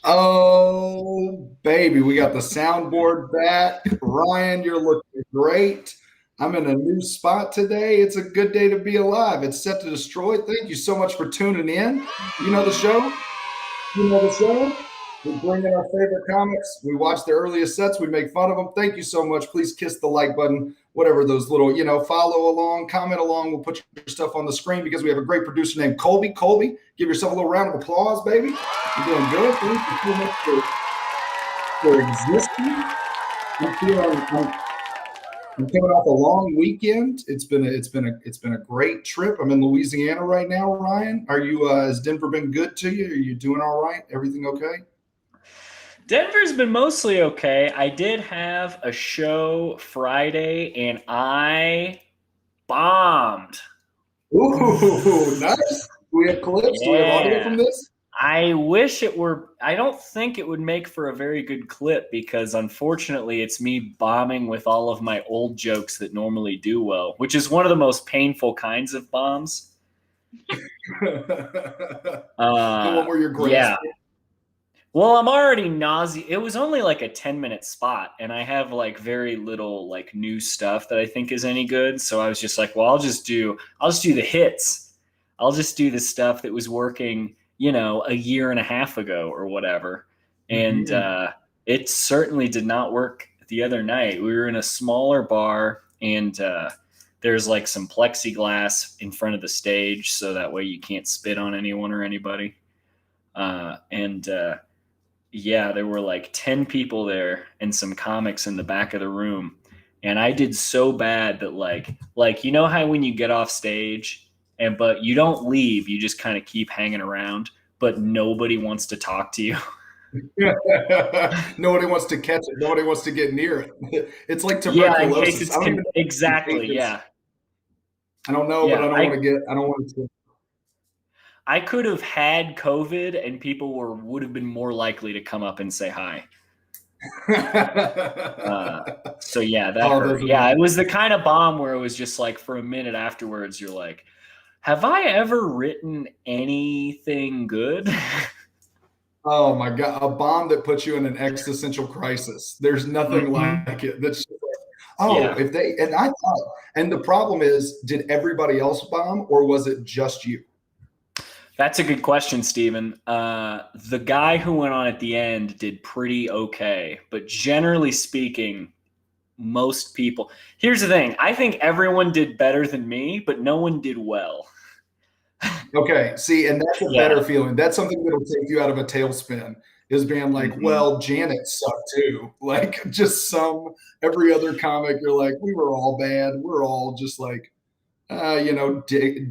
Oh, baby, we got the soundboard back. Ryan, you're looking great. I'm in a new spot today. It's a good day to be alive. It's set to destroy. Thank you so much for tuning in. You know the show? You know the show? We bring in our favorite comics. We watch the earliest sets. We make fun of them. Thank you so much. Please kiss the like button, whatever those little, follow along, comment along. We'll put your stuff on the screen because we have a great producer named Colby. Colby, give yourself a little round of applause, baby. You're doing good. Thank you so much for existing. I'm feeling, I'm coming off a long weekend. It's been a great trip. I'm in Louisiana right now. Ryan, are you? Has Denver been good to you? Are you doing all right? Everything okay? Denver's been mostly okay. I did have a show Friday and I bombed. Ooh, nice. Do we have clips? Do we have audio Yeah. from this? I wish it were. I don't think it would make for a very good clip because unfortunately it's me bombing with all of my old jokes that normally do well, which is one of the most painful kinds of bombs. The one where you're Yeah. grasping. Well, I'm already nauseous. It was only like a 10-minute spot, and I have like very little like new stuff that I think is any good. So I was just like, well, I'll just do the hits. I'll just do the stuff that was working, a year and a half ago or whatever. And Mhm. it certainly did not work the other night. We were in a smaller bar, and there's like some plexiglass in front of the stage, so that way you can't spit on anyone or anybody. And yeah, there were like 10 people there and some comics in the back of the room. And I did so bad that you know how when you get off stage but you don't leave, you just kind of keep hanging around, but nobody wants to talk to you. Nobody wants to catch it. Nobody wants to get near it. It's like Yeah, in case tuberculosis. it's I don't even know if it's exactly, contagious. yeah. I don't know, but Yeah, I don't want to. I could have had COVID and people would have been more likely to come up and say hi. Uh, so yeah, that Oh, hurt. those are Yeah, the it was the kind of bomb where it was just like for a minute afterwards, you're like, have I ever written anything good? Oh my God, a bomb that puts you in an existential crisis. There's nothing Hmm. like it. That's just like, oh, Yeah, if they, and I thought, and the problem is, did everybody else bomb or was it just you? that's a good question, Stephen. The guy who went on at the end did pretty okay, but generally speaking, most people. Here's the thing: I think everyone did better than me, but no one did well. Okay, see, and that's a Yeah. better feeling. That's something that'll take you out of a tailspin, is being like, Hmm. well, Janet sucked too. Like, just every other comic, you're like, we were all bad. We're all just like,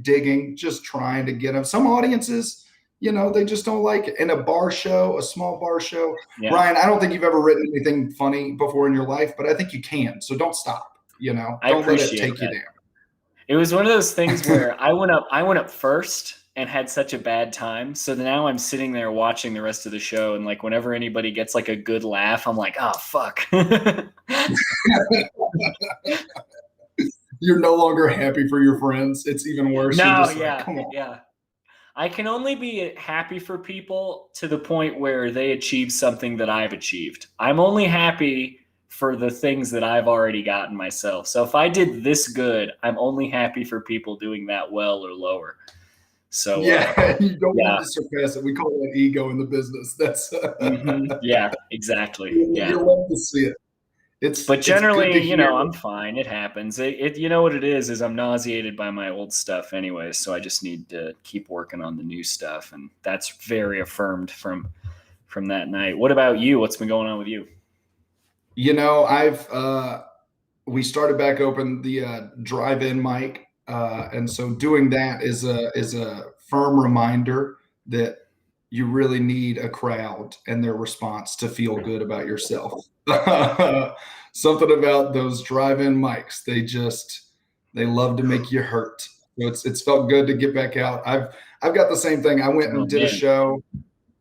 digging, just trying to get them. Some audiences, they just don't like it. In a bar show, a small bar show, Yeah, Ryan, I don't think you've ever written anything funny before in your life, but I think you can. So don't stop. I Don't let it appreciate take you that. down. It was one of those things where I went up first and had such a bad time. So now I'm sitting there watching the rest of the show and like whenever anybody gets like a good laugh, I'm like, "Oh fuck." You're no longer happy for your friends. It's even worse. You're No, just like, yeah. come on. Yeah. I can only be happy for people to the point where they achieve something that I've achieved. I'm only happy for the things that I've already gotten myself. So if I did this good, I'm only happy for people doing that well or lower. So Yeah, you don't want yeah. to surpass it. We call that ego in the business. That's Yeah, exactly. Yeah. you love to see it. But It's good to generally, hear. I'm fine. It happens. You know what it is I'm nauseated by my old stuff anyway, so I just need to keep working on the new stuff, and that's very affirmed from that night. What about you? What's been going on with you? I've we started back open the drive-in mic, and so doing that is a firm reminder that you really need a crowd and their response to feel good about yourself. Something about those drive-in mics, they love to make you hurt. So it's felt good to get back out. I've got the same thing. I went Oh and did a man. show,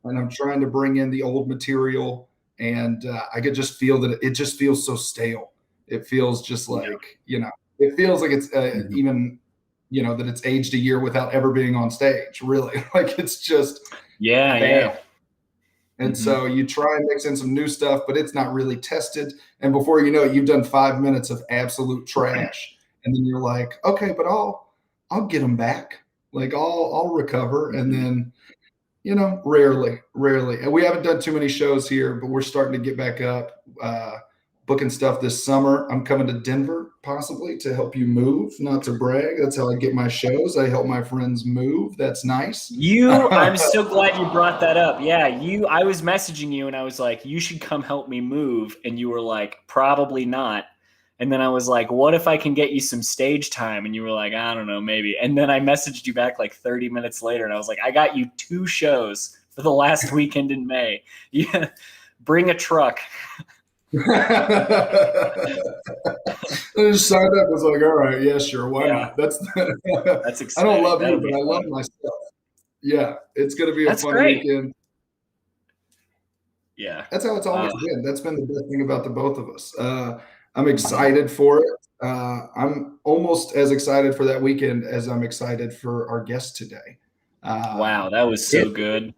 and I'm trying to bring in the old material, and I could just feel that it just feels so stale. It feels just Yeah. like it feels like it's Mhm. even that it's aged a year without ever being on stage. Really, like it's just Yeah, bad. yeah. And so you try and mix in some new stuff, but it's not really tested. And before you know it, you've done 5 minutes of absolute trash. And then you're like, okay, but I'll get them back. Like I'll recover. And then, rarely. And we haven't done too many shows here, but we're starting to get back up, booking stuff this summer. I'm coming to Denver possibly to help you move, not to brag. That's how I get my shows. I help my friends move. That's nice. I'm so glad you brought that up. Yeah, I was messaging you and I was like, you should come help me move. And you were like, probably not. And then I was like, what if I can get you some stage time? And you were like, I don't know, maybe. And then I messaged you back like 30 minutes later and I was like, I got you 2 shows for the last weekend in May. Yeah, bring a truck. I just signed up. I was like, all right, yeah, sure, why not? That's exciting. I don't love you, but I love myself. Yeah, it's gonna be a fun weekend. Yeah, that's how it's always been. That's been the best thing about the both of us. I'm excited for it. I'm almost as excited for that weekend as I'm excited for our guest today. Wow, that was so good.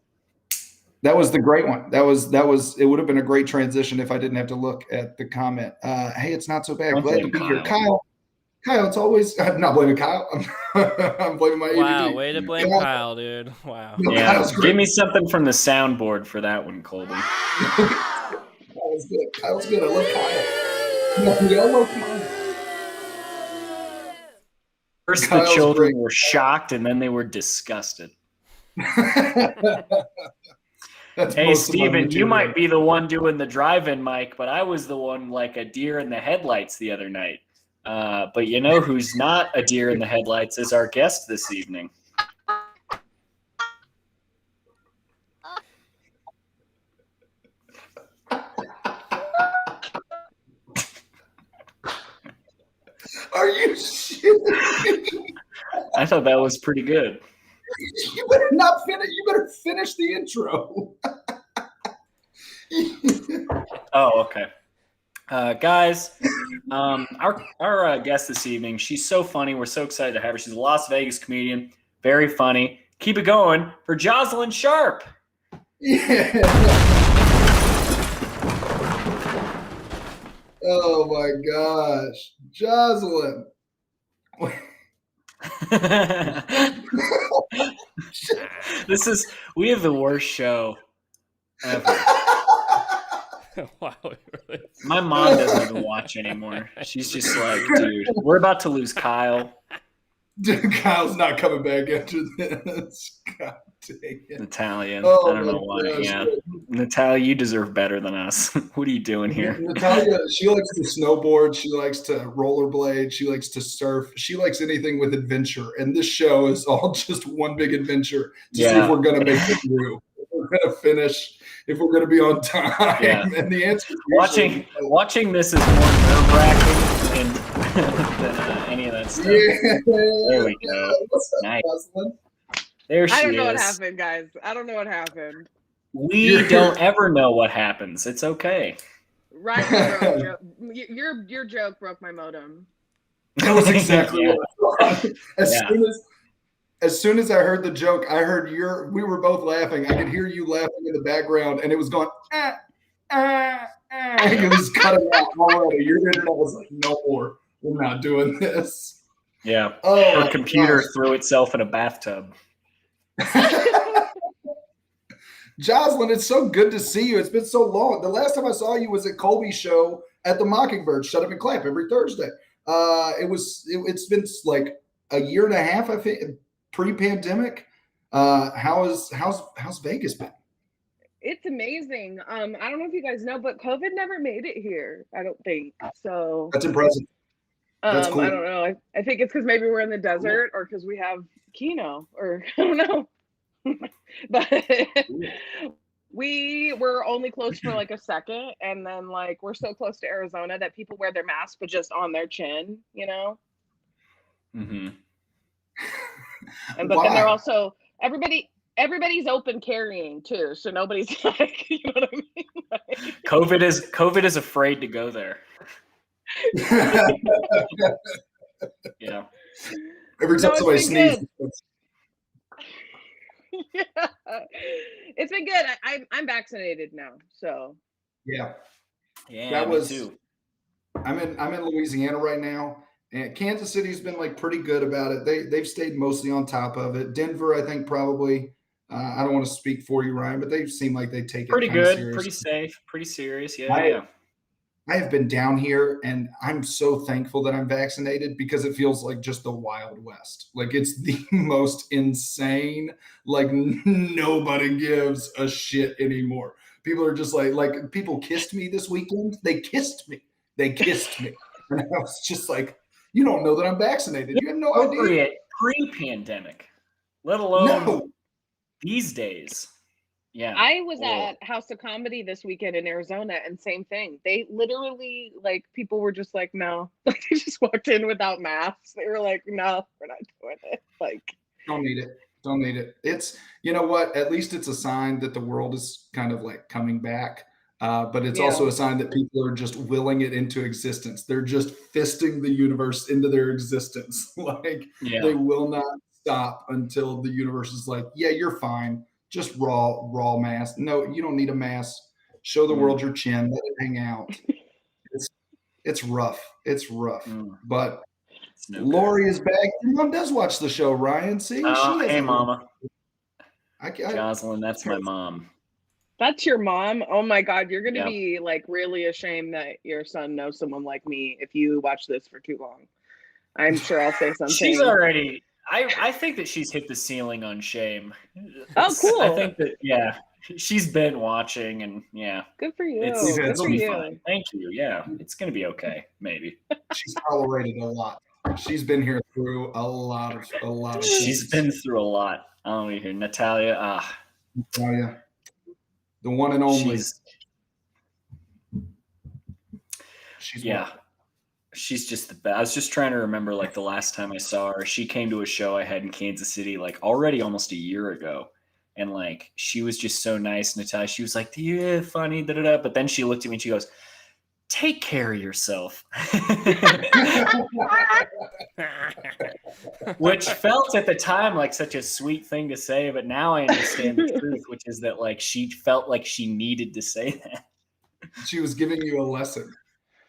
That was the great one. That was. It would have been a great transition if I didn't have to look at the comment. Hey, it's not so bad. Glad to be here, Kyle. Kyle, it's always. I'm not blaming Kyle. I'm blaming my ADD. Wow, way to blame Kyle, dude. Wow. Yeah, give me something from the soundboard for that one, Colby. Kyle's good. Kyle's good. I love Kyle. We all love Kyle. First, the children were shocked, and then they were disgusted. Hey, Steven, you might be the one doing the drive-in mic, but I was the one like a deer in the headlights the other night. But you know who's not a deer in the headlights is our guest this evening. Are you shitting? I thought that was pretty good. You better not finish. You better finish the intro. Oh, okay. Guys, our guest this evening, she's so funny. We're so excited to have her. She's a Las Vegas comedian. Very funny. Keep it going for Jozalyn Sharp. Yeah. Oh, my gosh. Jozalyn. We have the worst show ever. Wow, really? My mom doesn't even watch anymore. She's just like, dude, we're about to lose Kyle. Dude, Kyle's not coming back after this. God dang it. Natalia. Oh, I don't know why. Yeah. Natalia, you deserve better than us. What are you doing here? Natalia, she likes to snowboard. She likes to rollerblade. She likes to surf. She likes anything with adventure. And this show is all just one big adventure to see if we're going to make it through. If we're going to finish. If we're going to be on time. Yeah. And the answer is watching this is more nerve-wracking than any of that stuff. Yeah. There we go. Nice. There she is. I don't know what happened, guys. I don't know what happened. We don't ever know what happens. It's okay. Right. Your joke broke my modem. That was exactly what As soon as I heard the joke, I heard we were both laughing. I could hear you laughing in the background, and it was going, It was cutting out already. Your internet was like, no more. We're not doing this. Yeah. Her computer threw itself in a bathtub. Jozalyn, it's so good to see you. It's been so long. The last time I saw you was at Colby's show at the Mockingbird, Shut Up and Clap, every Thursday. It's been like a year and a half, I think, pre-pandemic. How's Vegas been? It's amazing. I don't know if you guys know, but COVID never made it here, I don't think. So that's impressive. That's cool. I don't know. I think it's because maybe we're in the desert or because we have Keno, or I don't know. But we were only close for like a second, and then like we're so close to Arizona that people wear their mask but just on their chin, you know. Mm-hmm. But then they're also everybody's open carrying too, so nobody's like, you know what I mean? Like, COVID is afraid to go there. Yeah. Every time somebody sneezes. Yeah. It's been good. I'm vaccinated now, so Yeah, Yeah, that me was. too. I'm in Louisiana right now, and Kansas City's been like pretty good about it. They've stayed mostly on top of it. Denver, I think probably. I don't want to speak for you, Ryan, but they seem like they take it Pretty kind of good, pretty serious. safe, pretty serious. Yeah, I yeah. I have been down here, and I'm so thankful that I'm vaccinated because it feels like just the Wild West. Like it's the most insane. Like nobody gives a shit anymore. People are just like people kissed me this weekend. They kissed me. They kissed me, and I was just like, you don't know that I'm vaccinated. You have no idea. Appropriate pre-pandemic, let alone No, these days. Yeah. I was Whoa. at House of Comedy this weekend in Arizona, and same thing. They literally, like, people were just like, no. Like, they just walked in without masks. They were like, no, we're not doing it. Like, don't need it. Don't need it. It's, you know what? At least it's a sign that the world is kind of like coming back. But it's also a sign that people are just willing it into existence. They're just fisting the universe into their existence. Like they will not stop until the universe is like, yeah, you're fine. Just raw mask. No, you don't need a mask. Show the world your chin. Let it hang out. It's rough. It's rough. But no Lori is back. Your mom does watch the show, Ryan. See, she hey, Mama. Jozalyn, that's my mom. That's your mom? Oh my God, you're gonna be like really ashamed that your son knows someone like me if you watch this for too long. I'm sure I'll say something. She's already. I think that she's hit the ceiling on shame. Oh, cool. I think that she's been watching, and good for you. It'll be fine. Thank you. Yeah, it's gonna be okay. Maybe she's tolerated a lot. She's been here through a lot of. She's been through a lot. Oh, we hear Natalia. Natalia, the one and only. She's She's just the best. I was just trying to remember like the last time I saw her. She came to a show I had in Kansas City like already almost a year ago. And like she was just so nice, Natalia. She was like, yeah, funny, da-da-da. But then she looked at me and she goes, take care of yourself. Which felt at the time like such a sweet thing to say, but now I understand the truth, which is that like she felt like she needed to say that. She was giving you a lesson.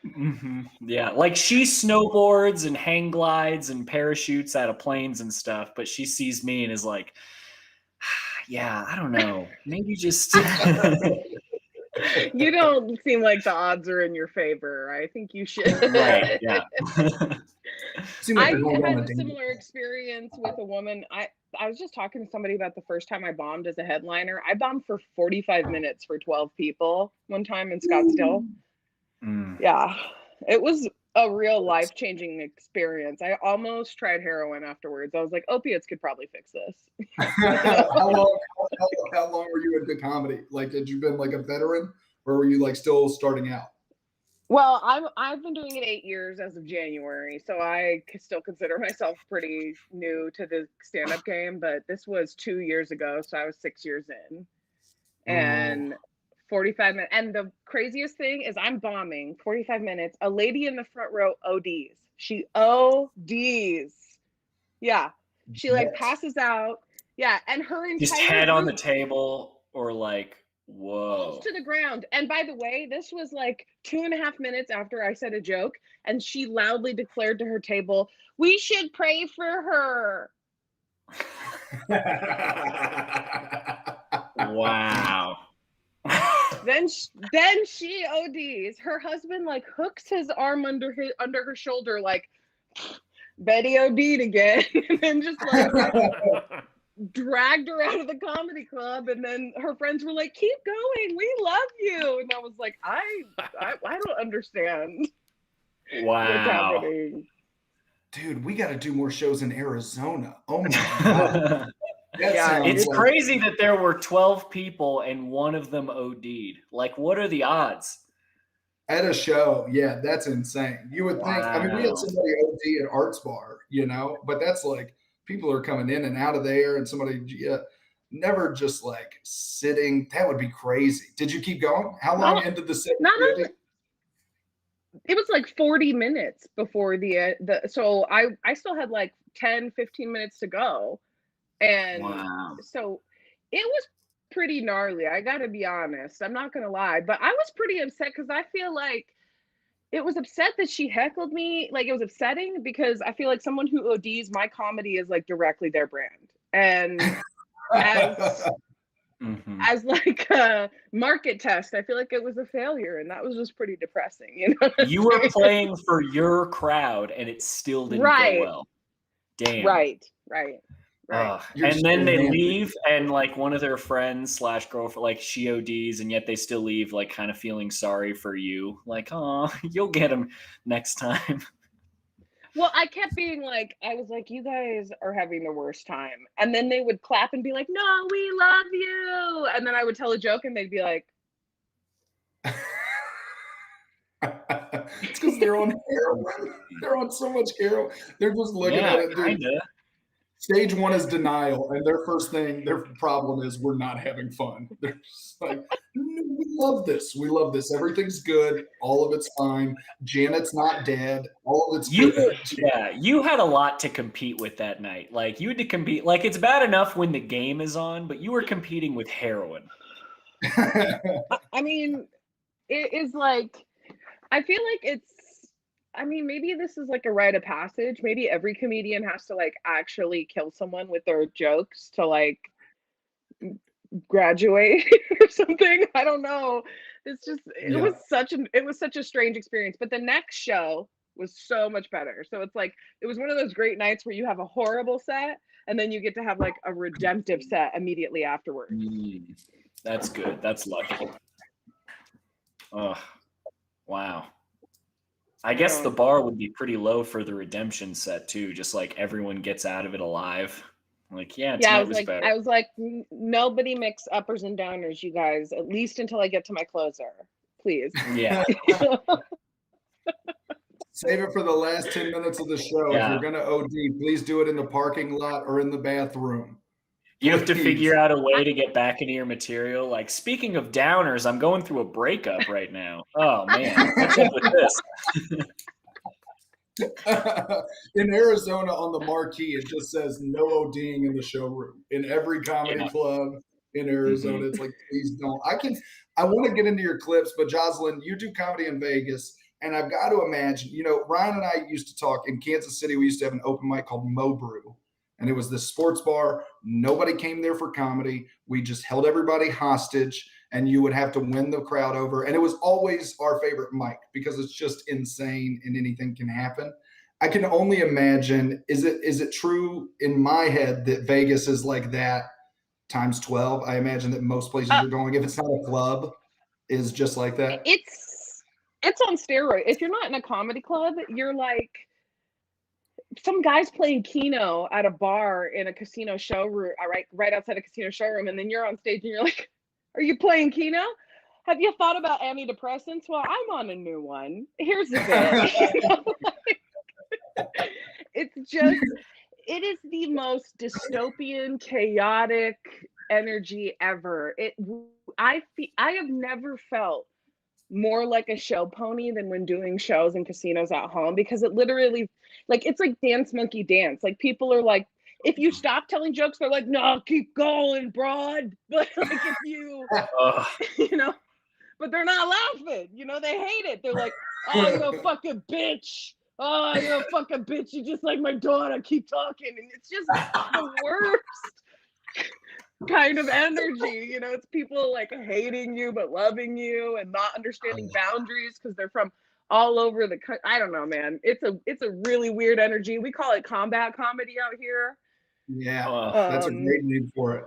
Mm-hmm. Yeah, like she snowboards and hang glides and parachutes out of planes and stuff, but she sees me and is like, yeah, I don't know, maybe just you don't seem like the odds are in your favor. I think you should. Right, yeah. I had a similar experience with a woman. I was just talking to somebody about the first time I bombed as a headliner. I bombed for 45 minutes for 12 people one time in Scottsdale. Yeah, it was a real life-changing experience. I almost tried heroin afterwards. I was like, opiates could probably fix this. How long were you into comedy? Like, had you been like a veteran, or were you like still starting out? Well, I've been doing it 8 years as of January, so I still consider myself pretty new to the stand-up game. But this was 2 years ago, so I was 6 years in, and 45 minutes. And the craziest thing is I'm bombing 45 minutes. A lady in the front row ODs. She ODs. Yeah. She like passes out. Yeah. And her entire just head on the table or like, whoa. Falls to the ground. And by the way, this was like 2.5 minutes after I said a joke. And she loudly declared to her table, we should pray for her. Wow. Then she ODs. Her husband like hooks his arm under her shoulder like Betty OD'd again, and then just like dragged her out of the comedy club. And then her friends were like, "Keep going, we love you." And I was like, I don't understand. Wow. What's happening. Dude, we got to do more shows in Arizona. Oh my God. It's crazy that there were 12 people and one of them OD'd. Like, what are the odds? At a show, yeah, that's insane. You would think, I mean, we had somebody OD at Arts Bar, you know, but that's like people are coming in and out of there and somebody, never just like sitting. That would be crazy. Did you keep going? How long into the set? It was like 40 minutes before so I still had like 10, 15 minutes to go. And so It was pretty gnarly. I gotta be honest. I'm not gonna lie, but I was pretty upset because I feel like it was upset that she heckled me. Like it was upsetting because I feel like someone who ODs, my comedy is like directly their brand. And as as like a market test, I feel like it was a failure, and that was just pretty depressing. You know, You were playing for your crowd, and it still didn't go well. Damn. Right. And then they leave, and like one of their friends / girlfriend, like she ODs, and yet they still leave, like kind of feeling sorry for you, like, oh, you'll get them next time. Well, I kept being like, I was like, you guys are having the worst time. And then they would clap and be like, no, we love you. And then I would tell a joke and they'd be like, it's because they're on heroin. They're on so much heroin. They're just looking at it. Dude. Stage 1 is denial, and their problem is we're not having fun. They're just like, we love this. We love this. Everything's good. All of it's fine. Janet's not dead. All of it's good. Yeah, you had a lot to compete with that night. Like you had to compete. Like it's bad enough when the game is on, but you were competing with heroin. I mean, it is like, I feel like maybe this is like a rite of passage. Maybe every comedian has to like actually kill someone with their jokes to like graduate or something. I don't know. It's just it was such a strange experience. But the next show was so much better. So it's like it was one of those great nights where you have a horrible set and then you get to have like a redemptive set immediately afterwards. That's good. That's lucky. Oh, wow. I guess the bar would be pretty low for the redemption set too. Just like everyone gets out of it alive. Like, tonight was better. I was like, nobody mix uppers and downers, you guys, at least until I get to my closer, please. Yeah. Save it for the last 10 minutes of the show. Yeah. If you're going to OD, please do it in the parking lot or in the bathroom. You have to figure out a way to get back into your material. Like, speaking of downers, I'm going through a breakup right now. Oh, man. What's up with this? In Arizona, on the marquee, it just says no ODing in the showroom. In every comedy club in Arizona, it's like, please don't. I want to get into your clips, but Jozalyn, you do comedy in Vegas, and I've got to imagine, Ryan and I used to talk in Kansas City. We used to have an open mic called Mo Brew. And it was this sports bar. Nobody came there for comedy. We just held everybody hostage, and you would have to win the crowd over. And it was always our favorite mic because it's just insane and anything can happen. I can only imagine, is it true in my head that Vegas is like that times 12? I imagine that most places you're going, if it's not a club, is just like that. It's on steroids. If you're not in a comedy club, you're like some guys playing Keno at a bar in a casino showroom, right outside a casino showroom, and then you're on stage and you're like, are you playing Keno? Have you thought about antidepressants? Well, I'm on a new one. Here's the bit. It is the most dystopian, chaotic energy ever. I have never felt more like a show pony than when doing shows in casinos at home, because it literally, like, it's like Dance Monkey Dance. Like, people are like, if you stop telling jokes, they're like, no, keep going, broad. But like, if you, but they're not laughing, they hate it. They're like, oh, you're a fucking bitch. Oh, you're a fucking bitch. You just like my daughter. Keep talking. And it's just the worst kind of energy. It's people like hating you but loving you and not understanding boundaries because they're from all over the country. I don't know, man. It's a really weird energy. We call it combat comedy out here. Yeah, that's a great name for it.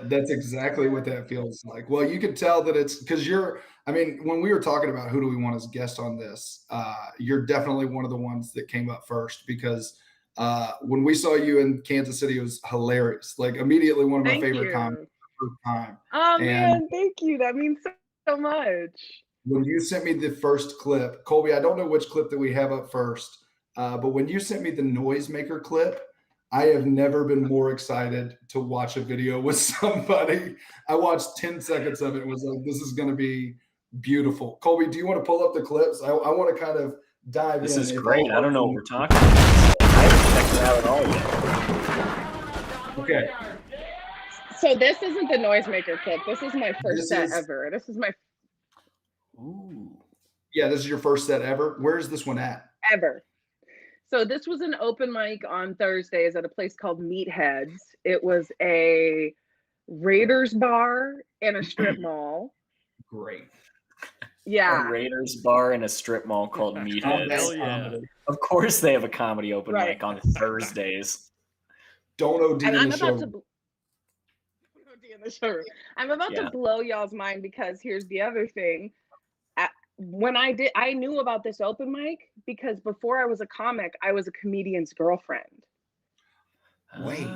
That's exactly what that feels like. Well, you could tell that it's because when we were talking about who do we want as guest on this, you're definitely one of the ones that came up first, because when we saw you in Kansas City, it was hilarious. Like, immediately one of my favorite comedies the first time. Oh, man, thank you. That means so much. When you sent me the first clip, Colby, I don't know which clip that we have up first, but when you sent me the noisemaker clip, I have never been more excited to watch a video with somebody. I watched 10 seconds of it and was like, this is going to be beautiful. Colby, do you want to pull up the clips? I want to kind of dive in. This is great. I don't know what we're talking about. I haven't checked it out at all yet. Okay. So this isn't the noisemaker clip. This is my first set ever. This is my Yeah, this is your first set ever. Where's this one at? Ever. So this was an open mic on Thursdays at a place called Meatheads. It was a Raiders bar in a strip mall. Great. Yeah. A Raiders bar in a strip mall called Meatheads. Hell yeah. Of course they have a comedy open mic on Thursdays. Don't OD in the show. I'm about to blow y'all's mind because here's the other thing. When I knew about this open mic because before I was a comic, I was a comedian's girlfriend. Wait.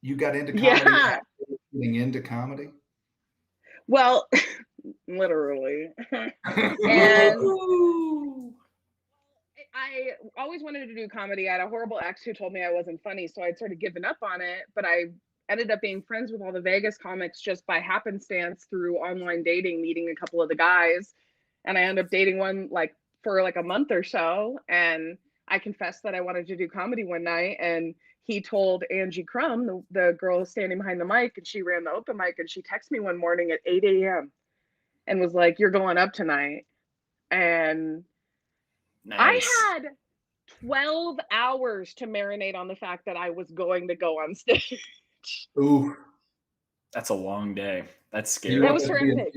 You got into comedy getting into comedy? Well, literally. And I always wanted to do comedy. I had a horrible ex who told me I wasn't funny, so I'd sort of given up on it, but I ended up being friends with all the Vegas comics just by happenstance through online dating, meeting a couple of the guys. And I ended up dating one for a month or so. And I confessed that I wanted to do comedy one night. And he told Angie Crum, the girl standing behind the mic, and she ran the open mic, and she texted me one morning at 8 a.m. and was like, "You're going up tonight." And nice. I had 12 hours to marinate on the fact that I was going to go on stage. Ooh, that's a long day. That's scary. That was horrific.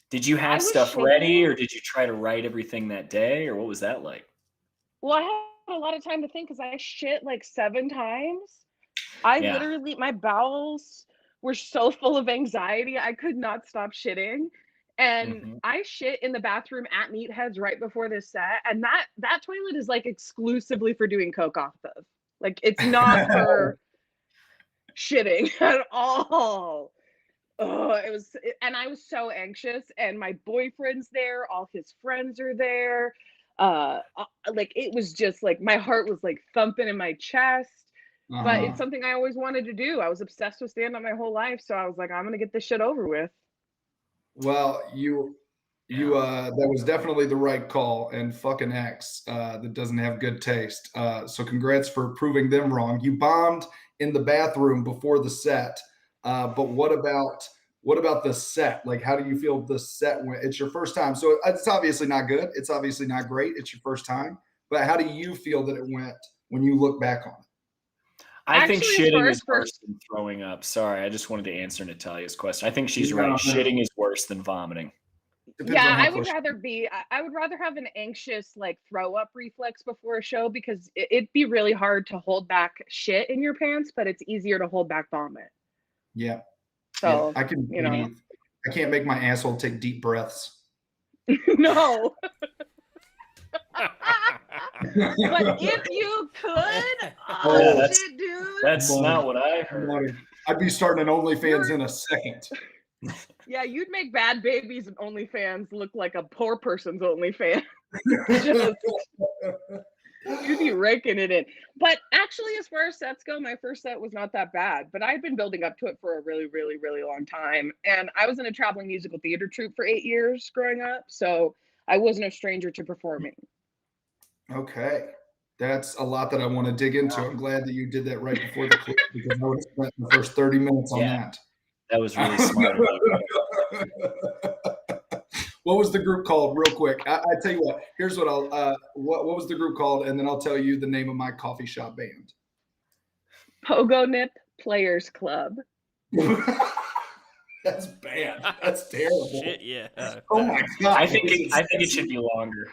Did you have stuff ready, or did you try to write everything that day, or what was that like? Well, I had a lot of time to think because I shit 7 times. Literally, my bowels were so full of anxiety, I could not stop shitting. And I shit in the bathroom at Meatheads right before this set, and that toilet is exclusively for doing coke off of. It's not for shitting at all. And I was so anxious, and my boyfriend's there, all his friends are there. It was just my heart was thumping in my chest. But it's something I always wanted to do. I was obsessed with stand-up my whole life, so I was like, I'm gonna get this shit over with. Well, you that was definitely the right call, and fucking X that doesn't have good taste. So congrats for proving them wrong. You bombed in the bathroom before the set, but what about the set? How do you feel the set went? It's your first time, so it's obviously not good. It's obviously not great. It's your first time, but how do you feel that it went when you look back on it? I think shitting is worse than throwing up. Sorry, I just wanted to answer Natalia's question. I think she's right. Shitting is worse than vomiting. I would rather have an anxious throw up reflex before a show because it'd be really hard to hold back shit in your pants, but it's easier to hold back vomit. Yeah. So I can breathe. I can't make my asshole take deep breaths. No. But if you could, shit, dude. That's not what I heard. I'd be starting an OnlyFans in a second. Yeah, you'd make Bad Babies and OnlyFans look like a poor person's OnlyFans. You'd be raking it in. But actually, as far as sets go, my first set was not that bad. But I'd been building up to it for a really, really, really long time. And I was in a traveling musical theater troupe for 8 years growing up. So I wasn't a stranger to performing. Okay. That's a lot that I want to dig into. I'm glad that you did that right before the clip because I would have spent the first 30 minutes on that. That was really smart. What was the group called? Real quick. I tell you what, here's what what was the group called? And then I'll tell you the name of my coffee shop band. Pogo Nip Players Club. That's bad. That's terrible. Shit, yeah. Oh my God. I think it should be longer.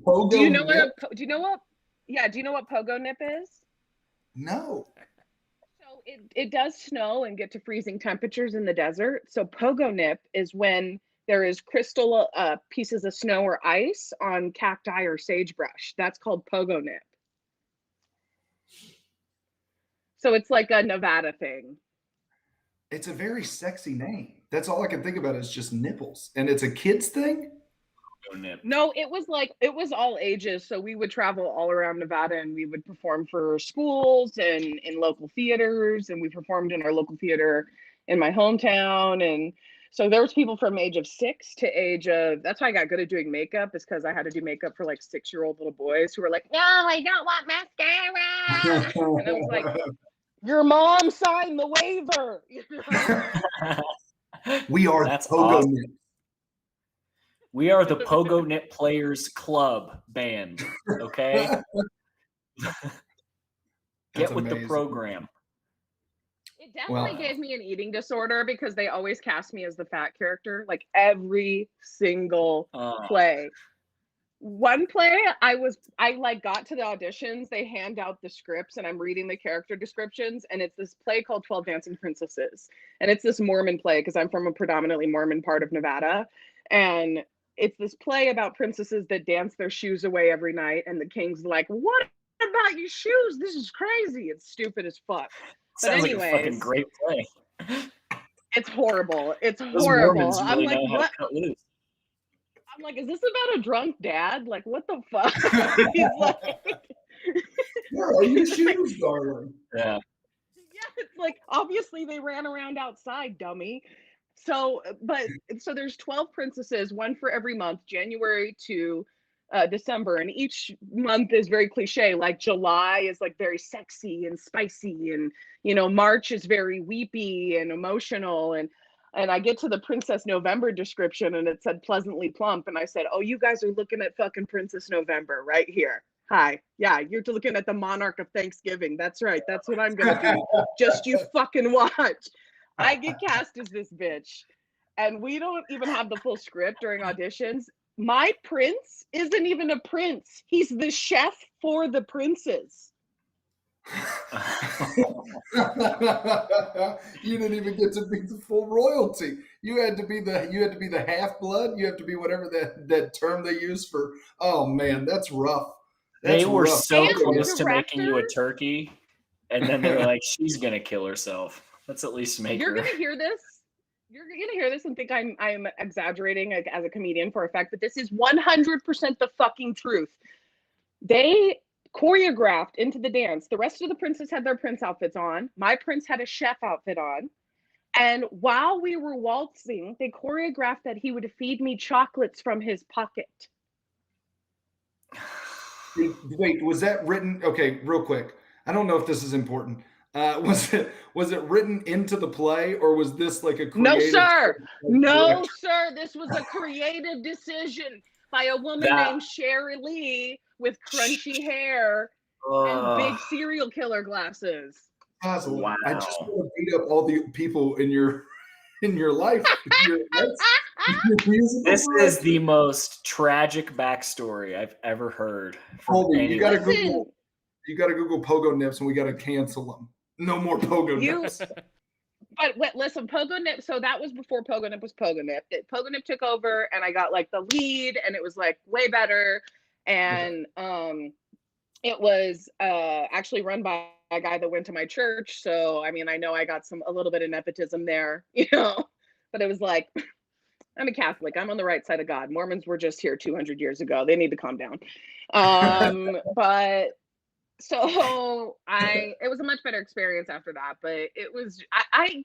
Pogo do you know Nip? do you know what Pogo Nip is? No. So it does snow and get to freezing temperatures in the desert. So Pogo Nip is when there is crystal pieces of snow or ice on cacti or sagebrush. That's called Pogo Nip. So it's like a Nevada thing. It's a very sexy name. That's all I can think about is just nipples. And it's a kid's thing? No, it was all ages. So we would travel all around Nevada and we would perform for schools and in local theaters. And we performed in our local theater in my hometown. And so there was people from age of 6 to age of, that's why I got good at doing makeup, is because I had to do makeup for 6-year-old little boys who were like, no, I don't want mascara. And I was like, Your mom signed the waiver. We are That's Pogo awesome. Nip. We are the Pogo Nip Players Club band. Okay, get with amazing. the program. It definitely gave me an eating disorder because they always cast me as the fat character, like every single play. One play, I like got to the auditions, they hand out the scripts and I'm reading the character descriptions, and it's this play called 12 Dancing Princesses. And it's this Mormon play because I'm from a predominantly Mormon part of Nevada. And it's this play about princesses that dance their shoes away every night, and the king's like, "What about your shoes? This is crazy. It's stupid as fuck." But Sounds anyways, like a fucking great play. It's horrible. It's Those horrible. Mormons I'm really like, know how what? to cut loose. I'm like, is this about a drunk dad? Like, what the fuck? He's like, Where are your shoes, darling? Yeah. yeah, it's like, obviously they ran around outside, dummy. So there's 12 princesses, one for every month, January to December, and each month is very cliche. Like July is like very sexy and spicy, and March is very weepy and emotional, and I get to the Princess November description and it said pleasantly plump, and I said, oh, you guys are looking at fucking Princess November right here. Hi. Yeah, you're looking at the monarch of Thanksgiving. That's right. That's what I'm gonna do. Just you fucking watch. I get cast as this bitch, and we don't even have the full script during auditions. My prince isn't even a prince. He's the chef for the princes. You didn't even get to be the full royalty. You had to be the half blood. You have to be whatever that term they use for. Oh man, that's rough. They were rough. so And close to director- making you a turkey, and then they're like, she's gonna kill herself. Let's at least make You're her. gonna hear this. You're gonna hear this and think I'm exaggerating as a comedian for effect, but this is 100% the fucking truth. They choreographed into the dance. The rest of the princes had their prince outfits on. My prince had a chef outfit on. And while we were waltzing, they choreographed that he would feed me chocolates from his pocket. Wait, was that written? Okay, real quick. I don't know if this is important. Was it written into the play, or was this like a creative? No, sir. No, sir. This was a creative decision by a woman named Sherry Lee with crunchy hair and big serial killer glasses. Wow. I just want to beat up all the people in your life. This is the most tragic backstory I've ever heard. Colby, you gotta Google Pogo Nips, and we gotta cancel them. No more Pogo Nips. But listen, Pogo Nip. So that was before Pogo Nip was Pogo Nip. Pogo Nip took over, and I got like the lead, and it was like way better. And it was actually run by a guy that went to my church. So I mean, I know I got a little bit of nepotism there, But it was like, I'm a Catholic. I'm on the right side of God. Mormons were just here 200 years ago. They need to calm down. But so it was a much better experience after that. But it was I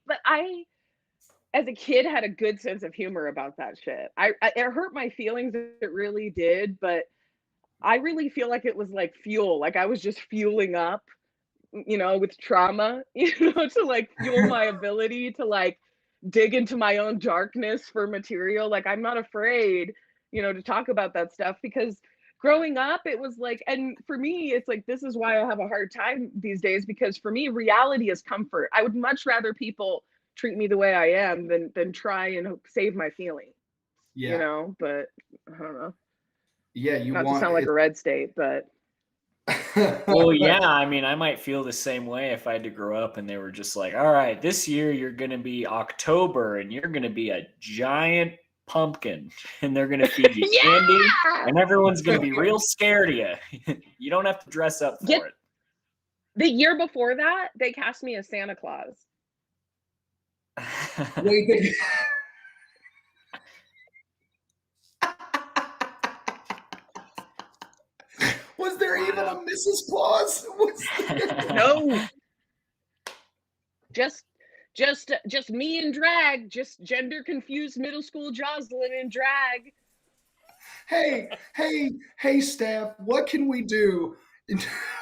as a kid had a good sense of humor about that shit. It hurt my feelings. It really did. But I really feel like it was like fuel. Like I was just fueling up, with trauma, to like fuel my ability to like dig into my own darkness for material. Like I'm not afraid, to talk about that stuff, because growing up it was like, and for me it's like, this is why I have a hard time these days, because for me reality is comfort. I would much rather people treat me the way I am than try and save my feelings. But I don't know. Yeah, not to sound like a red state, but well, yeah, I mean, I might feel the same way if I had to grow up and they were just like, all right, this year you're going to be October and you're going to be a giant pumpkin and they're going to feed you candy and everyone's going to be real scared of you. You don't have to dress up for it. The year before that, they cast me as Santa Claus. Wait, was there even a Mrs. Claus? No. Just me in drag, just gender confused middle school Jozalyn in drag. Hey, staff, what can we do?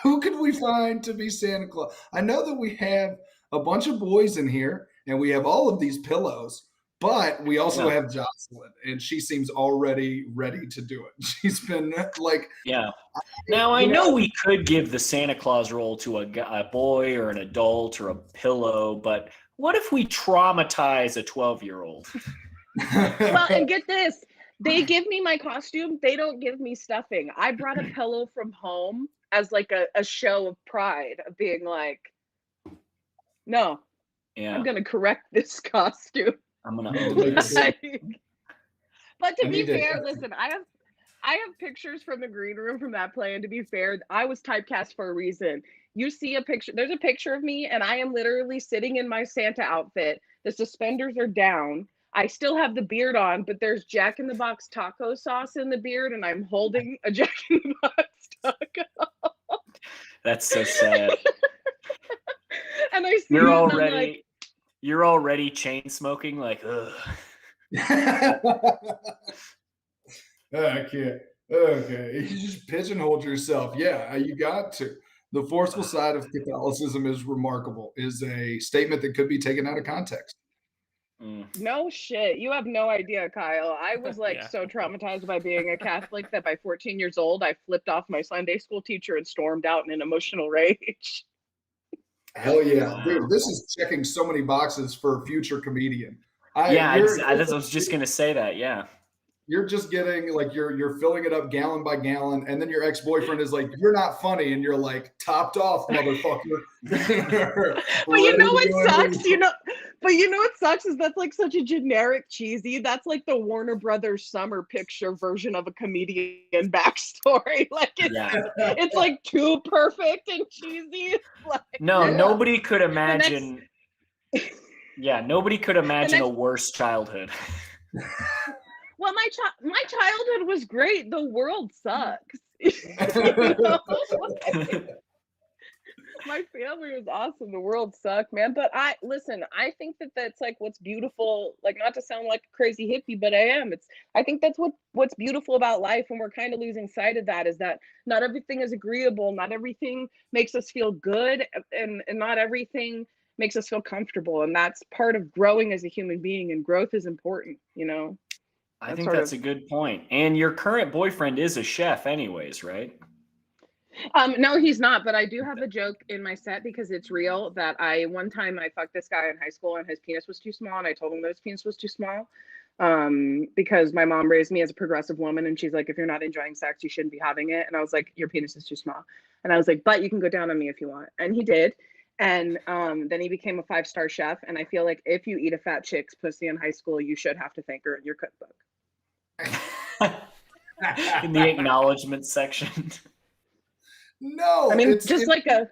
Who could we find to be Santa Claus? I know that we have a bunch of boys in here, and we have all of these pillows, but we also have Jozalyn, and she seems already ready to do it. She's been like, yeah. Now I know we could give the Santa Claus role to a boy or an adult or a pillow, but what if we traumatize a 12-year-old? Well, and get this. They give me my costume. They don't give me stuffing. I brought a pillow from home as like a show of pride of being like, no, I'm going to correct this costume. I'm going to own this. But to be fair, listen, I have pictures from the green room from that play. And to be fair, I was typecast for a reason. You see a picture, there's a picture of me and I am literally sitting in my Santa outfit. The suspenders are down. I still have the beard on, but there's Jack in the Box taco sauce in the beard, and I'm holding a Jack in the Box taco. That's so sad. And I see you're already chain smoking, like, ugh. I can't. Okay, you just pigeonholed yourself. Yeah, you got to. The forceful side of Catholicism is remarkable. Is a statement that could be taken out of context. No shit. You have no idea, Kyle. I was like so traumatized by being a Catholic that by 14 years old, I flipped off my Sunday school teacher and stormed out in an emotional rage. Hell yeah. Dude, this is checking so many boxes for a future comedian. I was just going to say that. Yeah. You're just getting like, you're filling it up gallon by gallon. And then your ex-boyfriend is like, you're not funny. And you're like, topped off, motherfucker. Well, you know what sucks? But you know what sucks is that's like such a generic cheesy. That's like the Warner Brothers summer picture version of a comedian backstory. Like it's like too perfect and cheesy. Like, nobody could imagine. Nobody could imagine a worse childhood. Well, my childhood was great. The world sucks. My family was awesome. The world sucked, man. But I think that's like what's beautiful. Like, not to sound like a crazy hippie, but I am. I think that's what's beautiful about life, and we're kind of losing sight of that. Is that not everything is agreeable, not everything makes us feel good, and not everything makes us feel comfortable. And that's part of growing as a human being. And growth is important, I think that's a good point. And your current boyfriend is a chef anyways, right? No, he's not, but I do have a joke in my set because it's real that one time I fucked this guy in high school and his penis was too small, and I told him that his penis was too small because my mom raised me as a progressive woman, and she's like, if you're not enjoying sex, you shouldn't be having it. And I was like, your penis is too small. And I was like, but you can go down on me if you want. And he did. And then he became a 5-star chef. And I feel like if you eat a fat chick's pussy in high school, you should have to thank her in your cookbook. In the acknowledgement section. No, I mean, it's a tip,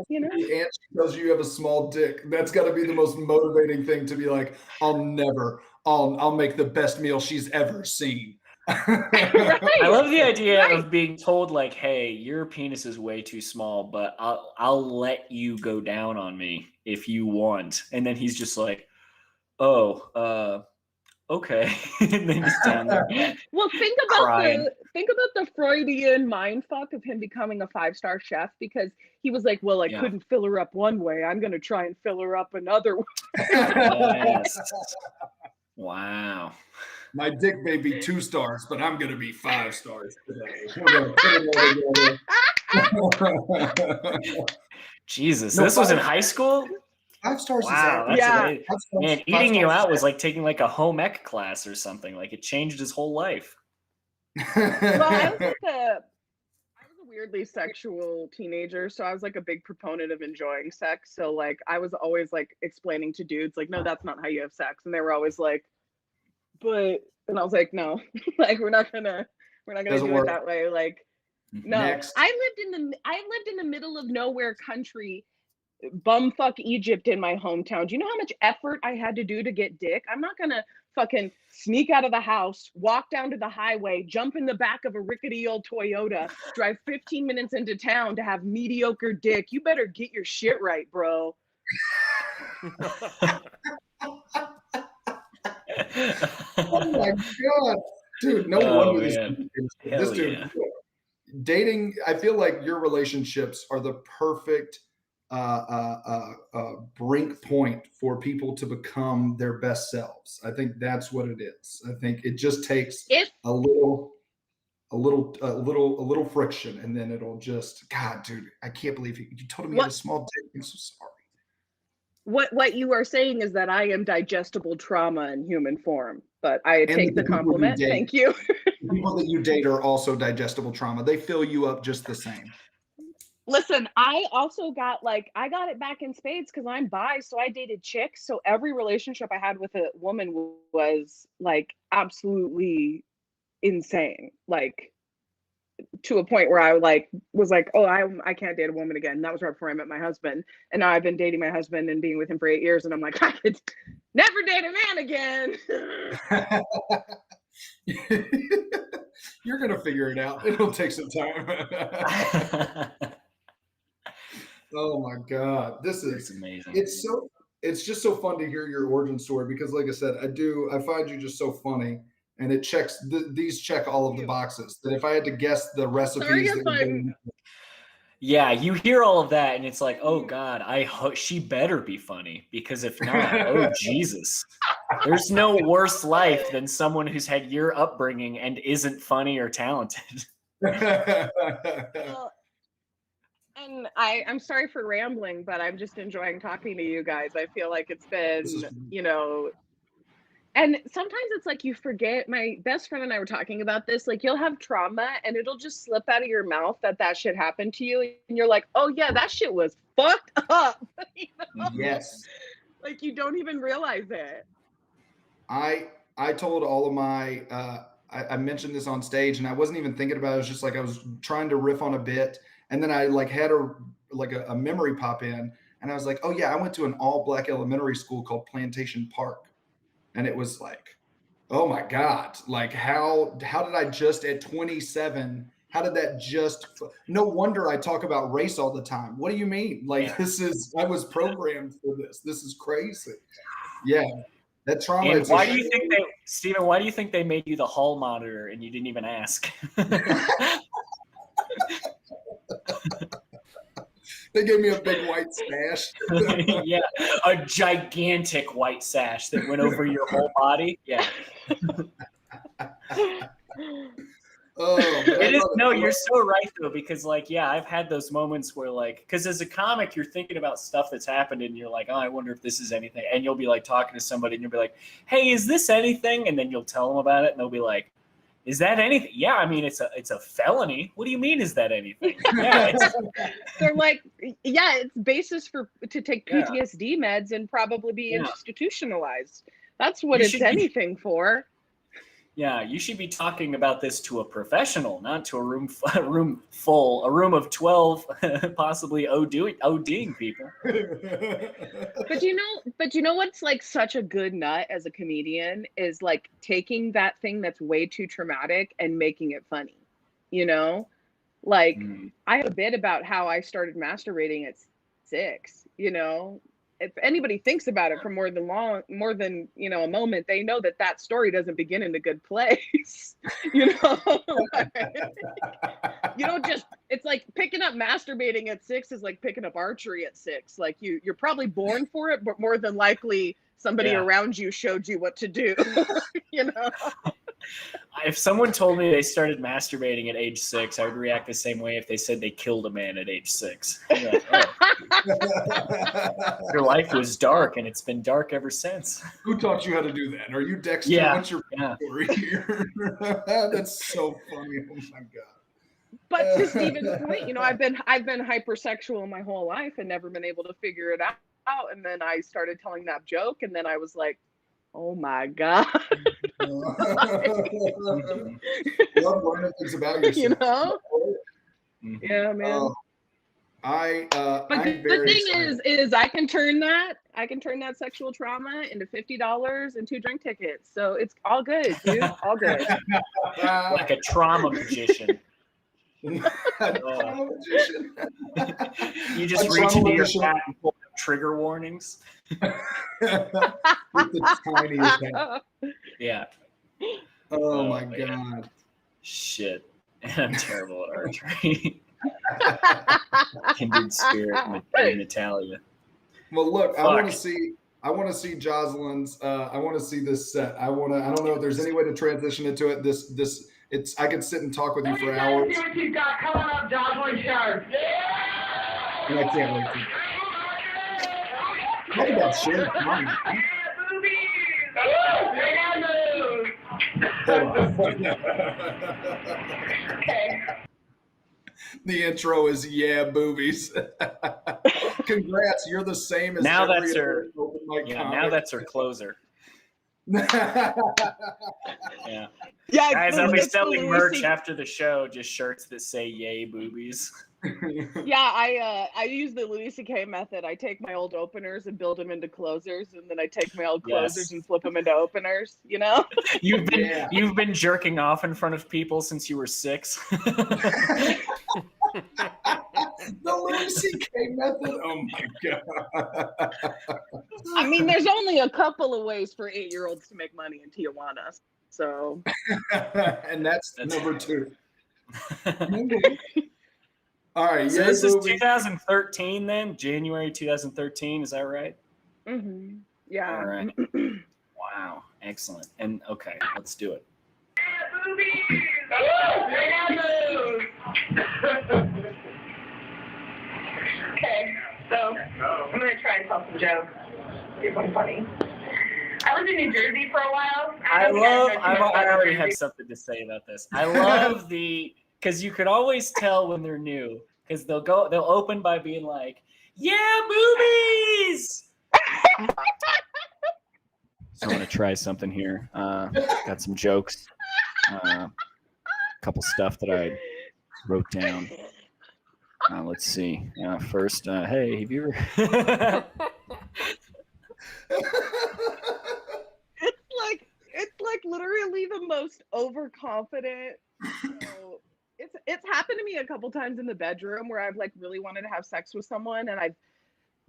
The answer tells you have a small dick. That's got to be the most motivating thing to be like, I'll make the best meal she's ever seen. Right. I love the idea of being told like, hey, your penis is way too small, but I'll let you go down on me if you want. And then he's just like, okay. And then he's down there. Well, think about the Freudian mindfuck of him becoming a 5-star chef, because he was like, well, I couldn't fill her up one way. I'm going to try and fill her up another way. Yes. Wow. My dick may be 2 stars, but I'm going to be 5 stars today. We're going to put it all together. Jesus, this was in high school? 5 stars wow, is out. Man, eating you out was like taking like a home ec class or something. Like, it changed his whole life. Well, I was a weirdly sexual teenager, so I was like a big proponent of enjoying sex. So like I was always like explaining to dudes like, no, that's not how you have sex, and they were always like, but, and I was like, no, like we're not gonna do it that way. Like, no. Next. I lived in the middle of nowhere country, bumfuck Egypt, in my hometown. Do you know how much effort I had to do to get dick? I'm not gonna fucking sneak out of the house, walk down to the highway, jump in the back of a rickety old Toyota, drive 15 minutes into town to have mediocre dick. You better get your shit right, bro. Oh my God. Dude, no Oh, wonder man. this Hell dude. yeah. Dating, I feel like your relationships are the perfect brink point for people to become their best selves. I think that's what it is. I think it just takes If a little friction, and then it'll just. God, dude, I can't believe you told me you had a what small dick. I'm so sorry. what you are saying is that I am digestible trauma in human form, but I And take the people you compliment. date, Thank you. the people that you date are also digestible trauma. They fill you up just the same. Listen, I also got I got it back in spades because I'm bi, so I dated chicks. So every relationship I had with a woman was like absolutely insane, like to a point where I was like, oh, I can't date a woman again. And that was right before I met my husband, and now I've been dating my husband and being with him for 8 years, and I'm like, I could never date a man again. You're gonna figure it out. It'll take some time. Oh my God, It's amazing. It's just so fun to hear your origin story because, like I said, I find you just so funny, and it checks these check all of the boxes. That if I had to guess the recipes, Sorry that if would I'm be, Yeah, you hear all of that, and it's like, oh God, I hope she better be funny, because if not, oh Jesus, there's no worse life than someone who's had your upbringing and isn't funny or talented. well, and I'm sorry for rambling, but I'm just enjoying talking to you guys. I feel like it's This is been, and sometimes it's like you forget. My best friend and I were talking about this. Like you'll have trauma and it'll just slip out of your mouth that shit happened to you. And you're like, oh yeah, that shit was fucked up. yes. Like you don't even realize it. I told all of my I mentioned this on stage and I wasn't even thinking about it. It was just like I was trying to riff on a bit, and then I had a memory pop in, and I was like, oh yeah, I went to an all black elementary school called Plantation Park, and it was like, oh my God, like how did I just at 27? How did that just? No wonder I talk about race all the time. What do you mean? Like I was programmed for this. This is crazy. Yeah. That trauma. And why do you think Steven, why do you think they made you the hall monitor and you didn't even ask? They gave me a big white sash. Yeah, a gigantic white sash that went over your whole body. Yeah. Oh, it is. No, you're so right though, because I've had those moments where because as a comic, you're thinking about stuff that's happened and you're like, oh, I wonder if this is anything. And you'll be talking to somebody and you'll be like, hey, is this anything? And then you'll tell them about it and they'll be like, is that anything? Yeah, I mean, it's a felony. What do you mean, is that anything? Yeah, they're like, yeah, it's basis to take PTSD meds and probably be institutionalized. That's what it's anything for. Yeah, you should be talking about this to a professional, not to a room of 12, possibly ODing people. But you know what's what's a good nut as a comedian is taking that thing that's way too traumatic and making it funny. I have a bit about how I started masturbating at 6. If anybody thinks about it for more than a moment, they know that story doesn't begin in a good place. You don't just, it's like picking up masturbating at 6 is like picking up archery at 6. Like you're probably born for it, but more than likely somebody around you showed you what to do. If someone told me they started masturbating at age 6, I would react the same way if they said they killed a man at age 6. Like, oh. Your life was dark, and it's been dark ever since. Who taught you how to do that? Are you Dexter? Yeah. What's your story here? That's so funny. Oh my God. But to Steven's point, I've been hypersexual my whole life and never been able to figure it out. And then I started telling that joke, and then I was like, oh my God. Love learning things about yourself. Yeah, man. But the thing is I can turn that sexual trauma into $50 and 2 drink tickets. So it's all good, dude. All good. Like a trauma magician. A trauma magician. You just reach into your hat and pull up trigger warnings. With the tiniest hand. Yeah. Oh my man. God. Shit. I'm terrible at archery. Kindred spirit with Natalia. Well, look, I Fuck. want to see Jozalyn's. I want to see this set. I don't know if there's any way to transition into it. It's. I could sit and talk with you for hours. See what you got coming up, Jozalyn Sharp. And I can't wait to. Talk about shared comment. Hold on. The intro is boobies. Congrats, you're the same as now every that's her. other open mic Yeah, comic. now that's her closer. Yeah. Yeah, Guys, I'll be it's the selling Louis merch C- after the show, just shirts that say "Yay boobies." Yeah, I use the Louis C.K. method. I take my old openers and build them into closers, and then I take my old closers and flip them into openers. You know? You've been jerking off in front of people since you were 6. The Louis C.K. method. Oh my God. I mean, there's only a couple of ways for 8-year-olds to make money in Tijuana. So. And that's number 2. All right. So this is 2013 then? January 2013, is that right? Mm-hmm. Yeah. All right. Wow. Excellent. And okay, let's do it. Okay, so I'm going to try and tell some jokes. See if I'm funny. I lived in New Jersey for a while. I already have something to say about this. I love because you could always tell when they're new, because they'll open by being like, "Yeah, movies." So I'm gonna try something here. Got some jokes, a couple stuff that I wrote down. Let's see. First, hey, have you ever? It's like literally the most overconfident. So it's happened to me a couple times in the bedroom where I've like really wanted to have sex with someone, and I've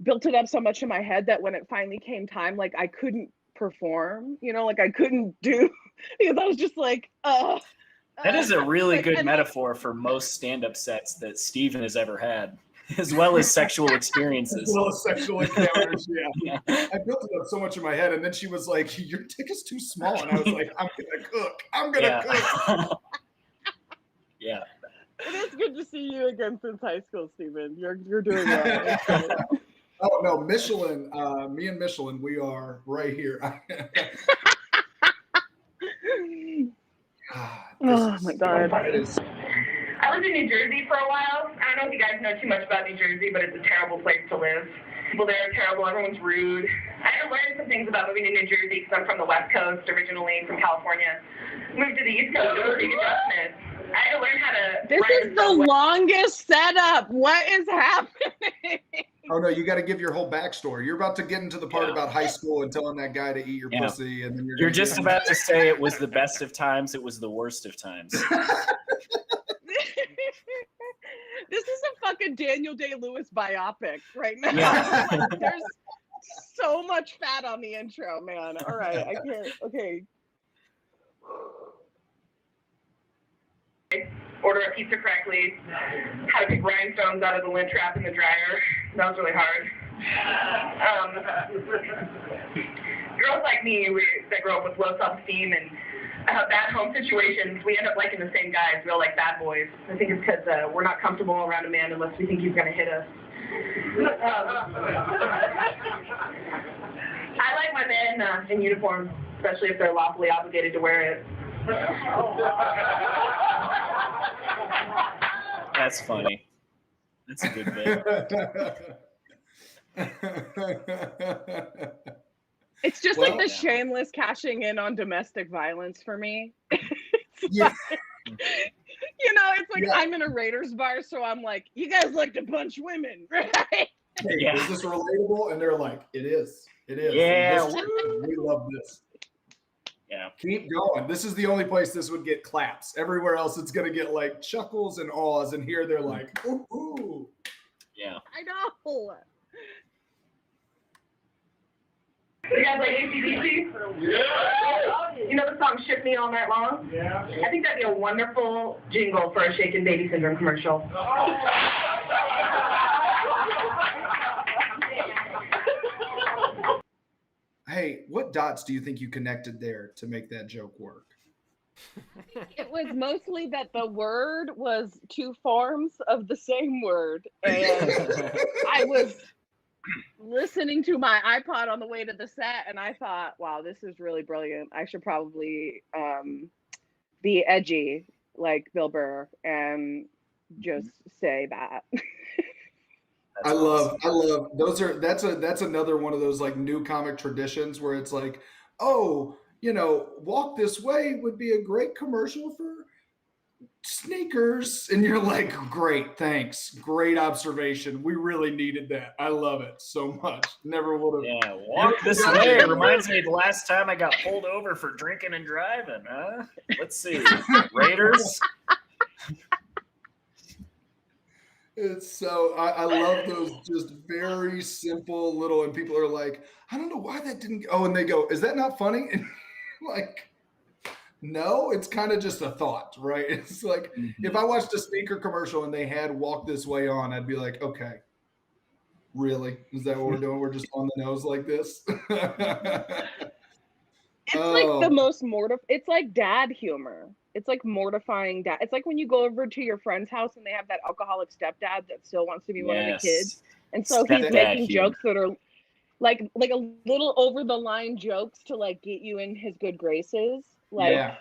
built it up so much in my head that when it finally came time, like I couldn't perform. Like I couldn't do because I was just like, That is a really good metaphor for most stand-up sets that Steven has ever had, as well as sexual experiences. As well as sexual encounters, yeah. I built it up so much in my head, and then she was like, "Your dick is too small," and I was like, "I'm gonna cook. I'm gonna cook." Yeah. It is good to see you again since high school, Steven. You're doing well. Oh no, Michelin. Me and Michelin, we are right here. Oh my God. I lived in New Jersey for a while. I don't know if you guys know too much about New Jersey, but it's a terrible place to live. People there are terrible. Everyone's rude. I had to learn some things about moving to New Jersey because I'm from the West Coast, originally from California. Moved to the East Coast, it was a big adjustment. I had to learn how to. This is the longest setup. What is happening? Oh no, you got to give your whole backstory. You're about to get into the part about high school and telling that guy to eat your pussy, and then you're just about to say it was the best of times. It was the worst of times. This is a fucking Daniel Day-Lewis biopic right now. Yeah. There's so much fat on the intro, man. All right, I can't. Okay. Order a pizza correctly, how to pick rhinestones out of the lint trap in the dryer. That was really hard. Girls like me that grow up with low self-esteem and bad home situations, we end up liking the same guys. We all like bad boys. I think it's because we're not comfortable around a man unless we think he's going to hit us. I like my men in uniform, especially if they're lawfully obligated to wear it. That's funny. That's a good bit. It's just like the shameless cashing in on domestic violence for me. Yeah. It's like I'm in a Raiders bar, so I'm like, you guys like to punch women, right? Hey, is this relatable? And they're like, it is. It is. Yeah. We love this. Yeah. Keep going. This is the only place this would get claps. Everywhere else, it's going to get like chuckles and awes. And here they're like, ooh, ooh. Yeah. I know. You guys like AC/DC? Yeah. You know the song "Shook Me All Night Long"? Yeah. I think that'd be a wonderful jingle for a Shaken Baby Syndrome commercial. Hey, what dots do you think you connected there to make that joke work? It was mostly that the word was two forms of the same word, and I was listening to my iPod on the way to the set, and I thought, wow, this is really brilliant. I should probably be edgy like Bill Burr and just say that. I love that's another one of those like new comic traditions where it's like, oh, walk this way would be a great commercial for sneakers. And you're like, great, thanks. Great observation. We really needed that. I love it so much. Never would have. Yeah, walk this way. It reminds me of the last time I got pulled over for drinking and driving, huh? Let's see. Raiders. It's so I love those just very simple little, and people are like, I don't know why that didn't. Oh, and they go, is that not funny? And like, no, it's kind of just a thought, right? It's like if I watched a sneaker commercial and they had "Walk This Way" on, I'd be like, okay, really? Is that what we're doing? We're just on the nose like this? It's like the most it's like dad humor. It's like mortifying dad. It's like when you go over to your friend's house and they have that alcoholic stepdad that still wants to be one of the kids. And so he's making jokes that are like a little over the line jokes to like get you in his good graces. Like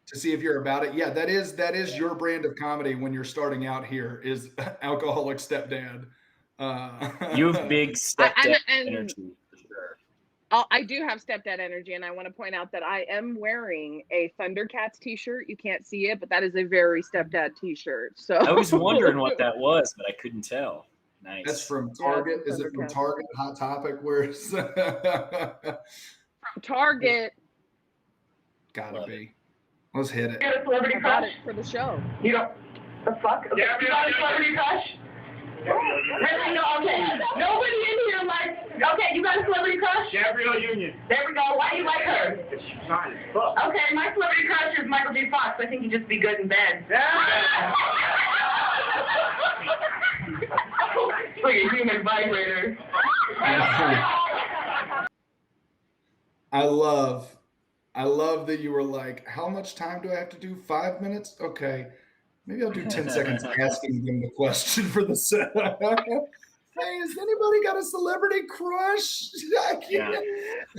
to see if you're about it. Yeah, that is your brand of comedy when you're starting out here is alcoholic stepdad. You have big stepdad energy. I do have stepdad energy, and I want to point out that I am wearing a Thundercats t-shirt. You can't see it, but that is a very stepdad t-shirt. So I was wondering what that was, but I couldn't tell. Nice. That's from Target. Is it from Target? Hot Topic? Where's Target? Gotta be. Let's hit it. You got a celebrity crush? It for the show. You don't. The fuck? Okay. You got a celebrity crush? Really? No, okay. Nobody in here likes. Okay, you got a celebrity crush? Gabrielle Union. There we go. Why do you like her? She's fine as fuck. Okay, my celebrity crush is Michael J. Fox. I think he'd just be good in bed. It's like a human vibrator. I love that you were like, how much time do I have to do? 5 minutes? Okay. Maybe I'll do 10 seconds asking them the question for the set. Hey, has anybody got a celebrity crush?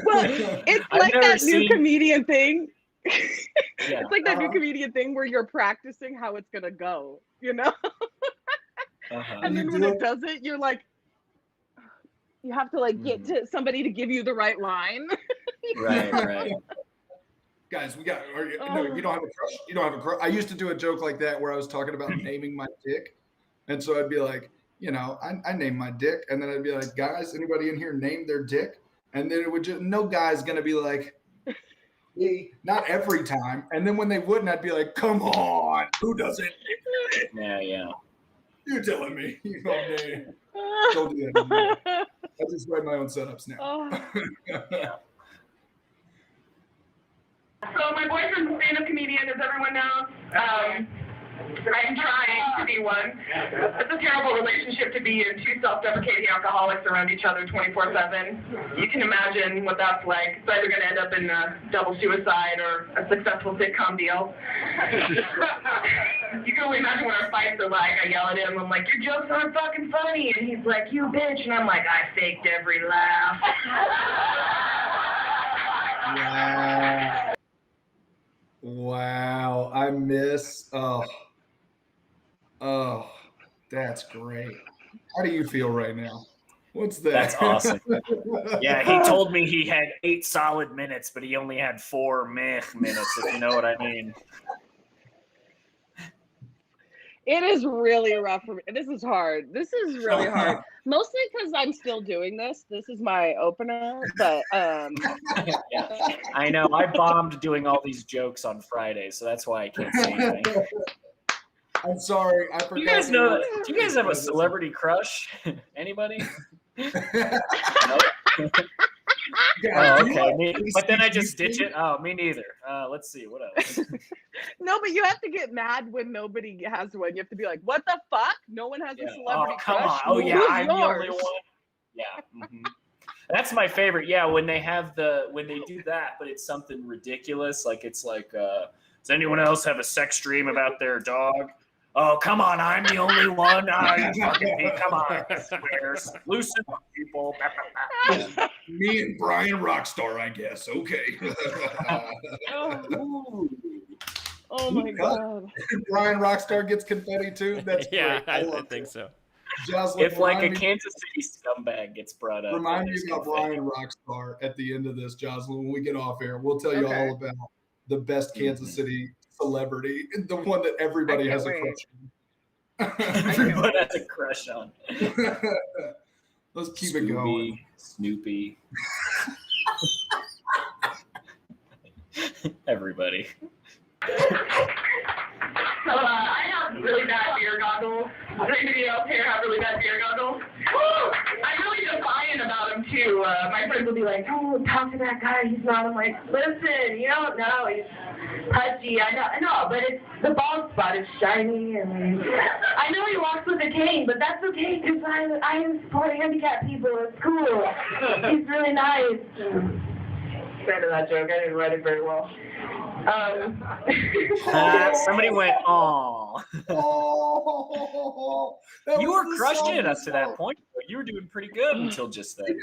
Well, it's like that new comedian thing. It's like that new comedian thing where you're practicing how it's going to go, And then when it doesn't, you're like, you have to like get to somebody to give you the right line. Right. Guys, you don't have a crush. You don't have a crush. I used to do a joke like that where I was talking about naming my dick. And so I'd be like, I named my dick. And then I'd be like, guys, anybody in here name their dick? And then it would just, no guy's going to be like, me. Not every time. And then when they wouldn't, I'd be like, come on. Who doesn't? Yeah. You're telling me. Don't do that. I just write my own setups now. So my boyfriend's a stand-up comedian, as everyone knows. I'm trying to be one. It's a terrible relationship to be in. Two self-deprecating alcoholics around each other 24/7. You can imagine what that's like. It's either going to end up in a double suicide or a successful sitcom deal. You can only imagine what our fights are like. I yell at him. I'm like, your jokes aren't fucking funny. And he's like, you bitch. And I'm like, I faked every laugh. Wow. I miss. Oh, that's great. How do you feel right now? What's that? That's awesome. Yeah, he told me he had 8 solid minutes, but he only had 4 minutes, if you know what I mean. It is really rough for me. This is hard. This is really hard. Mostly because I'm still doing this. This is my opener, but Yeah. I know. I bombed doing all these jokes on Friday, so that's why I can't say anything. I'm sorry. I forgot. Do you guys have a celebrity crush? Anybody? Nope. Oh, okay. But then I just ditch it. Oh, me neither. Let's see what else. No, but you have to get mad when nobody has one. You have to be like, "What the fuck? No one has a celebrity come crush." on. Oh yeah, Who's I'm yours? the only one. Yeah. Mm-hmm. That's my favorite. Yeah, when they do that, but it's something ridiculous. Like it's like, does anyone else have a sex dream about their dog? Oh, come on, I'm the only one. Come on, squares. Loosen up, people. Me and Brian Rockstar, I guess. Okay. Oh my God. Brian Rockstar gets confetti too. That's yeah, great. I think so. Jozalyn, If like a Kansas City scumbag gets brought up, remind me about Brian Rockstar at the end of this, Jozalyn. When we get off air, we'll tell you all about the best Kansas City celebrity, the one that everybody has a crush on. Everybody has a crush on. Let's keep it going. Snoopy. Everybody. So I have really bad beer goggles. Does anybody else here have really bad beer goggles? I'm really defiant about them too. My friends will be like, "Oh, talk to that guy. He's not." I'm like, "Listen, you don't know. He's pudgy. I know, but it's the bald spot is shiny, and I know he walks with a cane, but that's okay because I support handicapped people. It's cool. He's really nice." Fair to that joke. I didn't write it very well. Somebody went, "Aw." You were crushing it up to that point. You were doing pretty good until just then.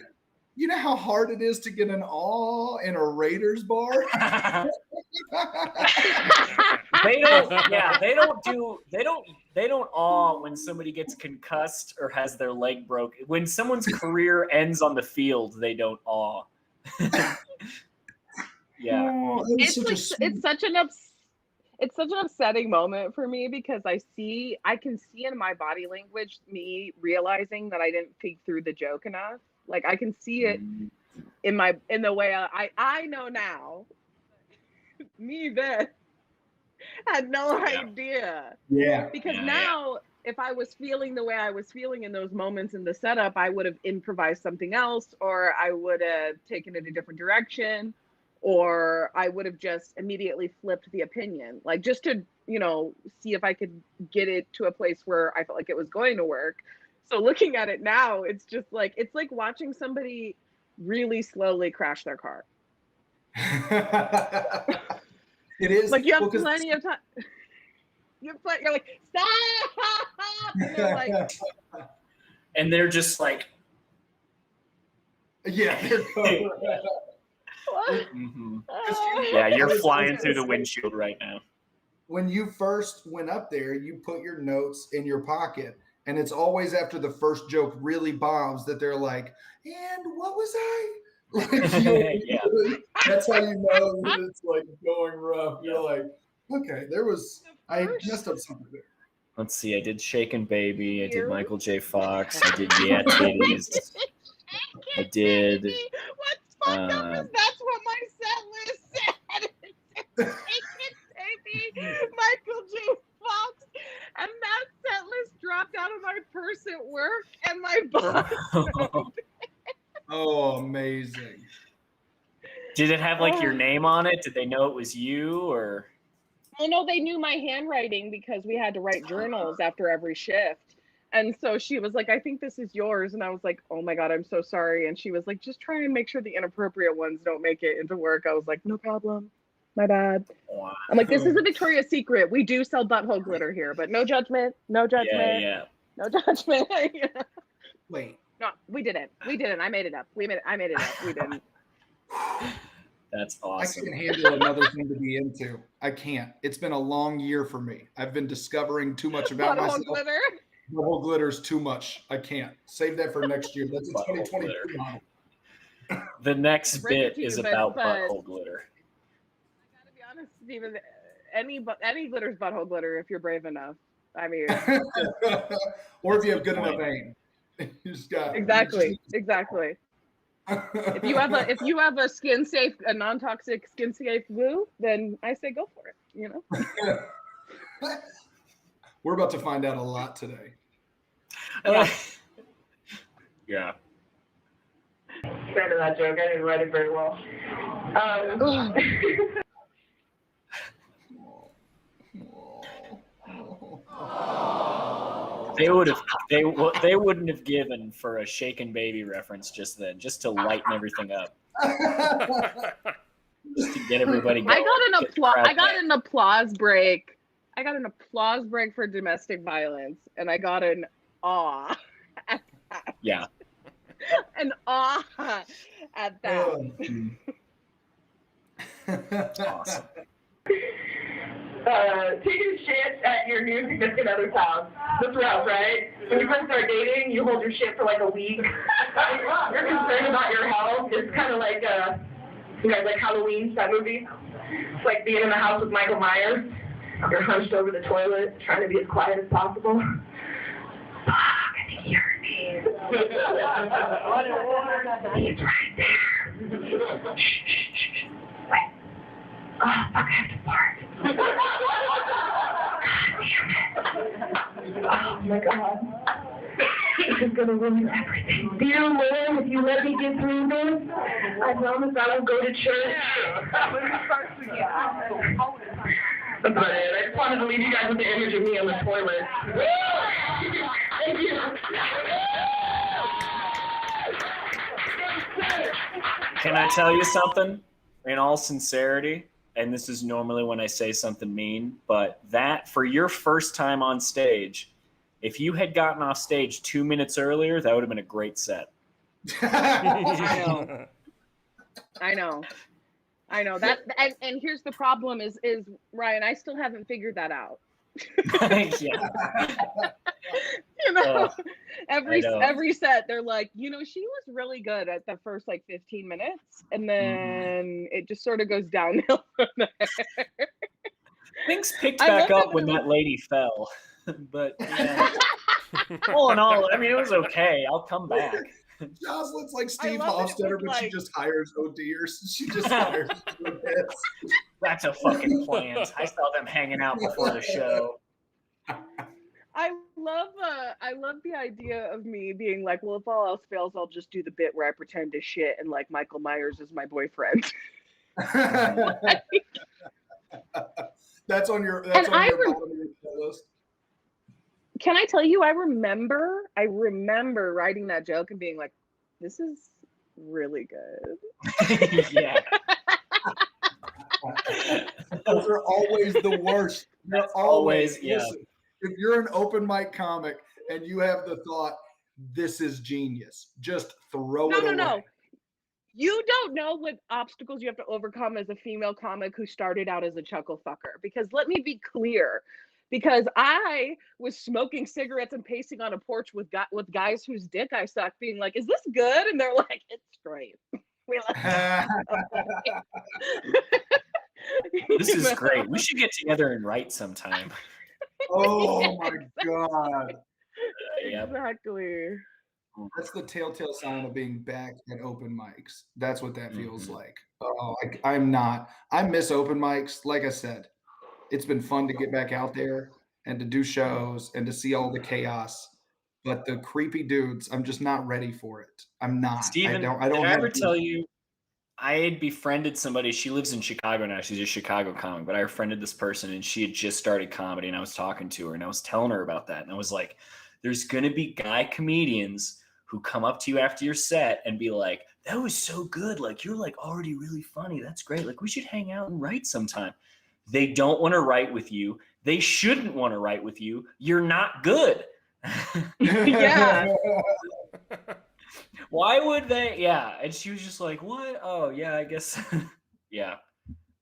You know how hard it is to get an aw in a Raiders bar? They don't awe when somebody gets concussed or has their leg broke. When someone's career ends on the field, they don't awe. Yeah. Oh, It's such an upsetting moment for me because I can see in my body language me realizing that I didn't think through the joke enough. Like I can see it in the way I know now. Me then had no idea. Yeah. Because now if I was feeling the way I was feeling in those moments in the setup, I would have improvised something else, or I would have taken it a different direction, or I would have just immediately flipped the opinion, like just to, see if I could get it to a place where I felt like it was going to work. So looking at it now, it's just like, it's like watching somebody really slowly crash their car. It is. Like you have plenty of time. You're like, stop! And they're just like, yeah, they're going. Mm-hmm. Yeah, you're flying through the windshield right now. When you first went up there, you put your notes in your pocket, and it's always after the first joke really bombs that they're like, "And what was I?" Like, yeah. That's how you know that it's like going rough. You're like, okay, I messed up something there. Let's see. I did Shaken Baby. I did Michael J. Fox. I did Yeah Titties. I did. What's fucked up is that's what my set list said. Baby, Michael J. Fox, and that set list dropped out of my purse at work, and my boss. Oh, amazing! Did it have like your name on it? Did they know it was you, or? Oh no, they knew my handwriting because we had to write journals after every shift. And so she was like, "I think this is yours." And I was like, "Oh my God, I'm so sorry." And she was like, "Just try and make sure the inappropriate ones don't make it into work." I was like, "No problem. My bad." Wow. I'm like, "This is a Victoria's Secret. We do sell butthole glitter here, but no judgment. No judgment. Yeah. No judgment." Yeah. Wait. No, we didn't. I made it up. I made it up. We didn't. That's awesome. I can't handle another thing to be into. I can't. It's been a long year for me. I've been discovering too much about myself. Glitter. Butthole glitter's too much. I can't. Save that for next year. That's a 2022 model. The next bit is about butthole glitter. I gotta be honest, Steven. Any glitter's butthole glitter if you're brave enough. I mean, or if you have good enough aim. You just got exactly. If you have a non-toxic skin safe glue, then I say go for it. We're about to find out a lot today. Yeah. But fan of that joke. I didn't write it very well. They wouldn't have given for a shaken baby reference just then, just to lighten everything up, just to get everybody going. I got an applause break. I got an applause break for domestic violence, and I got an awe at that. Yeah. An awe at that. Awesome. Taking shit at your new significant other's house. That's rough, right? When you first start dating, you hold your shit for like a week. You're concerned about your health. It's kind of like, you guys like Halloween, that movie? It's like being in the house with Michael Myers. You're hunched over the toilet, trying to be as quiet as possible. Fuck, I think he heard me. He's right there. Shh. Wait. Oh, fuck, I have to fart. Oh my God. This is gonna ruin everything. Dear Lord, if you let me get through this, I promise I will go to church. That's about it. I just wanted to leave you guys with the image of me on the toilet. Thank you. Can I tell you something? In all sincerity, and this is normally when I say something mean, but that for your first time on stage, if you had gotten off stage 2 minutes earlier, that would have been a great set. I know. That and here's the problem is Ryan, I still haven't figured that out. Yeah. You know, every set they're like, you know, she was really good at the first like 15 minutes, and then it just sort of goes downhill from there. Things picked back up when that lady fell, but yeah. All in all, I mean, it was okay. I'll come back. Jozalyn's like Steve Hofstetter, but she just hires ODers. She just hires. That's a fucking plan. I saw them hanging out before the show. I love the idea of me being like, well, if all else fails, I'll just do the bit where I pretend to shit and like Michael Myers is my boyfriend. That's on your bottom of your list. Can I tell you, I remember writing that joke and being like, this is really good. Yeah. Those are always the worst. They're always yeah. Listen, if you're an open mic comic and you have the thought, this is genius, just throw it away. No. You don't know what obstacles you have to overcome as a female comic who started out as a chuckle fucker. Because let me be clear. Because I was smoking cigarettes and pacing on a porch with guys whose dick I sucked, being like, "Is this good?" And they're like, "It's great." This is great. We should get together and write sometime. Oh my God! Exactly. That's the telltale sign of being back at open mics. That's what that feels like. Oh, I miss open mics. Like I said. It's been fun to get back out there and to do shows and to see all the chaos. But the creepy dudes, I'm just not ready for it. I'm not. Steven, did I ever tell you I had befriended somebody? She lives in Chicago now. She's a Chicago comic, but I befriended this person and she had just started comedy and I was talking to her and I was telling her about that. And I was like, there's going to be guy comedians who come up to you after your set and be like, that was so good. Like, you're like already really funny. That's great. Like, we should hang out and write sometime. They don't want to write with you. They shouldn't want to write with you. You're not good. Yeah. Why would they? Yeah. And she was just like, what? Oh, yeah, I guess. Yeah.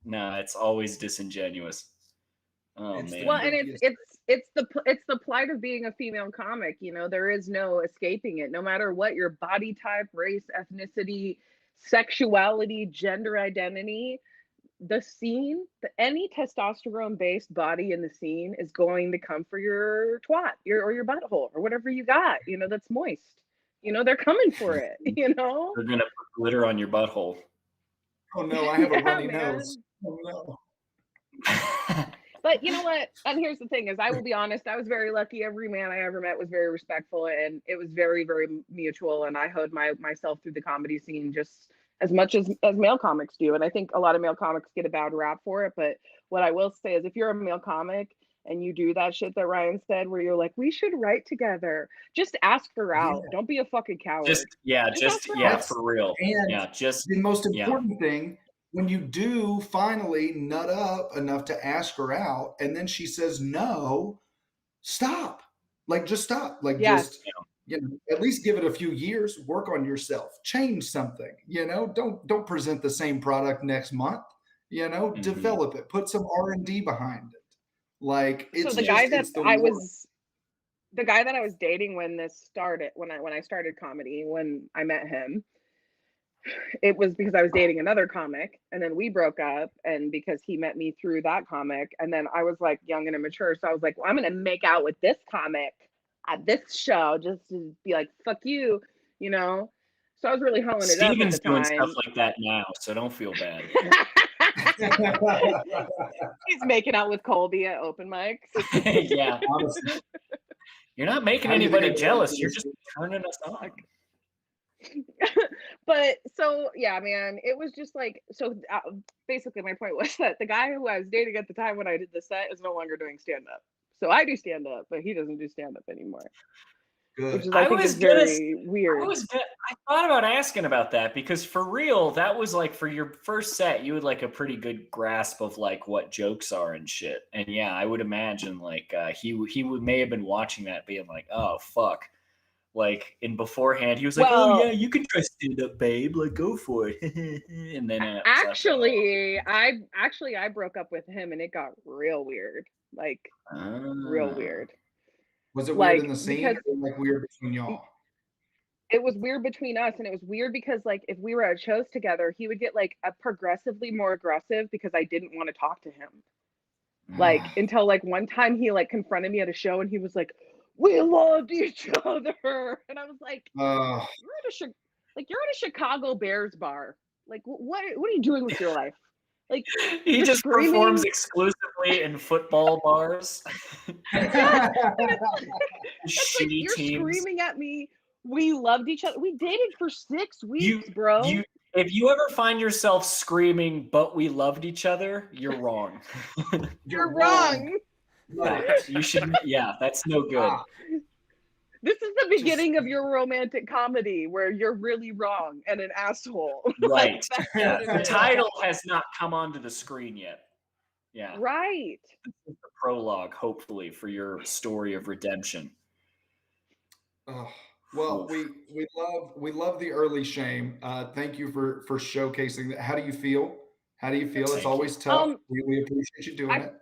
No, it's always disingenuous. Oh, man. Well, and it's the plight of being a female comic. You know, there is no escaping it. No matter what your body type, race, ethnicity, sexuality, gender identity, the scene, any testosterone-based body in the scene is going to come for your twat, or your butthole, or whatever you got, you know, that's moist. You know, they're coming for it, you know? They're going to put glitter on your butthole. Oh, no, I have a runny nose. Oh, no. But you know what? And here's the thing: is I will be honest. I was very lucky. Every man I ever met was very respectful, and it was very, very mutual. And I hoed myself through the comedy scene just as much as male comics do. And I think a lot of male comics get a bad rap for it. But what I will say is, if you're a male comic and you do that shit that Ryan said, where you're like, we should write together, just ask her out. Yeah. Don't be a fucking coward. Just ask her yeah, out. for real. And Yeah, just the most important thing, when you do finally nut up enough to ask her out, and then she says no, stop. Like, just stop. Like, Yes. just, at least give it a few years. Work on yourself. Change something. Don't present the same product next month. Develop it. Put some R&D behind it. Like, it's so the guy that I was dating when this started, when I started comedy, when I met him, it was because I was dating another comic, and then we broke up, and because he met me through that comic, and then I was like young and immature, so I was like, well, I'm gonna make out with this comic at this show just to be like, fuck you, So I was really hoeing it up at the Steven's doing time. stuff like that now, so don't feel bad. He's making out with Colby at open mics. Yeah, honestly. You're not making anybody jealous. You're just turning us on. But so yeah, man, it was just like, so basically my point was that the guy who I was dating at the time when I did the set is no longer doing stand-up. So I do stand-up, but he doesn't do stand-up anymore. Good. Which is, I think, is very weird. I thought about asking about that, because for real, that was like, for your first set, you had like a pretty good grasp of like what jokes are and shit. And yeah, I would imagine like he may have been watching that being like, oh fuck. Like, in beforehand, he was like, "Oh yeah, you can try stand up, babe. Like, go for it." And then I broke up with him, and it got real weird. Like, real weird. Was it weird in the scene, or like weird between y'all? It was weird between us, and it was weird because, like, if we were at shows together, he would get like a progressively more aggressive because I didn't want to talk to him. Like, until like one time he like confronted me at a show, and he was like, we loved each other, and I was like, you're at a Chicago Bears bar. Like, what are you doing with your life? Like, he just performs exclusively in football bars. Yeah. Shitty like, you're teams. Screaming at me. We loved each other. We dated for 6 weeks, bro. If you ever find yourself screaming, but we loved each other, you're wrong. You're wrong. Right. You should. Yeah, that's no good. This is the beginning of your romantic comedy where you're really wrong and an asshole. Right. The title has not come onto the screen yet. Yeah. Right. This is the prologue, hopefully, for your story of redemption. Well, we love the early shame. Thank you for showcasing that. How do you feel? It's always tough. We appreciate you doing it.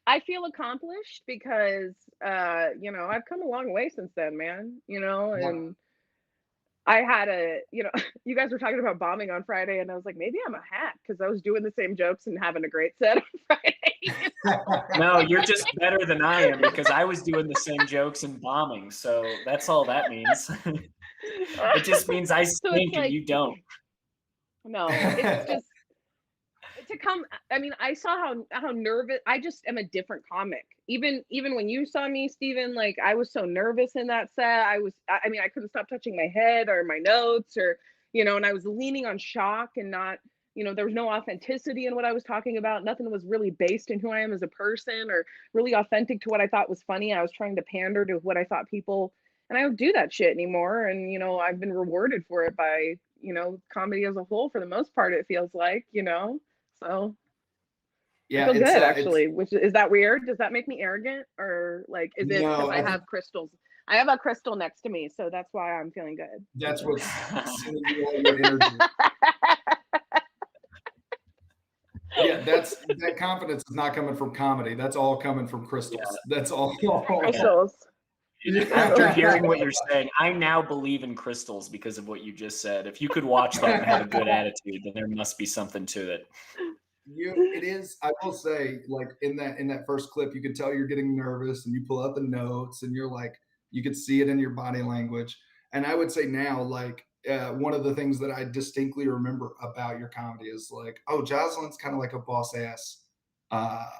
I feel accomplished because, I've come a long way since then, man, and I had you guys were talking about bombing on Friday, and I was like, maybe I'm a hack because I was doing the same jokes and having a great set on Friday. No, you're just better than I am, because I was doing the same jokes and bombing. So that's all that means. It just means I stink and you don't. No, it's just. I saw how nervous. I just am a different comic. Even when you saw me, Steven, like, I was so nervous in that set. I couldn't stop touching my head or my notes, or and I was leaning on shock and not, there was no authenticity in what I was talking about. Nothing was really based in who I am as a person or really authentic to what I thought was funny. I was trying to pander to what I thought people, and I don't do that shit anymore. And I've been rewarded for it by comedy as a whole for the most part. It feels like So yeah, I feel good actually. Which is that weird? Does that make me arrogant, or like is it because I have crystals? I have a crystal next to me, so that's why I'm feeling good. That's what's sending you all your energy. Yeah, that confidence is not coming from comedy. That's all coming from crystals. Yeah. That's all. Crystals. After hearing what you're saying, I now believe in crystals because of what you just said. If you could watch that and have a good attitude, then there must be something to it. It is. I will say, like, in that first clip, you could tell you're getting nervous, and you pull out the notes, and you're like, you could see it in your body language. And I would say now, like, one of the things that I distinctly remember about your comedy is like, oh, Jozalyn's kind of like a boss ass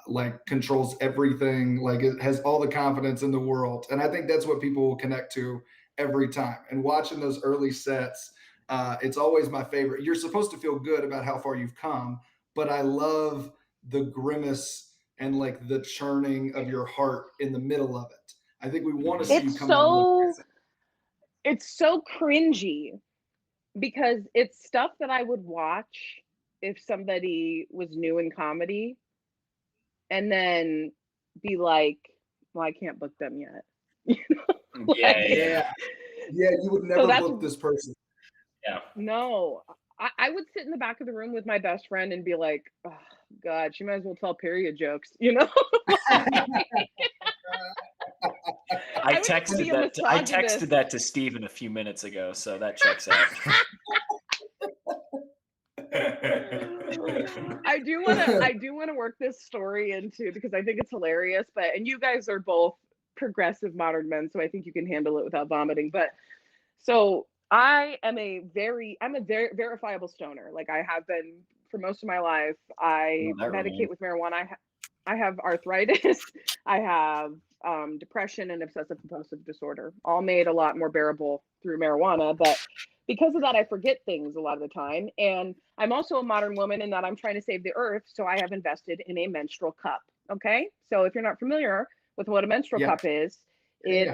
like controls everything, like it has all the confidence in the world. And I think that's what people will connect to every time. And watching those early sets, it's always my favorite. You're supposed to feel good about how far you've come, but I love the grimace and like the churning of your heart in the middle of it. I think we want to see you come out. It's so cringy because it's stuff that I would watch if somebody was new in comedy and then be like, well, I can't book them yet. Yeah. You would never book this person. Yeah. No, I would sit in the back of the room with my best friend and be like, oh, God, she might as well tell period jokes, you know? I texted that to Steven a few minutes ago, so that checks out. I do want to work this story into, because I think it's hilarious, and you guys are both progressive modern men, so I think you can handle it without vomiting. But so I'm a very verifiable stoner. Like I have been for most of my life. I medicate with marijuana. I have arthritis. I have depression and obsessive compulsive disorder, all made a lot more bearable through marijuana. But because of that, I forget things a lot of the time. And I'm also a modern woman in that I'm trying to save the earth. So I have invested in a menstrual cup. Okay. So if you're not familiar with what a menstrual cup is,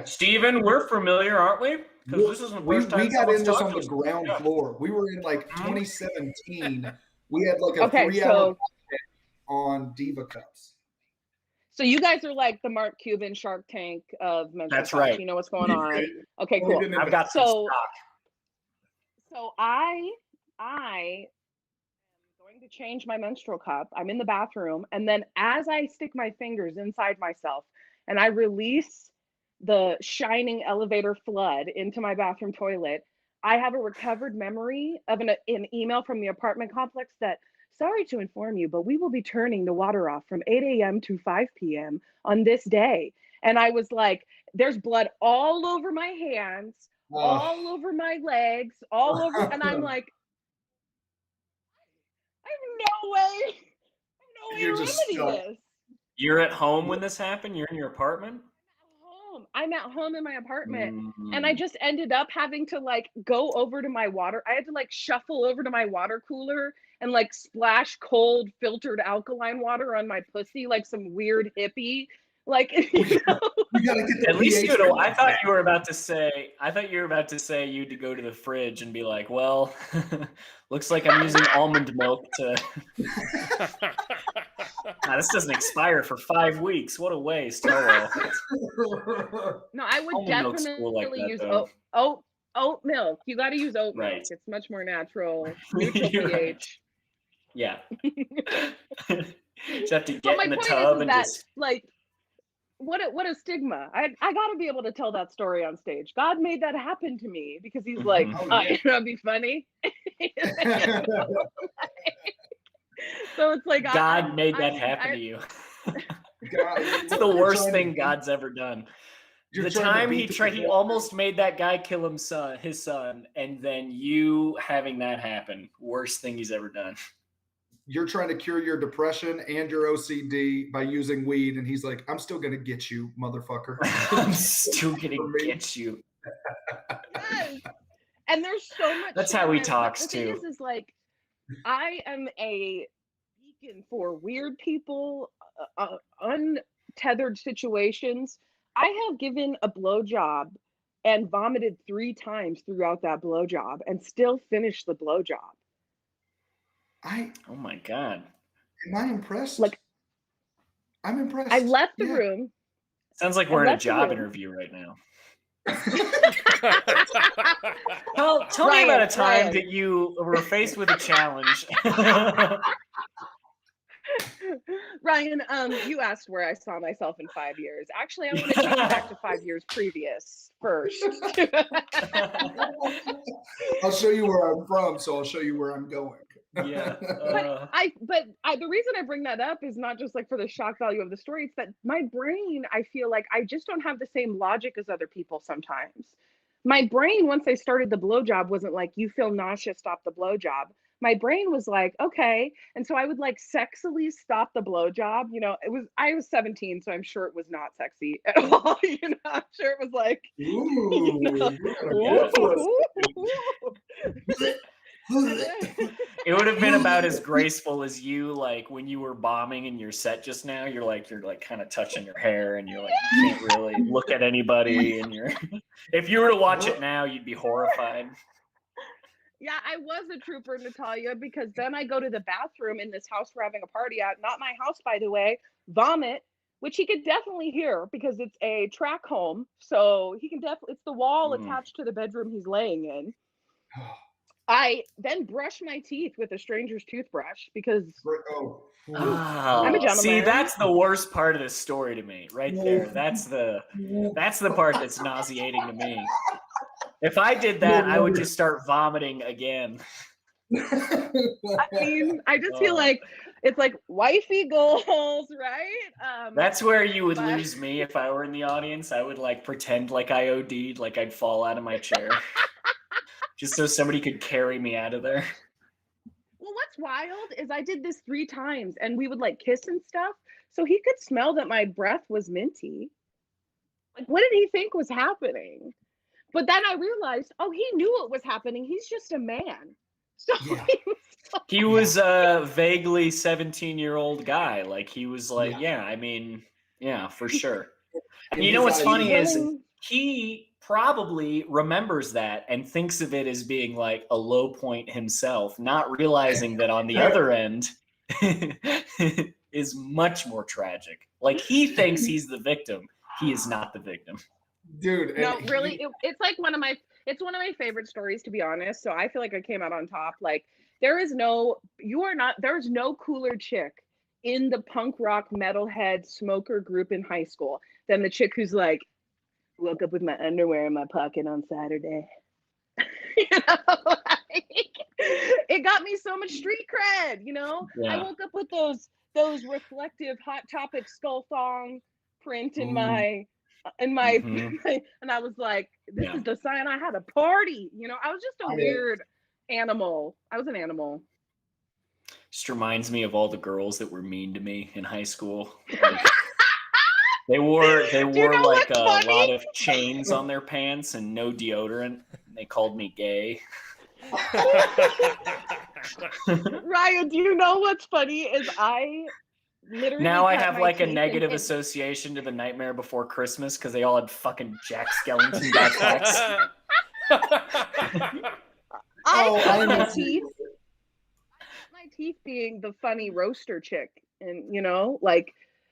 Steven, we're familiar, aren't we? Because this isn't the first time we got in this on the ground floor. We were in like 2017. We had like a 3-hour on Diva Cups. So you guys are like the Mark Cuban Shark Tank of menstrual cups. Right. You know what's going on. Okay, cool. I've got some stock. So I am going to change my menstrual cup. I'm in the bathroom, and then as I stick my fingers inside myself and I release the shining elevator flood into my bathroom toilet, I have a recovered memory of an email from the apartment complex that, sorry to inform you, but we will be turning the water off from 8 a.m. to 5 p.m. on this day. And I was like, there's blood all over my hands, all over my legs, all over. And I'm like, I have no way to remedy this. You're at home when this happened? You're in your apartment? I'm at home in my apartment, and I just ended up having to like go over to my water. I had to like shuffle over to my water cooler and like splash cold filtered alkaline water on my pussy like some weird hippie. Like, you know? At least you know. I thought you were about to say you had to go to the fridge and be like, well, looks like I'm using almond milk to. This doesn't expire for 5 weeks. What a waste. Oh, well. No, I would definitely use oat milk. You got to use oat milk. It's much more natural, neutral pH. Right. Yeah. Just have to get in the tub and just like. What a stigma. I got to be able to tell that story on stage. God made that happen to me because he's like, that'd be funny. So it's like God made that happen to you. It's the worst thing God's ever done. The time he almost made that guy kill his son, and then you having that happen, worst thing he's ever done. You're trying to cure your depression and your OCD by using weed, and he's like, I'm still gonna get you, motherfucker. I'm still gonna get you. Yes. And there's so much. That's how he talks too. This is like, I am a beacon for weird people, untethered situations. I have given a blowjob and vomited 3 times throughout that blowjob and still finished the blowjob. Oh my God. Am I impressed? Like, I'm impressed. I left the room. Sounds like we're in a job interview right now. Tell me about a time that you were faced with a challenge. Ryan, you asked where I saw myself in 5 years. Actually, I want to take you back to 5 years previous first. I'll show you where I'm from, so I'll show you where I'm going. Yeah. But the reason I bring that up is not just like for the shock value of the story. It's that my brain, I feel like I just don't have the same logic as other people sometimes. My brain, once I started the blowjob, wasn't like, you feel nauseous, stop the blowjob. my brain was like, okay. And so I would like sexily stop the blowjob. I was 17, so I'm sure it was not sexy at all. I'm sure it was like, Ooh, Yeah. It would have been about as graceful as you, like when you were bombing in your set just now. You're like kind of touching your hair, and you're like you can't really look at anybody. And if you were to watch it now, you'd be horrified. Yeah, I was a trooper, Natalia, because then I go to the bathroom in this house we're having a party at. Not my house, by the way. Vomit, which he could definitely hear because it's a track home. So he can definitely, it's the wall attached to the bedroom he's laying in. I then brush my teeth with a stranger's toothbrush because I'm a gentleman. See, that's the worst part of this story to me, right there. That's the part that's nauseating to me. If I did that, I would just start vomiting again. I mean, I just feel like it's like wifey goals, right? That's where you would lose me if I were in the audience. I would like pretend like I OD'd, like I'd fall out of my chair. Just so somebody could carry me out of there. Well, what's wild is I did this 3 times and we would like kiss and stuff. So he could smell that my breath was minty. Like, what did he think was happening? But then I realized, he knew what was happening. He's just a man. So he was a vaguely 17-year-old guy. Like he was like, for sure. And you know what's funny is he probably remembers that and thinks of it as being like a low point himself, not realizing that on the other end is much more tragic. Like he thinks he's the victim. He is not the victim. Dude. No, really, it's like one of my favorite stories, to be honest. So I feel like I came out on top. Like there's no cooler chick in the punk rock metalhead smoker group in high school than the chick who's like, woke up with my underwear in my pocket on Saturday. It got me so much street cred, I woke up with those reflective Hot Topic skull thong print in my and I was like, this is the sign I had a party. I was just a weird animal. I was an animal. Just reminds me of all the girls that were mean to me in high school. Like, they wore like a lot of chains on their pants and no deodorant. They called me gay. Ryan, do you know what's funny is I literally now I have like a negative association to the Nightmare Before Christmas because they all had fucking Jack Skellington backpacks. I cut my teeth. My teeth being the funny roaster chick, and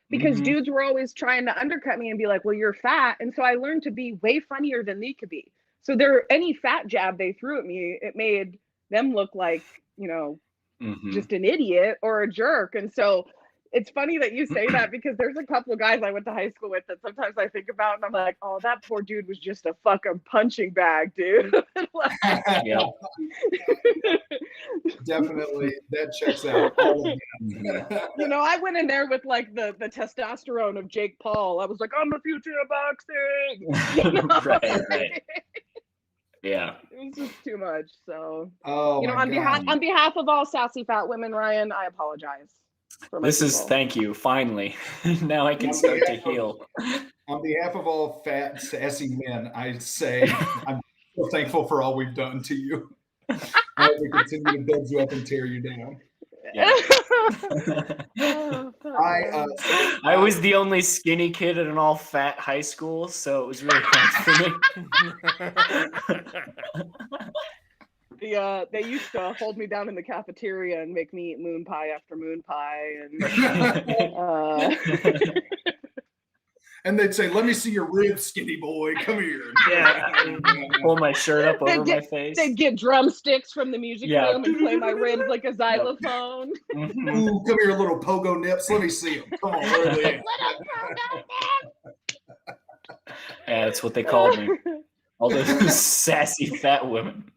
because dudes were always trying to undercut me and be like, well, you're fat. And so I learned to be way funnier than they could be. So any fat jab they threw at me, it made them look like, just an idiot or a jerk. And so it's funny that you say that because there's a couple of guys I went to high school with that sometimes I think about and I'm like, oh, that poor dude was just a fucking punching bag, dude. Definitely, that checks out. I went in there with like the testosterone of Jake Paul. I was like, I'm the future of boxing. Right. Yeah. It was just too much. So, on behalf of all sassy fat women, Ryan, I apologize. Thank you. Finally, now I can start to heal. On behalf of all fat, sassy men, I say I'm so thankful for all we've done to you. I hope we continue to build you up and tear you down. Yeah. I was the only skinny kid at an all-fat high school, so it was really hard for me. They used to hold me down in the cafeteria and make me eat moon pie after moon pie, and and they'd say, "Let me see your ribs, skinny boy. Come here." Yeah, pull my shirt up over my face. They'd get drumsticks from the music room and play my ribs like a xylophone. Ooh, come here, little pogo nips. Let me see them. Come on, little pogo nips. Yeah, that's what they called me. All those sassy fat women.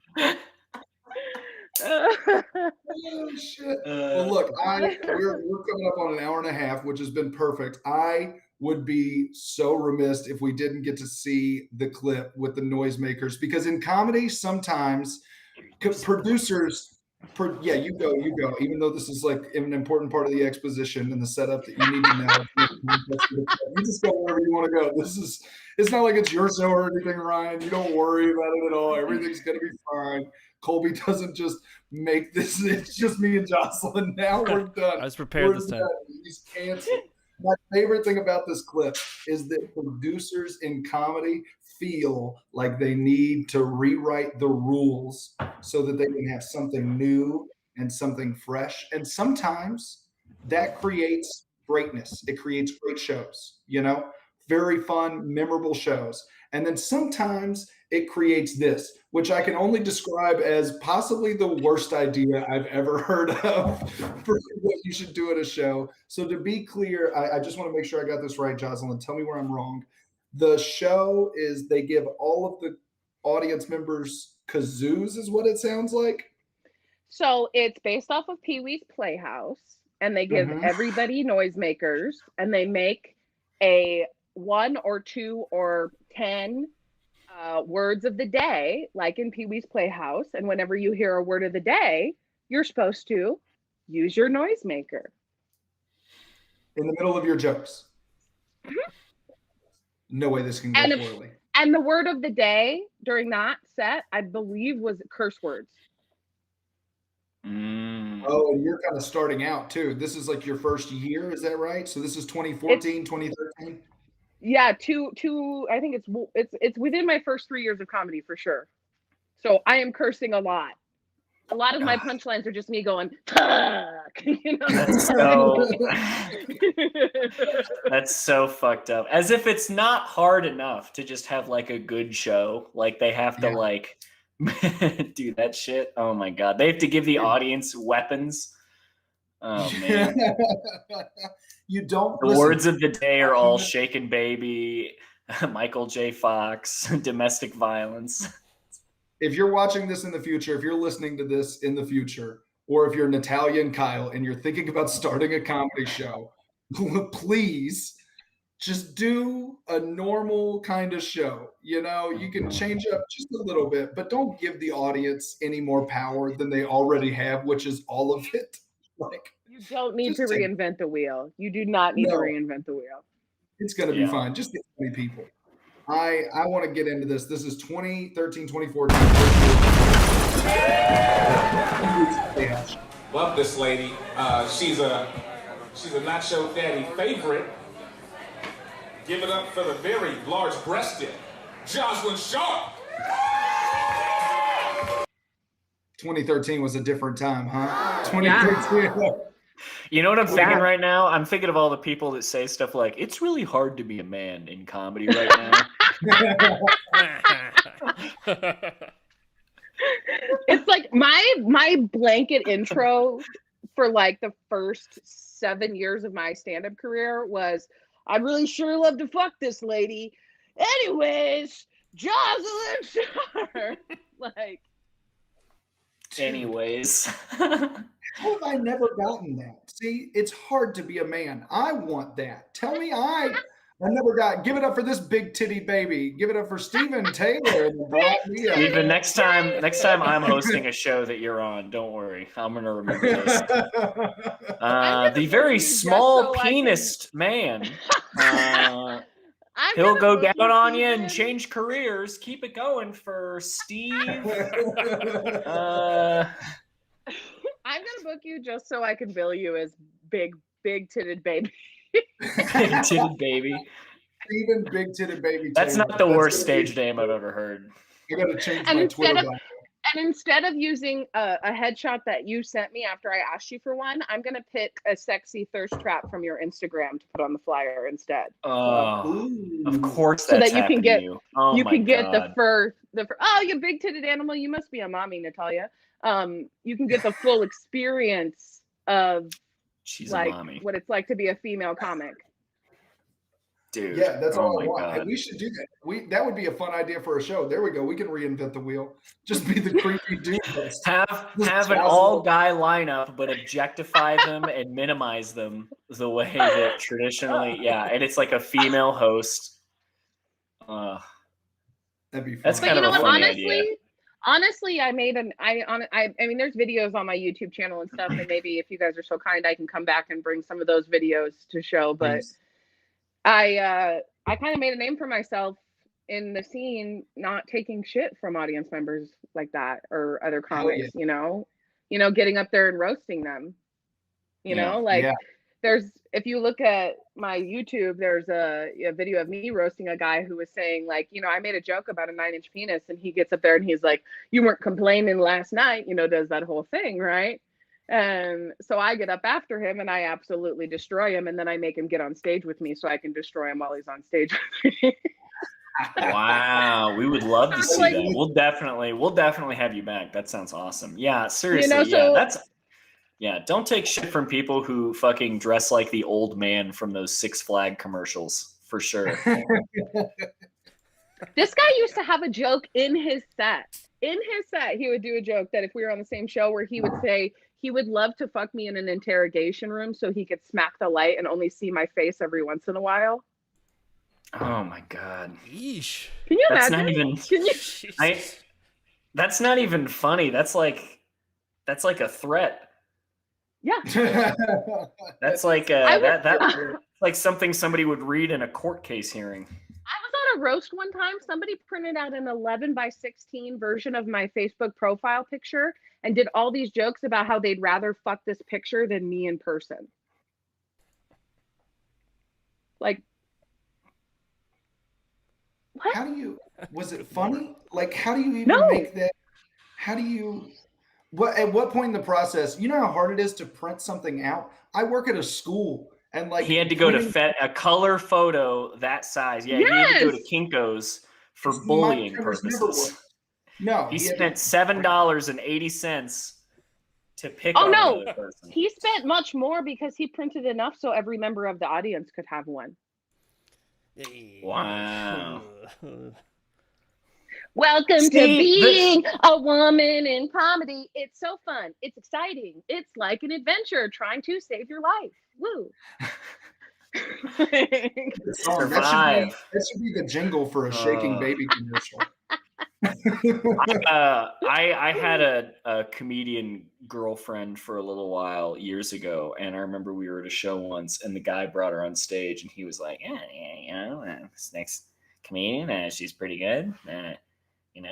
Oh shit! Well, look, we're coming up on an hour and a half, which has been perfect. I would be so remiss if we didn't get to see the clip with the noisemakers, because in comedy sometimes producers Yeah, you go. Even though this is like an important part of the exposition and the setup that you need to know, you just go wherever you want to go. It's not like it's your show or anything, Ryan. You don't worry about it at all. Everything's gonna be fine. Colby doesn't just make this. It's just me and Jozalyn. Now we're done. I was prepared this time. He's canceled. My favorite thing about this clip is that producers in comedy feel like they need to rewrite the rules so that they can have something new and something fresh. And sometimes that creates greatness. It creates great shows, very fun, memorable shows. And then sometimes it creates this, which I can only describe as possibly the worst idea I've ever heard of for what you should do at a show. So to be clear, I just want to make sure I got this right, Jozalyn. Tell me where I'm wrong. The show is they give all of the audience members kazoos is what it sounds like? So it's based off of Pee-wee's Playhouse, and they give everybody noisemakers, and they make a 1 or 2 or 10 words of the day, like in Pee-wee's Playhouse. And whenever you hear a word of the day, you're supposed to use your noisemaker. In the middle of your jokes. No way this can go poorly. And the word of the day during that set, I believe, was curse words. Oh, and you're kind of starting out too. This is like your first year, is that right? So this is 2014, 2013? Yeah, I think it's within my first 3 years of comedy for sure. So I am cursing a lot. A lot of my punchlines are just me going, fuck. That's so fucked up. As if it's not hard enough to just have like a good show. Like they have to like do that shit. Oh my God. They have to give the audience weapons. Oh man. You don't The words of the day are all shaken baby, Michael J. Fox, domestic violence. If you're watching this in the future, if you're listening to this in the future, or if you're Natalia and Kyle and you're thinking about starting a comedy show, please just do a normal kind of show. You can change up just a little bit, but don't give the audience any more power than they already have, which is all of it. Like, you don't need to reinvent the wheel. You do not need to reinvent the wheel. It's going to be fine. Just get 20 people. I want to get into this. This is 2013, 2014. Love this lady. She's a Nacho Daddy favorite. Give it up for the very large-breasted Jozalyn Sharp. 2013 was a different time, huh? 2013. You know what I'm thinking right now? I'm thinking of all the people that say stuff like, it's really hard to be a man in comedy right now. It's like my blanket intro for like the first 7 years of my stand-up career was, I'd really sure love to fuck this lady. Anyways, Jozalyn Sharp. Like, anyways. How have I never gotten that? See, it's hard to be a man. I want that. Tell me I never got. Give it up for this big titty baby. Give it up for Steven Taylor. Even next time I'm hosting a show that you're on, don't worry. I'm gonna remember this. The very small penised man. He'll go down on you and change careers. Keep it going for Steve. I'm gonna book you just so I can bill you as big titted baby. Big titted baby. Steven Big Titted Baby. That's not the worst stage name I've ever heard. I gotta change my Twitter bio. And instead of using a headshot that you sent me after I asked you for one, I'm going to pick a sexy thirst trap from your Instagram to put on the flyer instead. Of course, so that's that you can get you can get the fur. Oh, you big titted animal! You must be a mommy, Natalia. You can get the full experience of what it's like to be a female comic. Dude, yeah, that's all I want. God. And we should do that. That would be a fun idea for a show. There we go. We can reinvent the wheel. Just be the creepy dude. Have an all guy lineup, but objectify them and minimize them the way that traditionally, and it's like a female host. That'd be fun. That's kind of a funny idea. Honestly, I mean, there's videos on my YouTube channel and stuff, and maybe if you guys are so kind, I can come back and bring some of those videos to show. But Please. I kind of made a name for myself in the scene, not taking shit from audience members like that or other comics. Getting up there and roasting them. If you look at my YouTube, there's a video of me roasting a guy who was saying, like, I made a joke about a 9-inch penis, and he gets up there and he's like, you weren't complaining last night, does that whole thing, right? And so I get up after him and I absolutely destroy him, and then I make him get on stage with me so I can destroy him while he's on stage with me. Wow, we would love to see that. We'll definitely have you back. That sounds awesome. Yeah, seriously. Don't take shit from people who fucking dress like the old man from those Six Flag commercials, for sure. This guy used to have a joke in his set. In his set, he would do a joke that if we were on the same show, where he would say he would love to fuck me in an interrogation room so he could smack the light and only see my face every once in a while. Oh my God. Yeesh. Can you That's imagine? not even that's not even funny. That's like a threat. Yeah. That's like that's like something somebody would read in a court case hearing. I was on a roast one time. Somebody printed out an 11:16 version of my Facebook profile picture and did all these jokes about how they'd rather fuck this picture than me in person. Like, what? Was it funny? Like, how do you even make that? How do you, at what point in the process, you know how hard it is to print something out? I work at a school, and like he had to go to a color photo that size. Yeah, he had to go to Kinko's for bullying purposes. No, he spent $7.80 to pick on another person. He spent much more because he printed enough so every member of the audience could have one. Wow. Welcome to being a woman in comedy. It's so fun. It's exciting. It's like an adventure trying to save your life. Woo. Survive. That should be the jingle for a shaking baby commercial. I had a comedian girlfriend for a little while years ago, and I remember we were at a show once, and the guy brought her on stage, and he was like, this next comedian, she's pretty good.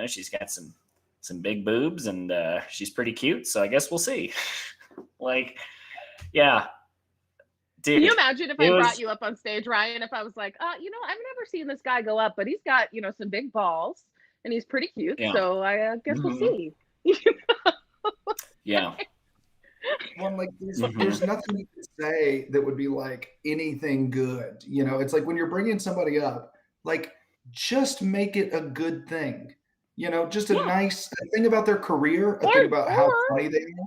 She's got some big boobs, and she's pretty cute, so I guess we'll see. Like, yeah. Dude, can you imagine if I brought you up on stage, Ryan, if I was like, I've never seen this guy go up, but he's got, some big balls. And he's pretty cute, so I guess we'll see. Yeah. Well, like, there's nothing you can say that would be like anything good. It's like when you're bringing somebody up, like, just make it a good thing. Just a nice thing about their career, a thing about how funny they are.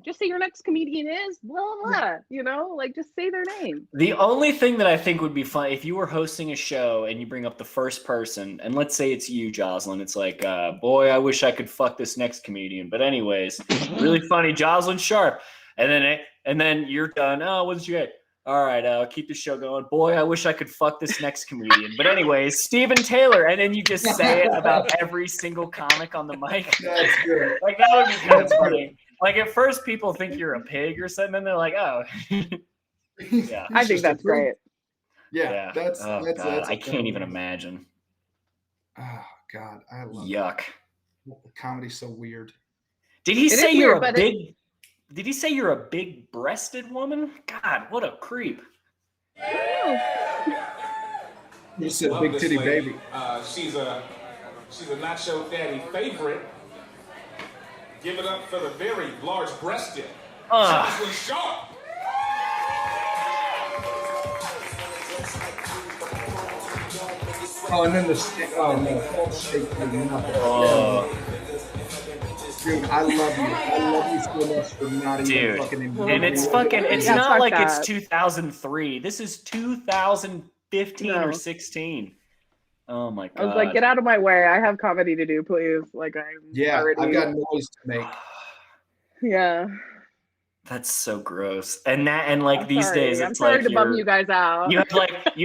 Just say your next comedian is blah blah. Just say their name. The only thing that I think would be fun if you were hosting a show and you bring up the first person, and let's say it's you, Jozalyn. It's like, boy, I wish I could fuck this next comedian. But anyways, really funny, Jozalyn Sharp. And then you're done. Oh, what did you get? All right, I'll keep the show going. Boy, I wish I could fuck this next comedian. But anyways, Steven Taylor. And then you just say it about every single comic on the mic. That's good. Like, that would be kind of funny. Like, at first people think you're a pig or something, and they're like, oh. Yeah. I think that's great. Yeah. That's I can't even imagine. Oh, God. I love Yuck. it. Comedy's so weird. Did he say you're a big... Did he say you're a big-breasted woman? God, what a creep. You said big titty baby. She's a not-show daddy favorite. Give it up for the very large-breasted Jozalyn Sharp. Oh, and then the shake. Dude, I love you. I love you so much for not even fucking and it's not like it's 2003. This is 2015 or 16. Oh my God. I was like, get out of my way. I have comedy to do, please. Like, I've got noise to make. Yeah. That's so gross. And like I'm these sorry. days, I'm it's sorry like to bum you guys out. you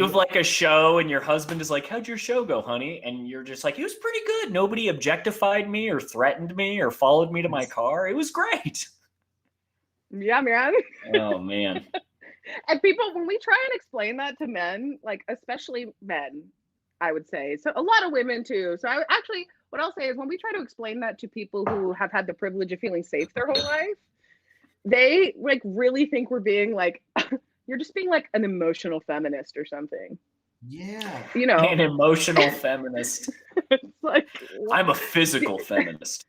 have like a show, and your husband is like, "How'd your show go, honey?" And you're just like, "It was pretty good. Nobody objectified me or threatened me or followed me to my car. It was great." Yeah, man. Oh man. And people, when we try and explain that to men, like especially men, I would say, so a lot of women too. So what I'll say is when we try to explain that to people who have had the privilege of feeling safe their whole life, they like really think we're being like, you're just being like an emotional feminist or something. Yeah. You know, An emotional feminist. it's like, I'm a physical feminist.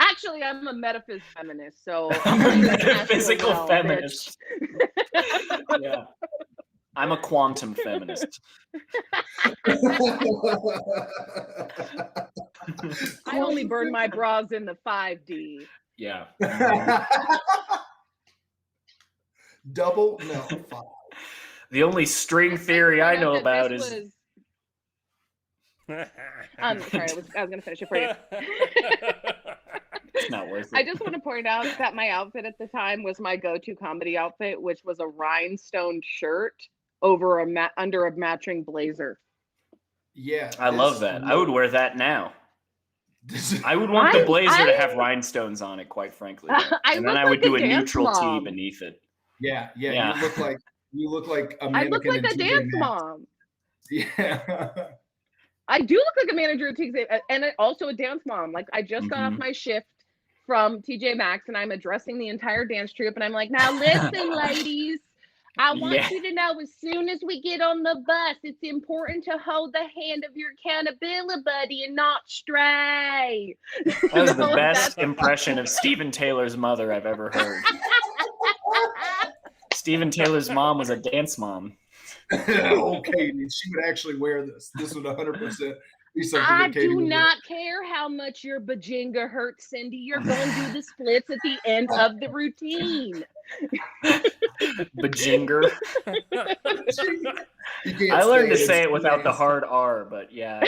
Actually, I'm a metaphysical feminist, so I'm a metaphysical feminist. Yeah. I'm a quantum feminist. I only burn my bras in the 5D. Yeah. Double? No, 5. The only string theory I know about is. Sorry, I was going to finish it for you. It's not worth it. I just want to point out that my outfit at the time was my go-to comedy outfit, which was a rhinestone shirt over under a matching blazer. Yeah. I love that. I would wear that now. I would want the blazer to have rhinestones on it, quite frankly. And then I would do a neutral tee beneath it. Yeah. You look like a I look mannequin like a in TJ dance Maxx. mom. Yeah. I do look like a manager at TJ, and also a dance mom. Like I just got off my shift from TJ Maxx, and I'm addressing the entire dance troupe, and I'm like, now listen, ladies, I want you to know as soon as we get on the bus, it's important to hold the hand of your accountability buddy and not stray. That was the best impression of Steven Taylor's mother I've ever heard. Steven Taylor's mom was a dance mom. Okay, she would actually wear this. This would 100% be something I that Katie do would not care how much your bajinga hurts, Cindy. You're going to do the splits at the end of the routine. Bajinger. I learned to say it without the hard R, but yeah.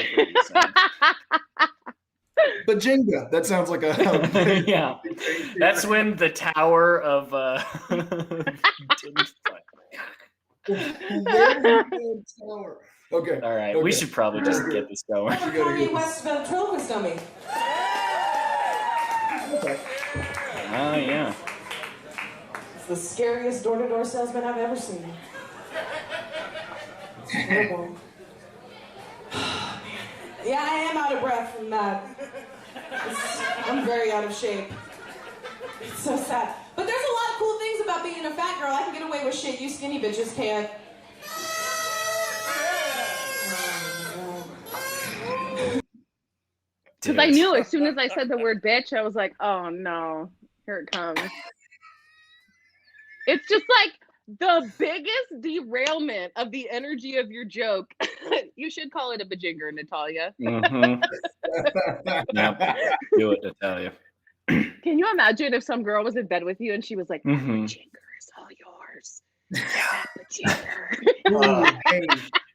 Bajinga. That sounds like a yeah. That's when the tower of Okay. All right. We should probably just get this going. Kanye West ventriloquist dummy. Oh yeah. It's the scariest door-to-door salesman I've ever seen. It's horrible. Yeah, I am out of breath from that. I'm very out of shape. It's so sad. But there's a lot of cool things about being a fat girl. I can get away with shit you skinny bitches can't. Because I knew as soon as I said the word bitch, I was like, oh no, here it comes. It's just like the biggest derailment of the energy of your joke. You should call it a bajinger, Natalia. Mm-hmm. Yep. Do it, Natalia. Can you imagine if some girl was in bed with you and she was like, bajinger is all yours. Bajinger.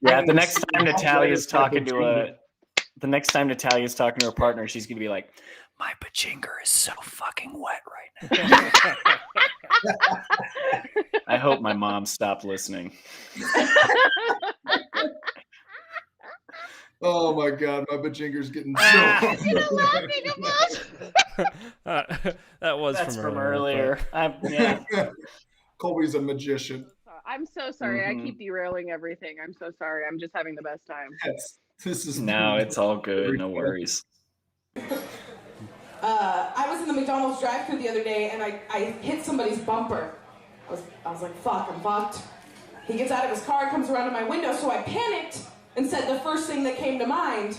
Yeah, the next time Natalia's talking to her partner, she's gonna be like, my bajinger is so fucking wet right now. I hope my mom stopped listening. Oh my god, my bajinger's getting That's from earlier. Yeah. Colby's a magician. I'm so sorry. I keep derailing everything. I'm so sorry. I'm just having the best time. No, it's all good. No worries. I was in the McDonald's drive-thru the other day, and I hit somebody's bumper. I was like, fuck, I'm fucked. He gets out of his car, comes around to my window, so I panicked and said the first thing that came to mind.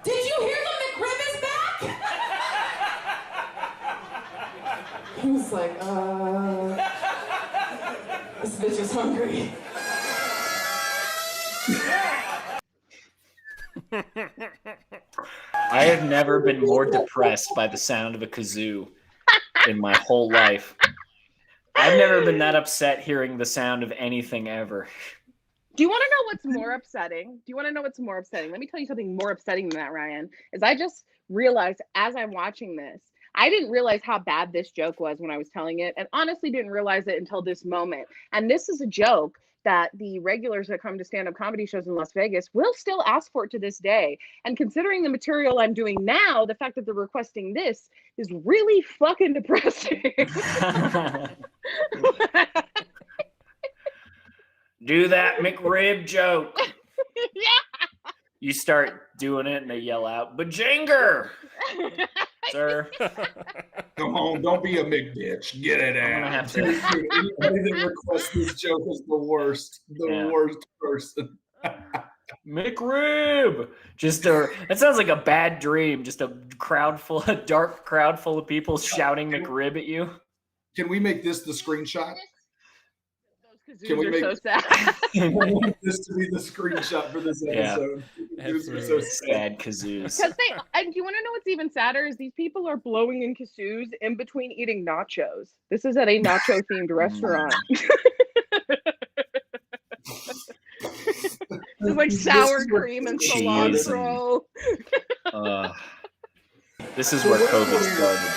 Did you hear the McRib is back? He was like, this bitch is hungry. I have never been more depressed by the sound of a kazoo in my whole life. I've never been that upset hearing the sound of anything ever. Do you want to know what's more upsetting? Let me tell you something more upsetting than that, Ryan. Is I just realized as I'm watching this, I didn't realize how bad this joke was when I was telling it, and honestly didn't realize it until this moment. And this is a joke that the regulars that come to stand-up comedy shows in Las Vegas will still ask for it to this day. And considering the material I'm doing now, the fact that they're requesting this is really fucking depressing. Do that McRib joke. Yeah. You start doing it and they yell out, Bajinger! Sir. Come on, don't be a McBitch. Get it I'm gonna out. have to- Anybody that requests this joke is the worst. The worst person. McRib! That sounds like a bad dream. Just a dark crowd full of people shouting McRib at you. Can we make this the screenshot? Those Can we kazoos make are so sad. I want this to be the screenshot for this episode? Kazoos are so sad. Sad kazoos. Because and you want to know what's even sadder is these people are blowing in kazoos in between eating nachos. This is at a nacho themed restaurant. It's like sour cream and cheese cilantro. This is where COVID started.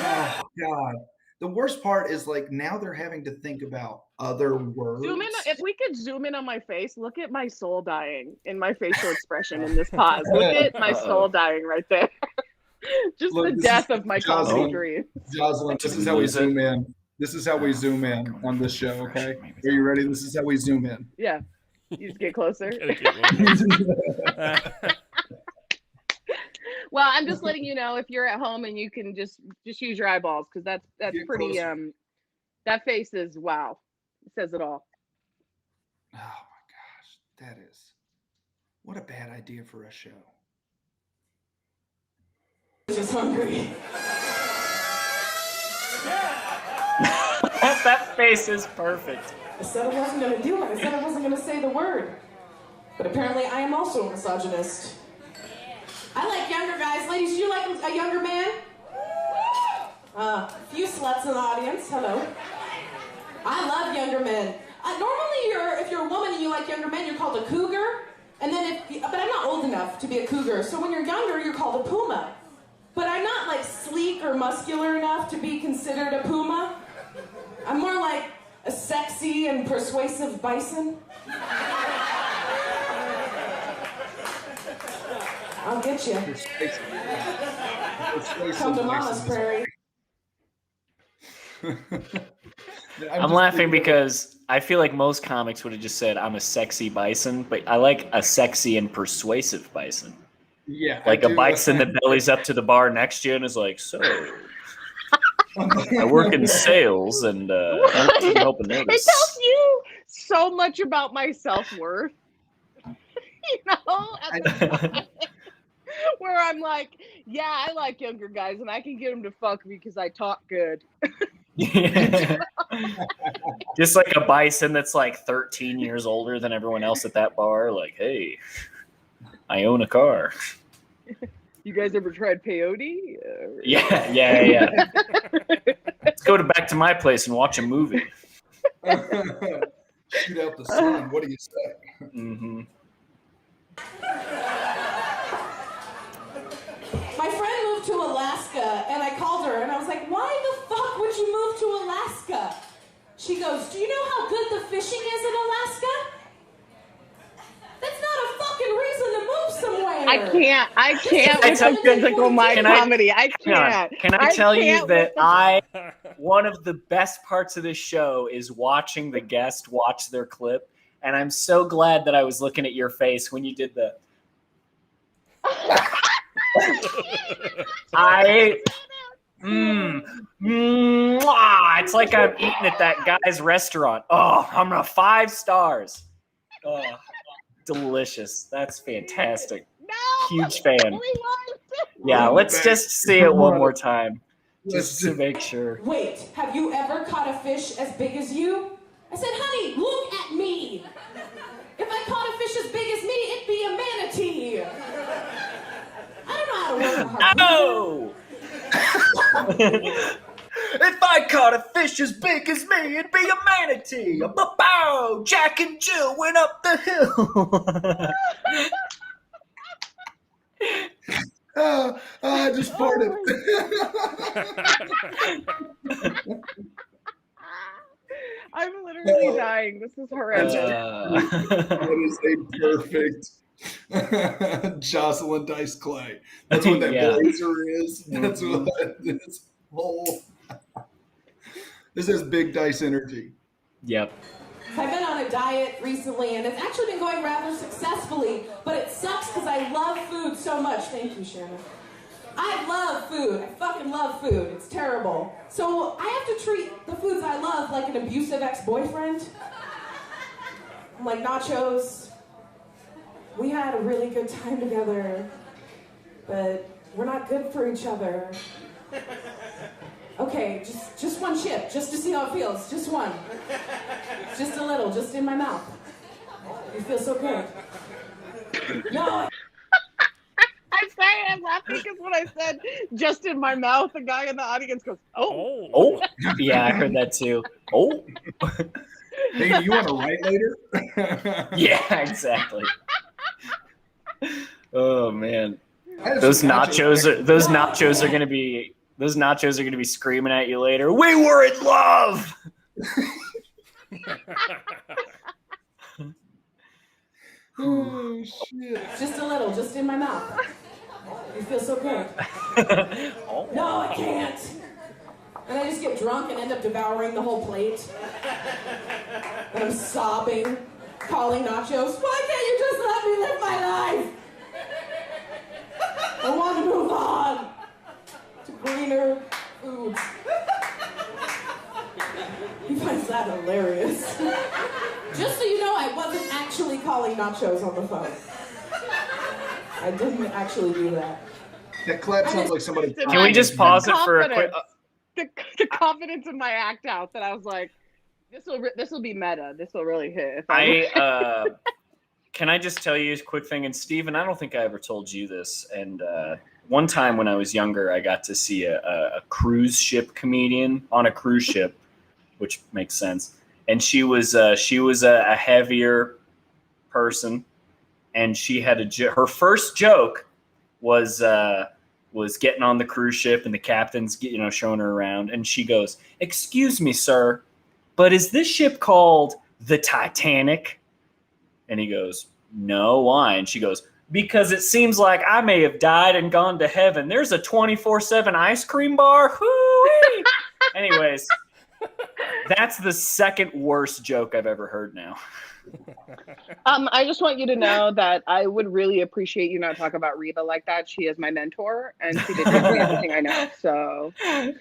Oh God. The worst part is like now they're having to think about other words. Zoom in. If we could zoom in on my face, look at my soul dying in my facial expression in this pause. Look at my soul dying right there. Just Look, the death of my comedy dream. Jozalyn, this is how we zoom in. This is how we zoom in on this show, okay? Are you ready? This is how we zoom in. Yeah. You just get closer. Well, I'm just letting you know if you're at home and you can just use your eyeballs because that's Get pretty closer. That face is wow. It says it all. Oh my gosh. What a bad idea for a show. Just hungry. That face is perfect. I said I wasn't going to do it. I said I wasn't going to say the word. But apparently I am also a misogynist. I like younger guys. Ladies, do you like a younger man? A few sluts in the audience. Hello. I love younger men. Normally, if you're a woman and you like younger men, you're called a cougar. And then but I'm not old enough to be a cougar. So when you're younger, you're called a puma. But I'm not like sleek or muscular enough to be considered a puma. I'm more like a sexy and persuasive bison. I'll get you. Come to Mama's Prairie. I'm laughing because I feel like most comics would have just said, I'm a sexy bison, but I like a sexy and persuasive bison. Yeah. Like a bison that bellies up to the bar next to you and is like, so I work in sales and I can't help but It notice. tells you so much about my self-worth. You know? At the time, where I'm like, yeah, I like younger guys and I can get them to fuck me because I talk good. Yeah. Just like a bison that's like 13 years older than everyone else at that bar. Like, hey, I own a car. You guys ever tried peyote? Yeah. Let's go back to my place and watch a movie. Shoot out the sun. What do you say? Mm-hmm. My friend moved to Alaska, and I called her, and I was like, why the fuck would you move to Alaska? She goes, do you know how good the fishing is in Alaska? That's not a fucking reason to move somewhere. I can't with the physical mind comedy. I can't. Can I tell you can't that one of the best parts of this show is watching the guest watch their clip, and I'm so glad that I was looking at your face when you did the it's like I'm eating at that guy's restaurant. Oh, I'm a 5 stars. Oh, delicious. That's fantastic. No, Huge fan. rewind. Yeah, let's just see it one more time. Just to make sure. Wait, have you ever caught a fish as big as you? I said, honey, look at me. If I caught a fish as big as me, it'd be a manatee. I don't know how to work a harpoon. Oh! If I caught a fish as big as me, it'd be a manatee. Bow! Jack and Jill went up the hill. just farted. I'm literally dying. This is horrendous. That is a perfect Jozalyn Dice Clay. That's what that Yeah. blazer is. That's what this whole. This is big dice energy. Yep. I've been on a diet recently, and it's actually been going rather successfully, but it sucks because I love food so much. Thank you, Shannon. I love food. I fucking love food. It's terrible. So I have to treat the foods I love like an abusive ex-boyfriend. Like nachos. We had a really good time together, but we're not good for each other. Okay, just one chip, just to see how it feels. Just one. Just a little, just in my mouth. You feel so good. No. I'm sorry, I'm laughing because when I said just in my mouth, the guy in the audience goes, oh. Oh, yeah, I heard that too. Oh. Hey, you want to write later? Yeah, exactly. Oh man, I have those some nachos are gonna be screaming at you later. We were in love. Oh shit! Just a little, just in my mouth. You feel so good. Oh. No, I can't. And I just get drunk and end up devouring the whole plate. And I'm sobbing, calling nachos. Why can't you just let me live my life? I want to move on to greener foods. He finds that hilarious. Just so you know, I wasn't actually calling nachos on the phone. I didn't actually do that. That clap sounds like somebody. Can we just pause it for a quick? The confidence in my act out that I was like, this will be meta. This will really hit. Can I just tell you a quick thing? And Steven, I don't think I ever told you this. And one time when I was younger, I got to see a cruise ship comedian on a cruise ship, which makes sense. And she was a heavier person, and she had her first joke was getting on the cruise ship, and the captain's showing her around, and she goes, "Excuse me, sir, but is this ship called the Titanic?" And he goes, "No, why?" And she goes, "Because it seems like I may have died and gone to heaven. There's a 24/7 ice cream bar." Whoo-wee. Anyways, that's the second worst joke I've ever heard now. I just want you to know that I would really appreciate you not talk about Reba like that. She is my mentor, and she did teach me everything I know. So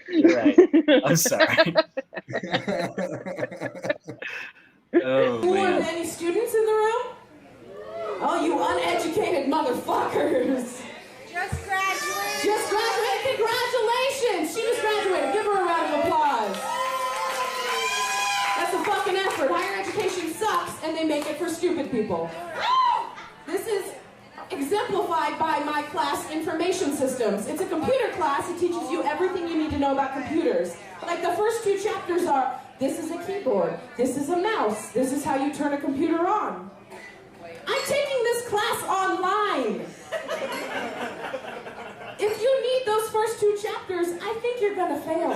You're right. I'm sorry. Oh, More man. than any students in the room? Oh, you uneducated motherfuckers. Just graduated. Just graduated. Congratulations. She just graduated. Give her a round of applause. That's a fucking effort. Higher education sucks, and they make it for stupid people. This is exemplified by my class, Information Systems. It's a computer class. It teaches you everything you need to know about computers. Like the first 2 chapters are, this is a keyboard, this is a mouse, this is how you turn a computer on. I'm taking this class online. If you need those first 2 chapters, I think you're gonna fail.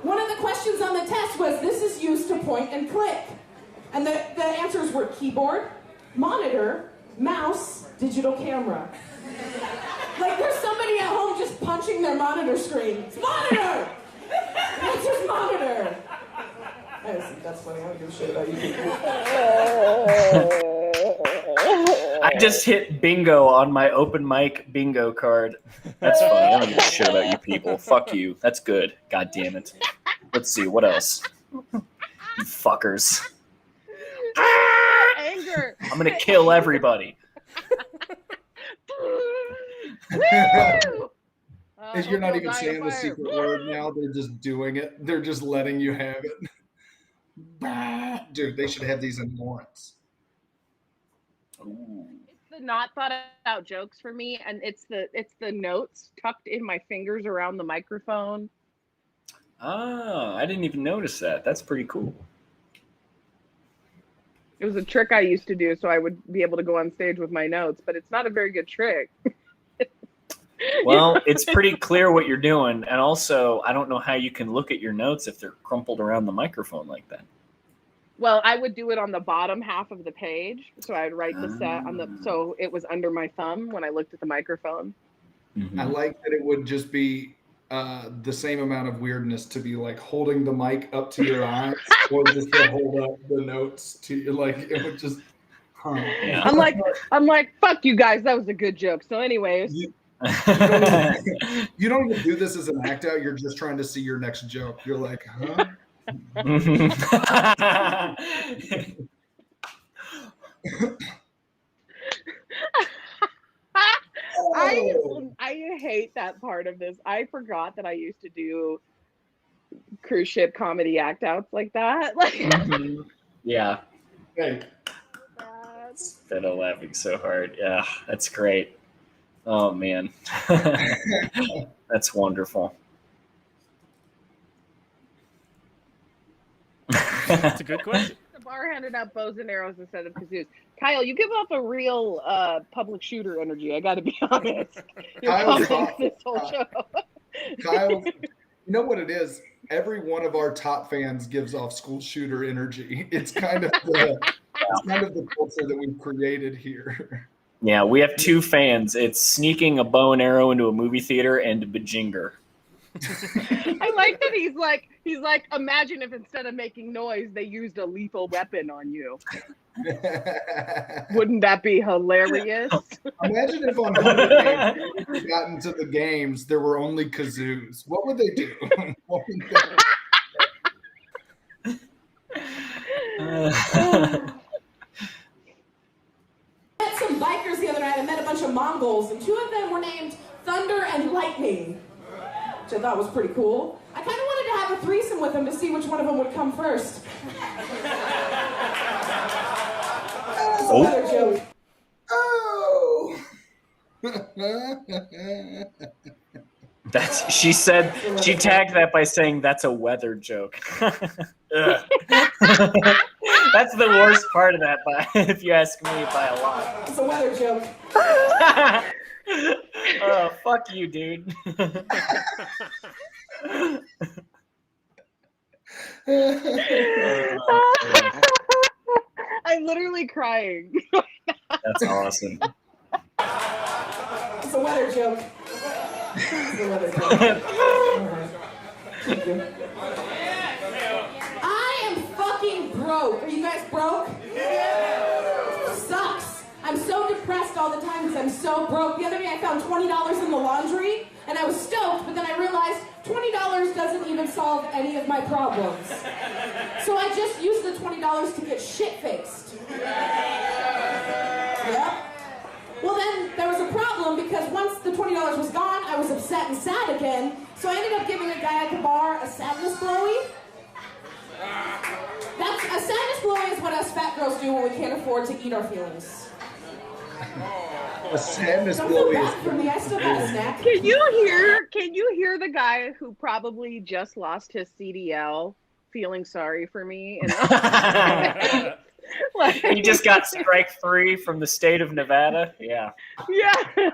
One of the questions on the test was, this is used to point and click. And the answers were keyboard, monitor, mouse, digital camera. Like there's somebody at home just punching their monitor screen. It's monitor! What's his monitor? That's funny. I don't give a shit about you people. I just hit bingo on my open mic bingo card. That's funny. I don't give a shit about you people. Fuck you. That's good. God damn it. Let's see. What else? You fuckers. anger. I'm going to kill everybody. You're not even saying the secret word now. They're just doing it. They're just letting you have it. Dude, they should have these in Lawrence. Ooh. It's the not thought out jokes for me, and it's the notes tucked in my fingers around the microphone. Ah, I didn't even notice that. That's pretty cool. It was a trick I used to do so I would be able to go on stage with my notes, but it's not a very good trick. Well, it's pretty clear what you're doing, and also I don't know how you can look at your notes if they're crumpled around the microphone like that. Well, I would do it on the bottom half of the page, so I'd write the set on the so it was under my thumb when I looked at the microphone. I like that it would just be the same amount of weirdness to be like holding the mic up to your eyes, or just to hold up the notes to you. Like it would just. Yeah. I'm like, fuck you guys. That was a good joke. So, anyways. You don't even do this as an act out. You're just trying to see your next joke. You're like, huh? I hate that part of this. I forgot that I used to do cruise ship comedy act outs like that. Like, Yeah. Hey. Instead of laughing so hard. Yeah, that's great. Oh, man. That's wonderful. That's a good question. The bar handed out bows and arrows instead of kazoos. Kyle, you give off a real public shooter energy. I got to be honest. You're Kyle's pumping this whole show. Kyle, you know what it is? Every one of our top fans gives off school shooter energy. It's kind of the culture that we've created here. Yeah, we have two fans. It's sneaking a bow and arrow into a movie theater and Bajinger. I like that he's like, imagine if instead of making noise, they used a lethal weapon on you. Wouldn't that be hilarious? Imagine if on Hunger Games, when we got into the games, there were only kazoos. What would they do? What would I met some bikers the other night. I met a bunch of Mongols, and two of them were named Thunder and Lightning, which I thought was pretty cool. I kind of wanted to have a threesome with them to see which one of them would come first. That's another joke. Oh! She said she tagged that by saying that's a weather joke. That's the worst part of that, if you ask me, by a lot. It's a weather joke. Oh, fuck you, dude. I'm literally crying. That's awesome. It's a weather joke. It's a weather joke. Thank you. I am fucking broke. Are you guys broke? Sucks. I'm so depressed all the time because I'm so broke. The other day I found $20 in the laundry and I was stoked, but then I realized $20 doesn't even solve any of my problems. So I just used the $20 to get shit-faced. Yep. Well then, there was a problem because once the $20 was gone, I was upset and sad again. So I ended up giving a guy at the bar a sadness blowy. A sadness blowy is what us fat girls do when we can't afford to eat our feelings. A sadness Don't feel blowy bad for me, I still got a snack. Can you hear the guy who probably just lost his CDL feeling sorry for me? He just got strike 3 from the state of Nevada. Yeah. Yeah.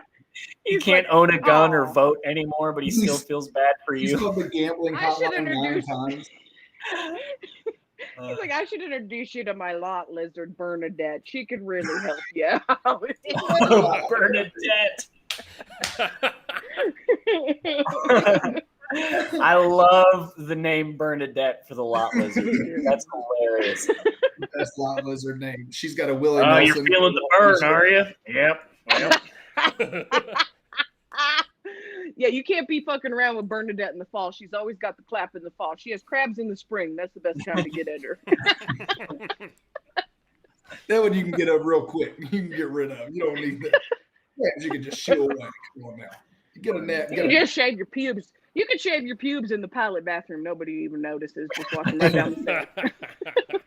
He can't own a gun or vote anymore, but he still feels bad for He's you. called the gambling hotline 9 times. He's like, I should introduce you to my lot lizard, Bernadette. She could really help you out. Oh, Bernadette. I love the name Bernadette for the lot lizard. That's hilarious. Best lot lizard name. She's got a Willie Oh, Nelson. you're feeling the burn, are you? Yep. Yeah, you can't be fucking around with Bernadette in the fall. She's always got the clap in the fall. She has crabs in the spring. That's the best time to get at her. That one you can get up real quick. You can get rid of. You don't need that. Yeah, you can just shoo away. Come on now. You get a net. You can just shave your pubes. You can shave your pubes in the pilot bathroom. Nobody even notices. Just walking right down the stairs.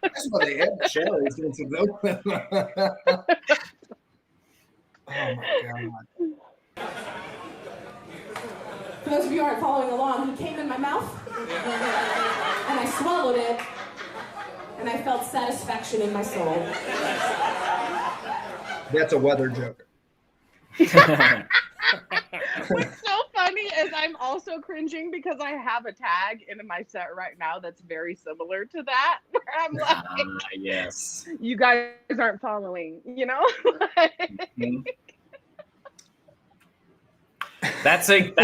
That's why they have the showers. Oh my God. For those of you who aren't following along, he came in my mouth, and I swallowed it, and I felt satisfaction in my soul. That's a weather joke. What's so funny is I'm also cringing because I have a tag in my set right now that's very similar to that. Where I'm like, yes. you guys aren't following, you know? Mhm. That's like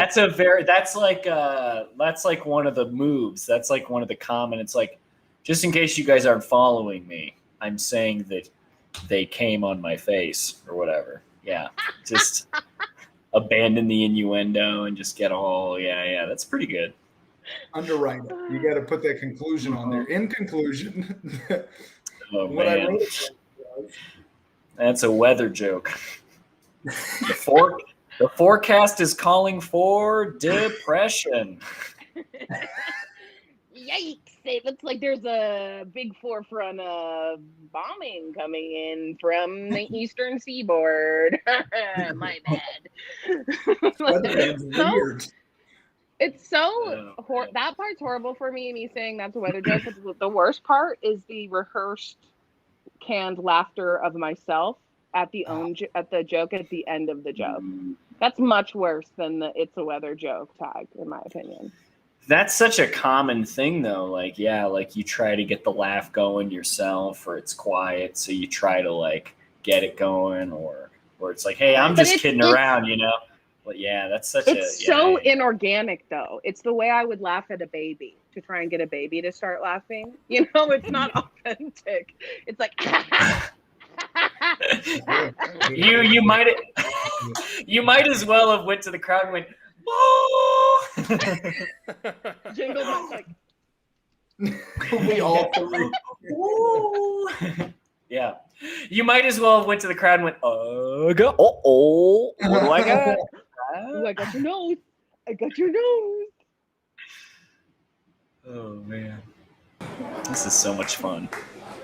one of the moves. That's like one of the common. It's like, just in case you guys aren't following me, I'm saying that they came on my face or whatever. Yeah, just abandon the innuendo and just get all. Yeah. That's pretty good. Underwrite it. You got to put that conclusion on there. In conclusion, Oh what I man, wrote was, that's a weather joke. The forecast is calling for depression. Yikes! It looks like there's a big forefront of bombing coming in from the eastern seaboard. My bad. weatherman's weird. It's so that part's horrible for me. Me saying that's a weather joke. But the worst part is the rehearsed canned laughter of myself at the joke at the end of the joke. That's much worse than the "it's a weather joke" tag, in my opinion. That's such a common thing, though. Like, yeah, like you try to get the laugh going yourself, or it's quiet, so you try to like get it going, or it's like, hey, I'm just kidding around, you know. But yeah, that's such it's so inorganic, though. It's the way I would laugh at a baby to try and get a baby to start laughing. You know, it's not authentic. It's like. you might as well have went to the crowd and went, "Oh!" Jingle bells, like we all three. Yeah, you might as well have went to the crowd and went, what do I got? Ooh, I got your nose. I got your nose. Oh man, this is so much fun.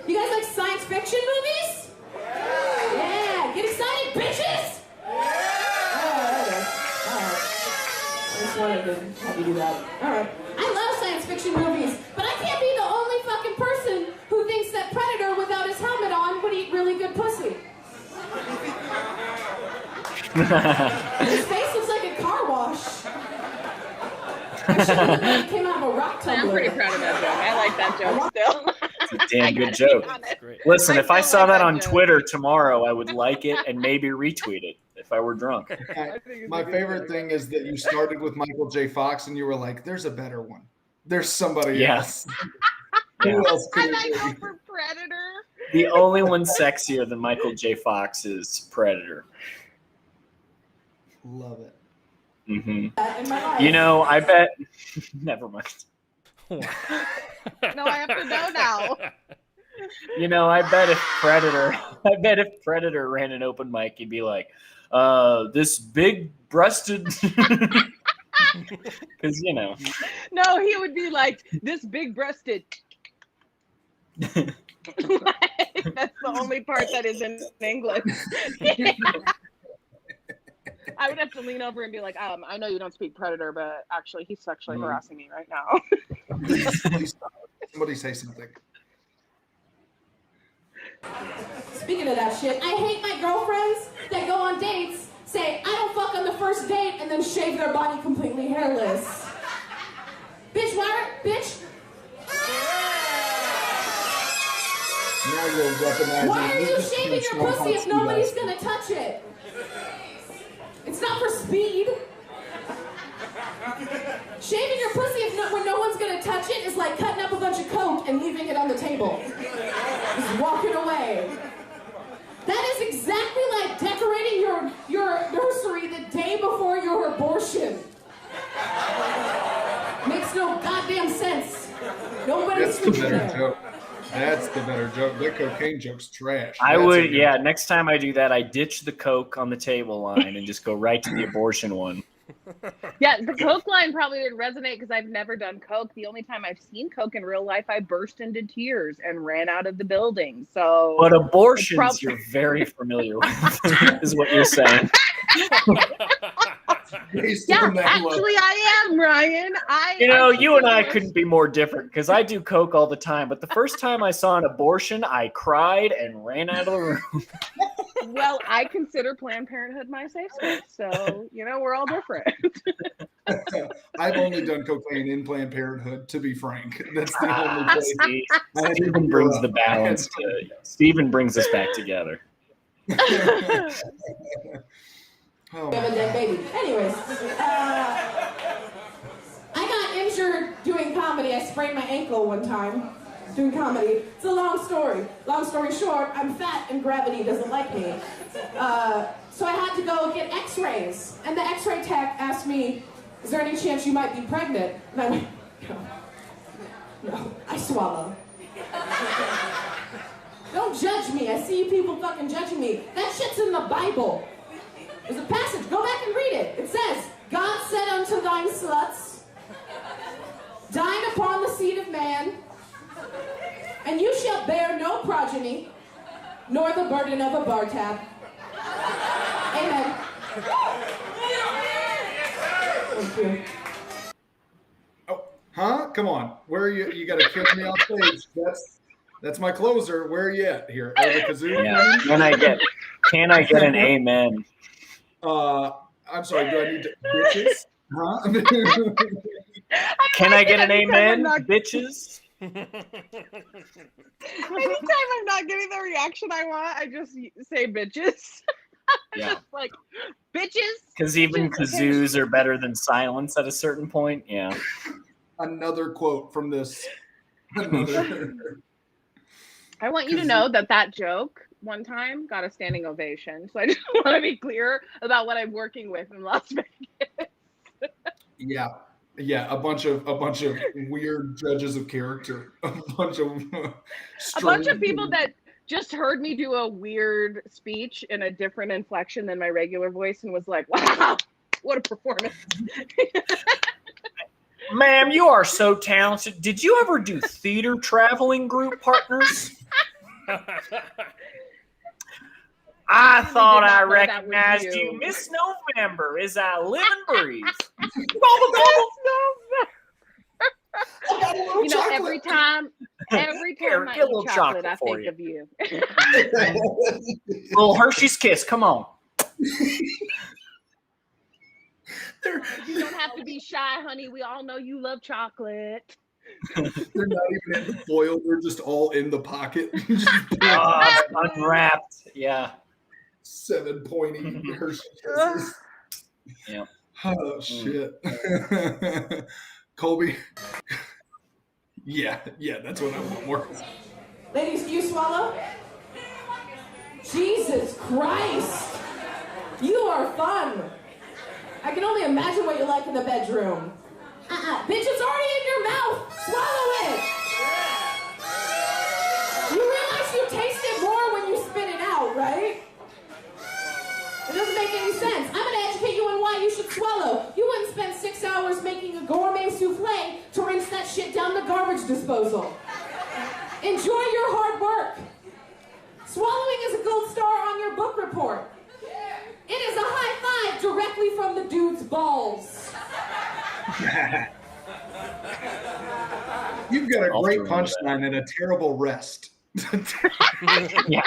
You guys like science fiction movies? Yeah, get excited, bitches! Alright. I just wanted to have you do that. Alright. I love science fiction movies, but I can't be the only fucking person who thinks that Predator without his helmet on would eat really good pussy. His face looks like a car wash. I should have like it came out of a rock tumbler. I'm pretty proud of that joke. I like that joke still. It's a damn good joke. Listen, if I saw that on Twitter tomorrow, I would like it and maybe retweet it if I were drunk. My favorite thing is that you started with Michael J. Fox and you were like, there's a better one. There's somebody else. Who else could I it go be? for Predator. The only one sexier than Michael J. Fox is Predator. Love it. Mm-hmm. In my life. You know, I bet. Never mind. No, I have to know now. You know, I bet if Predator ran an open mic, he'd be like, this big-breasted. Because, you know. No, he would be like, this big-breasted. That's the only part that is in English. I would have to lean over and be like, I know you don't speak Predator, but actually he's sexually harassing me right now. Please stop. Somebody say something. Speaking of that shit, I hate my girlfriends that go on dates, say, I don't fuck on the first date, and then shave their body completely hairless. Bitch, Now you're weaponizing. why are you just shaving your control pussy if how nobody's speed gonna touch it? It's not for speed. Shaving your pussy when no one's gonna touch it is like cutting up a bunch of coke and leaving it on the table. Just walking away. That is exactly like decorating your nursery the day before your abortion. Makes no goddamn sense. Nobody's That's the better joke. That's the better joke. The cocaine joke's trash. I That's a would, good yeah. joke. Next time I do that, I ditch the Coke on the table line and just go right to the abortion one. Yeah, the Coke line probably would resonate because I've never done Coke. The only time I've seen Coke in real life, I burst into tears and ran out of the building. So, But abortions, you're very familiar with, is what you're saying. Based yeah, on that look. actually, I am, Ryan. You know, you and I couldn't be more different because I do Coke all the time. But the first time I saw an abortion, I cried and ran out of the room. Well, I consider Planned Parenthood my safe space, so we're all different. I've only done cocaine in Planned Parenthood, to be frank. That's the only place. Stephen brings the balance Stephen brings us back together. We have a dead baby. Anyways, I got injured doing comedy. I sprained my ankle one time doing comedy. It's a long story. Long story short, I'm fat and gravity doesn't like me. So I had to go get x-rays. And the x-ray tech asked me, is there any chance you might be pregnant? And I went, no, I swallow. Don't judge me. I see you people fucking judging me. That shit's in the Bible. There's a passage. Go back and read it. It says, God said unto thine sluts, dine upon the seed of man, and you shall bear no progeny, nor the burden of a bar tab. Amen. Thank you. Oh, huh? Come on. Where are you? You got to kick me off stage. That's my closer. Where are you at here? Oh, the kazoo? Yeah. Can I get an amen? I'm sorry. Do I need to bitches? Huh? Can I get an amen, bitches? Anytime I'm not getting the reaction I want, I just say bitches. Yeah. Just like bitches. Because even kazoos are better than silence at a certain point. Yeah. Another quote from this. I want you to know that joke one time got a standing ovation. So I just want to be clear about what I'm working with in Las Vegas. Yeah. A bunch of weird judges of character. A bunch of people that just heard me do a weird speech in a different inflection than my regular voice and was like, wow, what a performance. Ma'am, you are so talented. Did you ever do theater traveling group partners? I thought I recognized you. Miss November, as I live and breathe. Every time I eat chocolate, I think of you. Little Hershey's Kiss, come on. You don't have to be shy, honey. We all know you love chocolate. They're not even in the foil. They're just all in the pocket. Unwrapped. Yeah. 7 pointy Hershey Kisses. Yeah. Oh, shit. Colby. Yeah, that's what I want more. Ladies, do you swallow? Jesus Christ. You are fun. I can only imagine what you're like in the bedroom. Bitch, it's already in your mouth. Swallow it. You realize you taste it more when you spit it out, right? It doesn't make any sense. I'm going to educate you on why you should swallow. You wouldn't spend 6 hours making a gourmet souffle to rinse that shit down the garbage disposal. Enjoy your hard work. Swallowing is a gold star on your book report. It is a high five directly from the dude's balls. You've got a great punchline and a terrible rest. Yeah.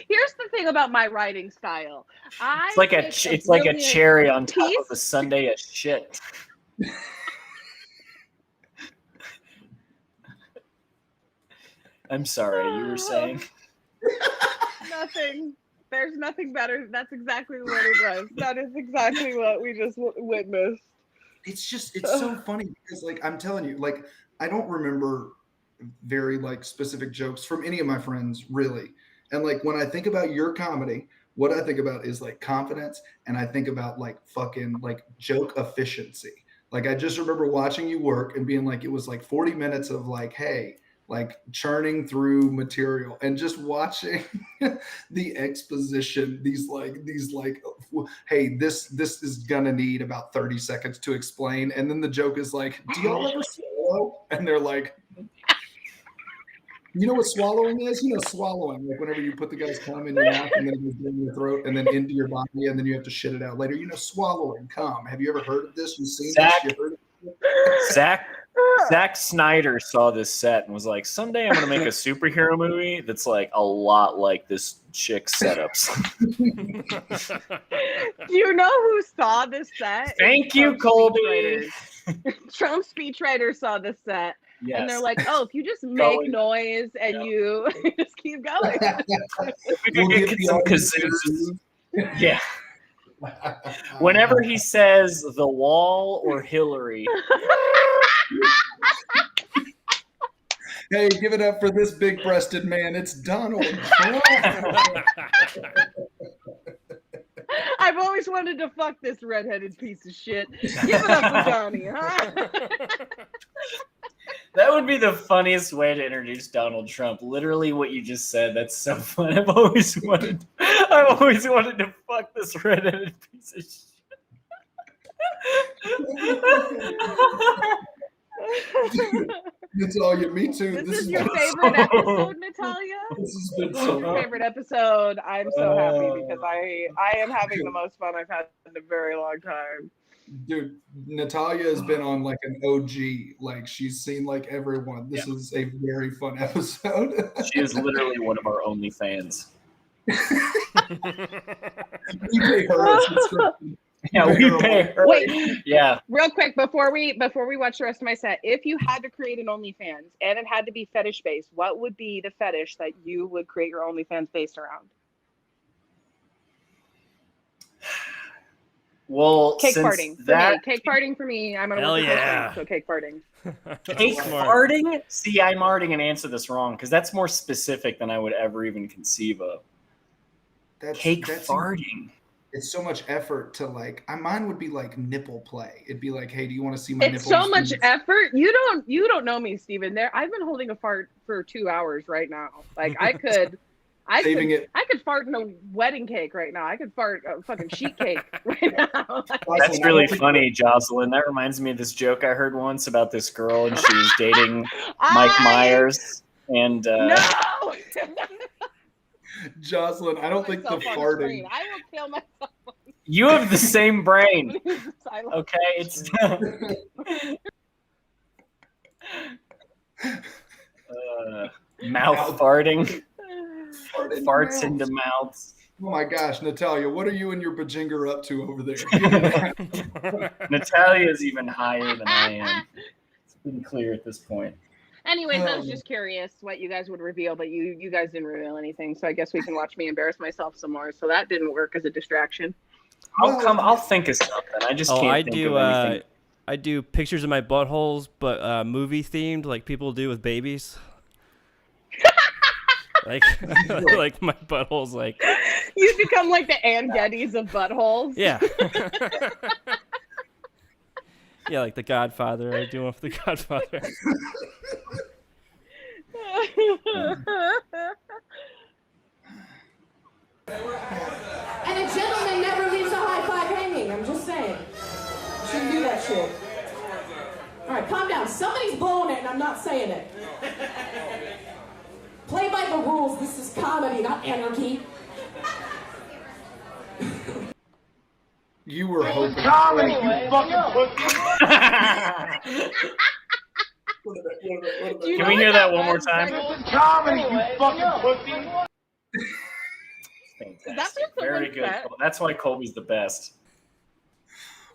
Here's the thing about my writing style. It's like a cherry on top of a sundae of shit. I'm sorry, you were saying? Nothing. There's nothing better. That's exactly what it was. That is exactly what we just witnessed. It's so funny because, I'm telling you, I don't remember very, specific jokes from any of my friends, really. And, when I think about your comedy, what I think about is, confidence, and I think about, fucking, joke efficiency. I just remember watching you work and being it was, 40 minutes of, hey, churning through material and just watching the exposition, hey, this is gonna need about 30 seconds to explain. And then the joke is do y'all ever swallow? And they're you know what swallowing is? Swallowing, whenever you put the guy's cum in your mouth and then it goes down your throat and then into your body and then you have to shit it out later. Swallowing cum. Have you ever heard of this? You've seen Zach, this? You heard of it? Zack Snyder saw this set and was like, someday I'm going to make a superhero movie that's like a lot like this chick's setups. Do you know who saw this set? Thank you, Colby. Trump speechwriters saw this set. Yes. And they're like, oh, if you just make noise and you just keep going. We could get some kazoos. Yeah. Whenever he says the wall or Hillary. Hey, give it up for this big-breasted man. It's Donald Trump. I've always wanted to fuck this redheaded piece of shit. Give it up for Donnie, huh? That would be the funniest way to introduce Donald Trump. Literally what you just said. That's so fun. I've always wanted to fuck this redheaded piece of shit. Natalia, me too. This is your favorite episode, Natalia? This has been so Your favorite episode. I'm so happy because I am having the most fun I've had in a very long time. Dude, Natalia has been on like an OG. Like she's seen like everyone. This is a very fun episode. She is literally one of our only fans. We pay her a subscription. Yeah, we pay her. Wait, yeah. Real quick before we watch the rest of my set, if you had to create an OnlyFans and it had to be fetish based, what would be the fetish that you would create your OnlyFans based around? Well, cake since farting for that me. Cake farting for me. I'm gonna Hell work yeah. so cake farting. cake farting. See, I'm already gonna answer this wrong because that's more specific than I would ever even conceive of. That's farting. It's so much effort to like. Mine would be like nipple play. It'd be like, hey, do you want to see my nipples? It's so much effort. You don't know me, Steven. I've been holding a fart for 2 hours right now. Like I could fart in a wedding cake right now. I could fart a fucking sheet cake right now. That's really funny, Jozalyn. That reminds me of this joke I heard once about this girl and she was dating Mike Myers. And no. Jozalyn, I don't think the farting. I will kill myself. You have the same brain. Okay, it's mouth farting. Farts into mouths. Oh my gosh, Natalia, what are you and your bajinger up to over there? Natalia is even higher than I am. It's been clear at this point. Anyways, I was just curious what you guys would reveal, but you guys didn't reveal anything, so I guess we can watch me embarrass myself some more. So that didn't work as a distraction. I'll think of something. I just can't think of anything. I do pictures of my buttholes, but movie themed, like people do with babies. like my buttholes, like you become like the Ann Gettys of buttholes. Yeah. Yeah, like The Godfather. I do one for The Godfather. And a gentleman never leaves a high five hanging. I'm just saying. You shouldn't do that shit. All right, calm down. Somebody's blowing it, and I'm not saying it. Play by the rules. This is comedy, not anarchy. You were hoping. Comedy, you fucking pussy. Can we hear that one more time? Comedy, you fucking pussy. Fantastic. Very good. That's why Colby's the best.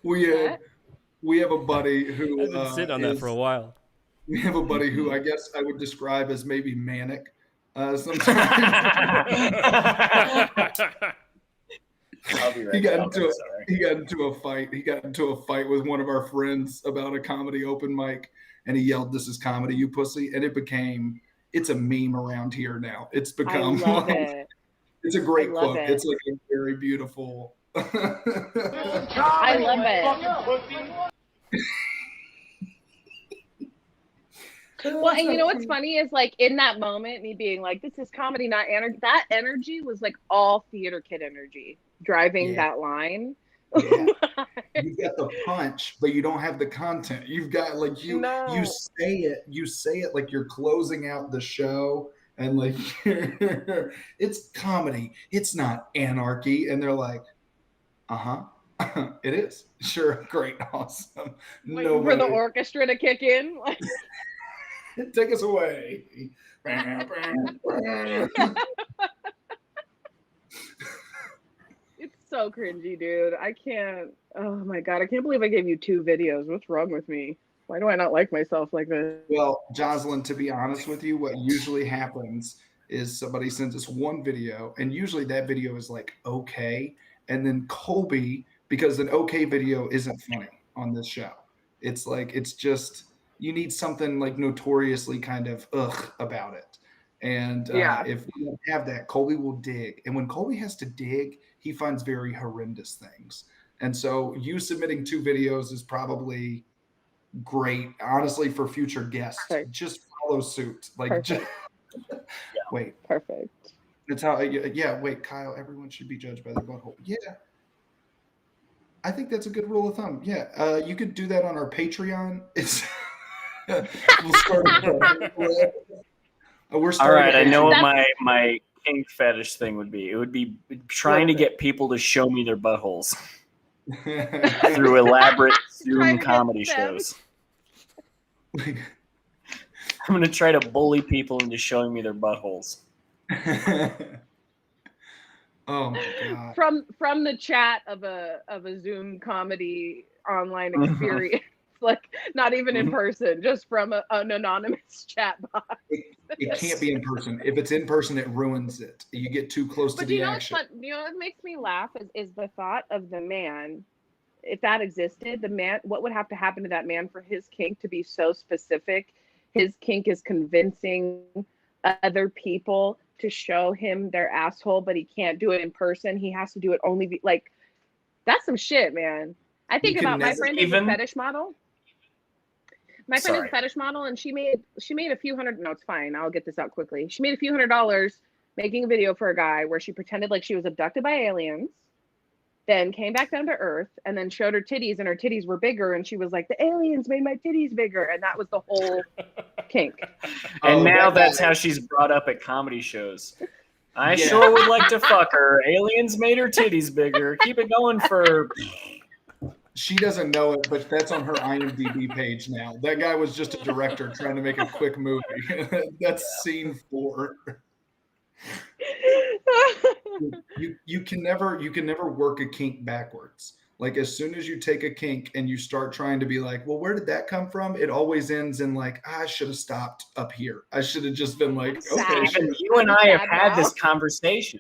We have a buddy who I've been sitting on that for a while. We have a buddy who I guess I would describe as maybe manic. Sometimes I'll be right he got back. into a fight. He got into a fight with one of our friends about a comedy open mic, and he yelled, "This is comedy, you pussy!" And it's a meme around here now. It's become it's a great quote. It's like a very beautiful. I love it. Well, and you know what's funny is like in that moment, me being like, "This is comedy, not energy." That energy was like all theater kid energy driving that line. Yeah. You got the punch, but you don't have the content. You've got like you say it like you're closing out the show, and like it's comedy. It's not anarchy, and they're like, It is. Sure. Great. Awesome. Waiting for the orchestra to kick in. Take us away. It's so cringy, dude. I can't. Oh my God. I can't believe I gave you 2 videos. What's wrong with me? Why do I not like myself like this? Well, Jozalyn, to be honest with you, what usually happens is somebody sends us one video, and usually that video is like okay. And then Colby, because an okay video isn't funny on this show. It's like, it's just, you need something like notoriously kind of about it. And if we don't have that, Colby will dig. And when Colby has to dig, he finds very horrendous things. And so you submitting 2 videos is probably great, honestly, for future guests. Perfect. Just follow suit. Like, just, wait. Perfect. That's how, wait, Kyle, everyone should be judged by their butthole. Yeah. I think that's a good rule of thumb. Yeah. You could do that on our Patreon. It's we'll start we're all right, I know what my kink fetish thing would be. It would be trying to get people to show me their buttholes through elaborate Zoom comedy shows. I'm going to try to bully people into showing me their buttholes. Oh my God. From the chat of a Zoom comedy online experience, like not even in person, just from an anonymous chat box. It can't be in person. If it's in person, it ruins it. You get too close to the action. You know what makes me laugh is the thought of the man. If that existed, the man, what would have to happen to that man for his kink to be so specific? His kink is convincing other people to show him their asshole, but he can't do it in person. He has to do it only like, that's some shit, man. I think about my friend is a fetish model. My friend is a fetish model, and she made a few hundred. No, it's fine. I'll get this out quickly. She made a few $100s making a video for a guy where she pretended like she was abducted by aliens, then came back down to Earth, and then showed her titties, and her titties were bigger, and she was like, the aliens made my titties bigger, and that was the whole kink. And now that's how she's brought up at comedy shows. I sure would like to fuck her. Aliens made her titties bigger. Keep it going for... She doesn't know it, but that's on her IMDb page now. That guy was just a director trying to make a quick movie. That's scene 4. You can never work a kink backwards. Like, as soon as you take a kink and you start trying to be like, well, where did that come from? It always ends in like, I should have stopped up here. I should have just been like, okay. Even you and I have had this conversation.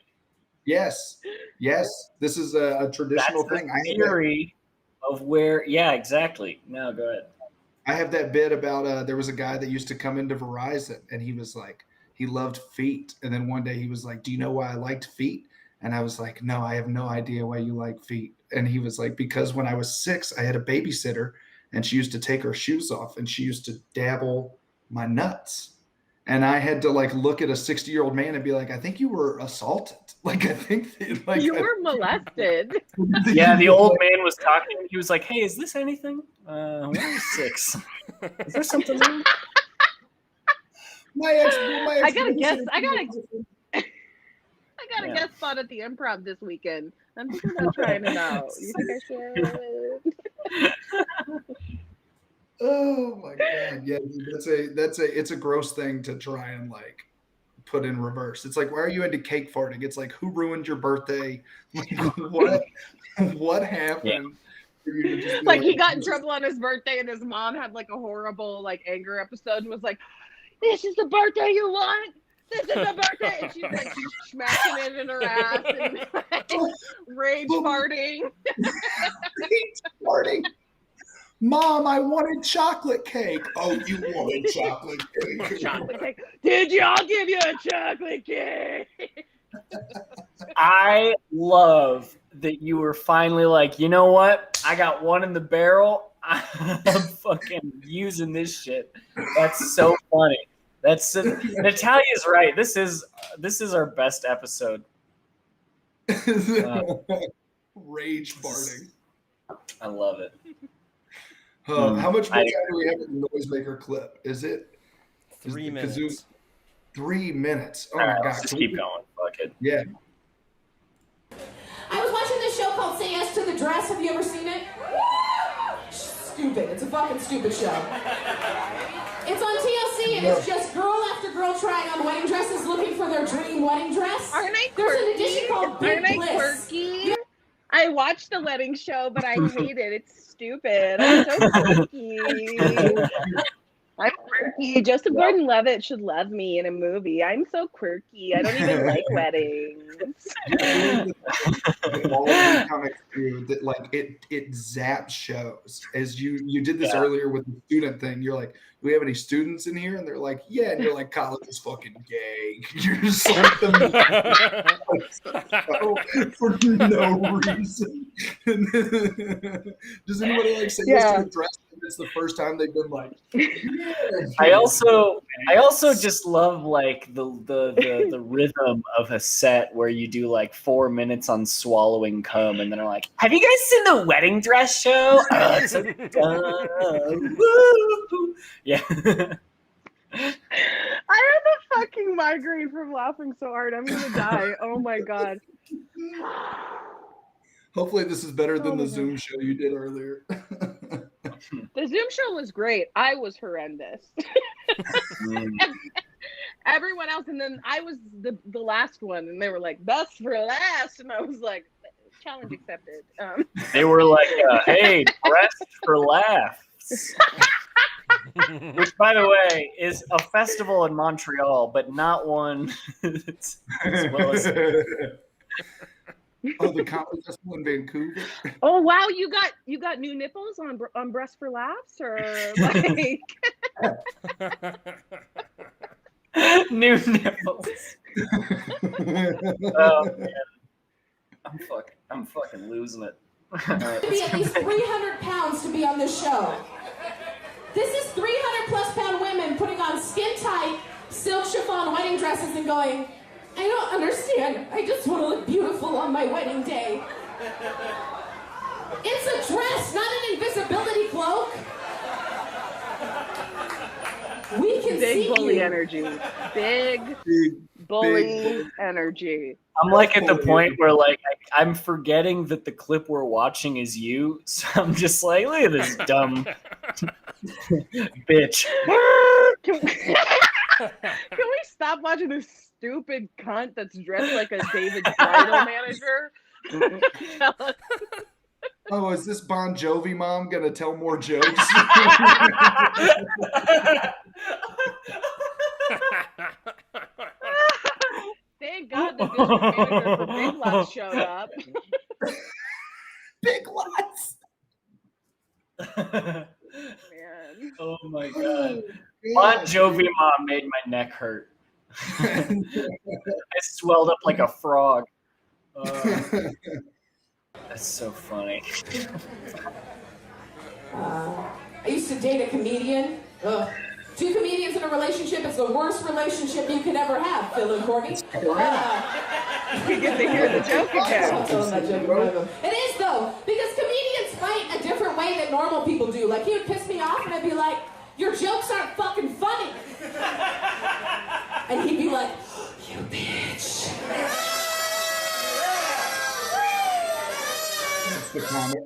Yes. This is a traditional thing. I theory of where, exactly. No, go ahead. I have that bit about there was a guy that used to come into Verizon, and he was like, he loved feet. And then one day he was like, do you know why I liked feet? And I was like, no, I have no idea why you like feet. And he was like, because when I was 6, I had a babysitter, and she used to take her shoes off, and she used to dabble my nuts. And I had to like look at a 60-year-old man and be like, I think you were assaulted. Like, I think like you were molested. Yeah, the old man was talking. He was like, hey, is this anything? When I was 6. Is there something wrong? I got a guest spot at the Improv this weekend. I'm thinking about trying it out. You think I should? Oh my God. Yeah, it's a gross thing to try and like put in reverse. It's like, why are you into cake farting? It's like, who ruined your birthday? What happened? Yeah. Like, he got in trouble on his birthday, and his mom had like a horrible like anger episode and was like, this is the birthday you want? This is the birthday. And she's like smacking it in her ass and like, rage farting. Rage farting. Mom, I wanted chocolate cake. Oh, you wanted chocolate cake. Chocolate cake. Did y'all give you a chocolate cake? I love that you were finally like, you know what? I got one in the barrel. I'm fucking using this shit. That's so funny. Natalia's right. This is our best episode. Rage farting. I love it. How much more time do we have in the noisemaker clip? Is it 3 minutes? 3 minutes. Oh my God! Let's just keep going. Fuck it. Yeah. I was watching this show called Say Yes to the Dress. Have you ever seen it? Stupid. It's a fucking stupid show. It's on TLC, and it's just girl after girl trying on wedding dresses, looking for their dream wedding dress. Aren't I There's quirky? an edition called Big Aren't I Bliss. quirky? I watched the wedding show, but I hate it. It's stupid. I'm so quirky. I'm quirky. Joseph Gordon-Levitt should love me in a movie. I'm so quirky. I don't even like weddings. All of the comics do that, like it zaps shows. As you did this earlier with the student thing. You're like, do we have any students in here? And they're like, yeah. And you're like, college is fucking gay. You're just like for no reason. Does anybody like say this to a dress? It's the first time they've been like. Yeah. I also just love like the rhythm of a set where you do like 4 minutes on swallowing cum, and then are like, "Have you guys seen the wedding dress show?" Oh, it's so dumb. Woo! Yeah. I have a fucking migraine from laughing so hard. I'm gonna die. Oh my god. Hopefully, this is better than the Zoom show you did earlier. The Zoom show was great. I was horrendous. Everyone else, and then I was the last one, and they were like, "Best for last," and I was like, "Challenge accepted." They were like, "Hey, dressed for laughs," which, by the way, is a festival in Montreal, but not one as well as. Oh, the comedy festival in Vancouver. Oh wow, you got new nipples on Breast for Laughs, or like new nipples. Oh man, I'm fucking losing it. To be at least 300 pounds to be on this show. This is 300 plus pound women putting on skin tight silk chiffon wedding dresses and going, I don't understand. I just want to look beautiful on my wedding day. It's a dress, not an invisibility cloak. We can big see bully you. energy. Big bully energy. I'm like at the point where like I'm forgetting that the clip we're watching is you, so I'm just like, look at this dumb bitch. Can we stop watching this stupid cunt that's dressed like a David bridal manager? Oh, is this Bon Jovi mom gonna tell more jokes? Thank God the district manager for Big Lots showed up. Big Lots. Man. Oh my god. Bon Jovi mom made my neck hurt. I swelled up like a frog. That's so funny. I used to date a comedian. Ugh. 2 comedians in a relationship is the worst relationship you could ever have, Phil and Courtney. We get to hear the joke again. It is though, because comedians fight a different way than normal people do. Like he would piss me off and I'd be like, your jokes aren't fucking funny. And he'd be like, you bitch. That's the comic.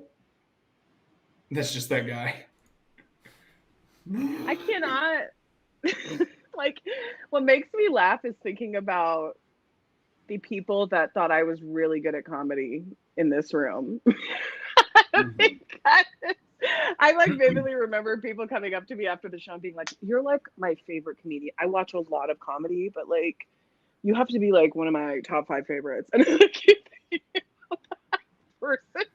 That's just that guy. I cannot. Like, what makes me laugh is thinking about the people that thought I was really good at comedy in this room. I like vividly remember people coming up to me after the show and being like, "You're like my favorite comedian. I watch a lot of comedy, but like, you have to be like one of my top 5 favorites." And I keep thinking about that person.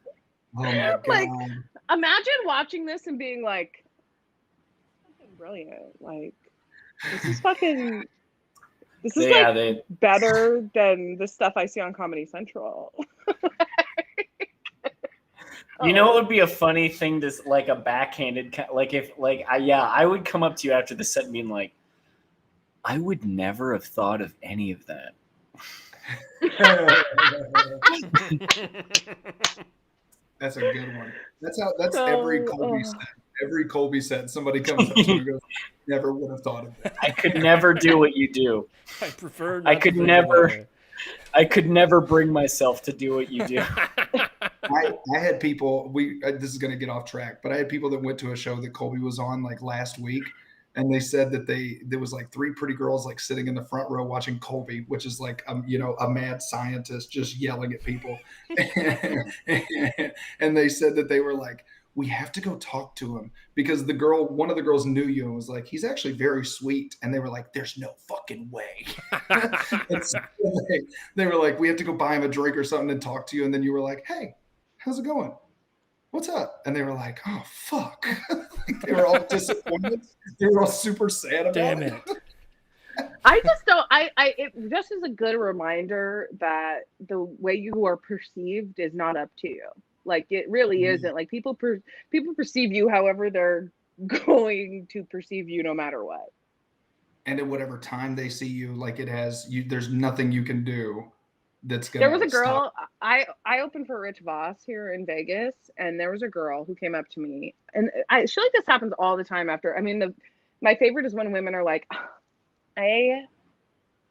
Oh my god! Like, imagine watching this and being like, "Fucking brilliant! Like, this is fucking. This is better than the stuff I see on Comedy Central." You know, it would be a funny thing to like a backhanded, like if like I would come up to you after the set and being like, I would never have thought of any of that. That's a good one. That's every Colby set. Every Colby set, somebody comes up to you and goes, "Never would have thought of that." I could never do what you do. I prefer. I could never bring myself to do what you do. I had people, this is going to get off track, but I had people that went to a show that Colby was on like last week. And they said that there was like 3 pretty girls like sitting in the front row watching Colby, which is like, a mad scientist just yelling at people. And they said that they were like, we have to go talk to him because one of the girls knew you and was like, he's actually very sweet. And they were like, there's no fucking way. So they were like, we have to go buy him a drink or something and talk to you. And then you were like, hey, how's it going? What's up? And they were like, oh, fuck. They were all disappointed. They were all super sad about Damn it. I just don't. It just is a good reminder that the way you are perceived is not up to you. Like it really isn't. Like people perceive you however they're going to perceive you, no matter what. And at whatever time they see you, like there's nothing you can do. There was a girl, I opened for Rich Voss here in Vegas, and there was a girl who came up to me, and I feel like this happens all the time after. I mean, my favorite is when women are like, I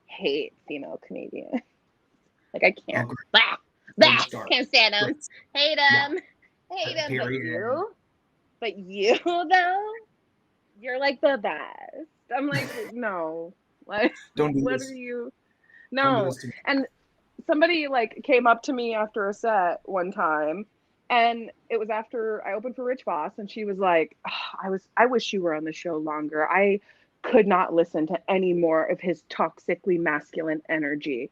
hate female comedians. Like I can't. Can't stand them. Hate them. Hate them. But you though, you're like the best. I'm like, no. Like, don't do what this. are you? No. And somebody like came up to me after a set one time, and it was after I opened for Rich Voss, and she was like, oh, I wish you were on the show longer. I could not listen to any more of his toxically masculine energy.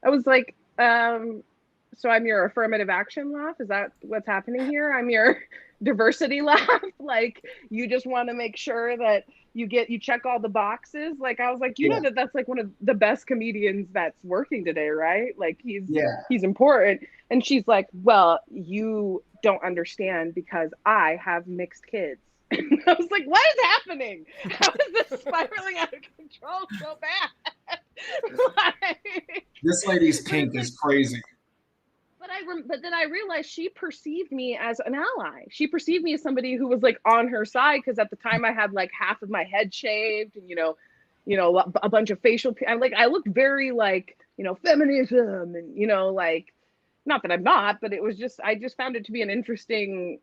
I was like, so I'm your affirmative action laugh? Is that what's happening here? I'm your diversity laugh? Like you just want to make sure that you check all the boxes? Like I was like, you know that's like one of the best comedians that's working today, right? Like he's important. And she's like, well, you don't understand because I have mixed kids. And I was like, what is happening? How is this spiraling out of control so bad? Like, this lady's kink is crazy. But then I realized she perceived me as an ally. She perceived me as somebody who was like on her side because at the time I had like half of my head shaved and a bunch of facial. I looked very like feminism and like not that I'm not, but it was just I just found it to be an interesting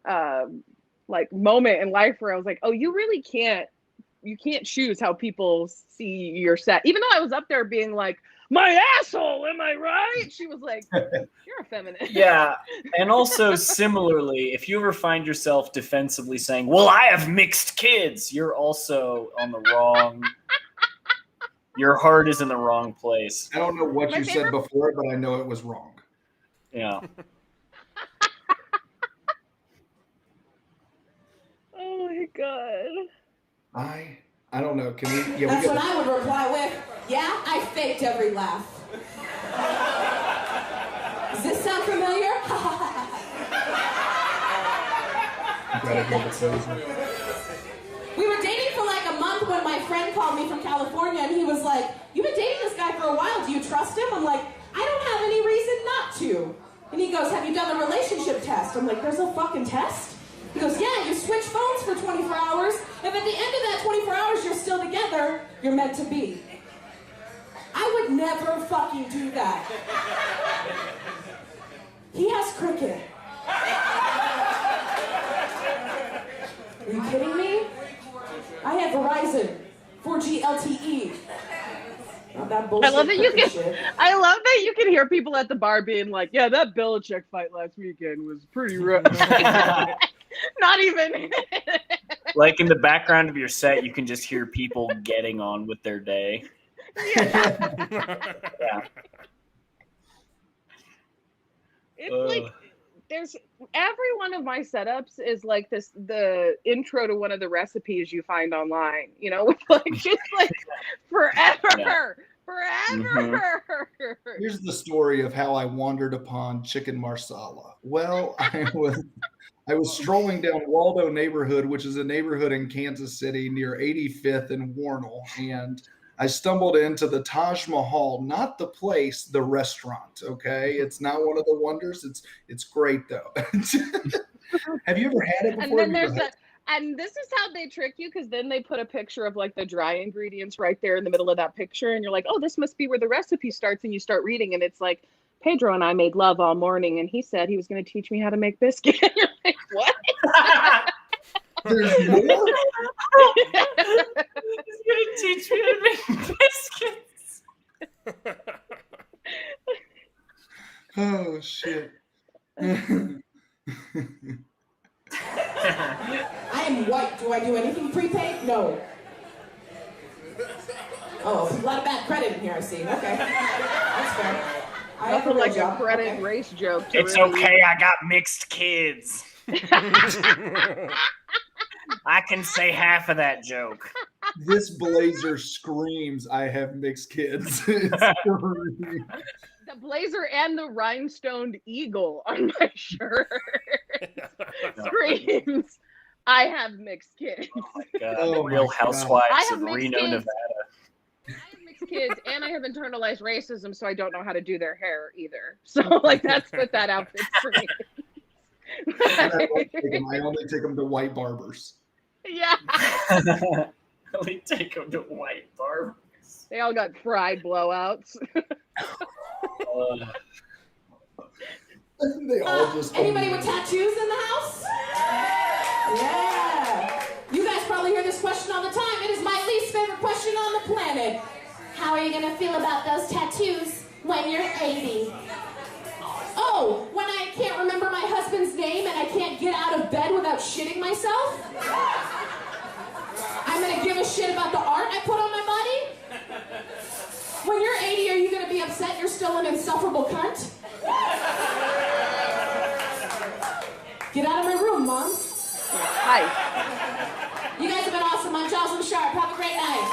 like moment in life where I was like, oh, you can't choose how people see your set. Even though I was up there being like, my asshole, am I right? She was like, you're a feminist. Yeah. And also similarly, if you ever find yourself defensively saying, well, I have mixed kids, you're also on the wrong, your heart is in the wrong place. I don't know what you said before, but I know it was wrong. Yeah. Oh my God. I don't know. Can we? Yeah, that's what I would reply with. Yeah, I faked every laugh. Does this sound familiar? We were dating for like a month when my friend called me from California, and he was like, "You've been dating this guy for a while. Do you trust him?" I'm like, "I don't have any reason not to." And he goes, "Have you done the relationship test?" I'm like, "There's a fucking test?" He goes, "Yeah, you switch phones for 24 hours. If at the end of that 24 hours you're still together, you're meant to be." I would never fucking do that. He has cricket. Are you kidding me? I had Verizon, 4G LTE. Not that bullshit. I love that you can hear people at the bar being like, "Yeah, that Belichick fight last weekend was pretty rough." Not even. Like in the background of your set, you can just hear people getting on with their day. Yeah. It's like there's every one of my setups is like the intro to one of the recipes you find online, with like just like forever. Yeah. Forever. Mm-hmm. Here's the story of how I wandered upon chicken marsala. Well, I was strolling down Waldo neighborhood, which is a neighborhood in Kansas City near 85th and Warnell, and I stumbled into the Taj Mahal, not the place, the restaurant. Okay, it's not one of the wonders. It's great though. Have you ever had it before? And this is how they trick you, because then they put a picture of like the dry ingredients right there in the middle of that picture, and you're like, oh, this must be where the recipe starts, and you start reading, and it's like Pedro and I made love all morning, and he said he was going to teach me how to make biscuits. You're like, what? There's more? He's going to teach me how to make biscuits. Oh, shit. I am white. Do I do anything prepaid? No. Oh, a lot of bad credit in here, I see. Okay. That's fair. I have Nothing like a job. credit Okay. race joke. To It's really... okay, I got mixed kids. I can say half of that joke. This blazer screams, I have mixed kids. It's screaming. The blazer and the rhinestoned eagle on my shirt screams, I have mixed kids. God, Oh Real my Housewives I have of mixed Reno, kids. Nevada. I have mixed kids and I have internalized racism, so I don't know how to do their hair either. So, like, that's what that outfit for me. I only take them to white barbers. Yeah. Really take them to white barbers. They all got fried blowouts. They all just Anybody with tattoos in the house? Yeah. You guys probably hear this question all the time. It is my least favorite question on the planet. How are you going to feel about those tattoos when you're 80? Oh, when I can't remember my husband's name and I can't get out of bed without shitting myself? I'm going to give a shit about the art I put on my body? When you're 80, are you going to be upset you're still an insufferable cunt? Get out of my room, Mom. Hi. You guys have been awesome. I'm Jozalyn Sharp. Have a great night.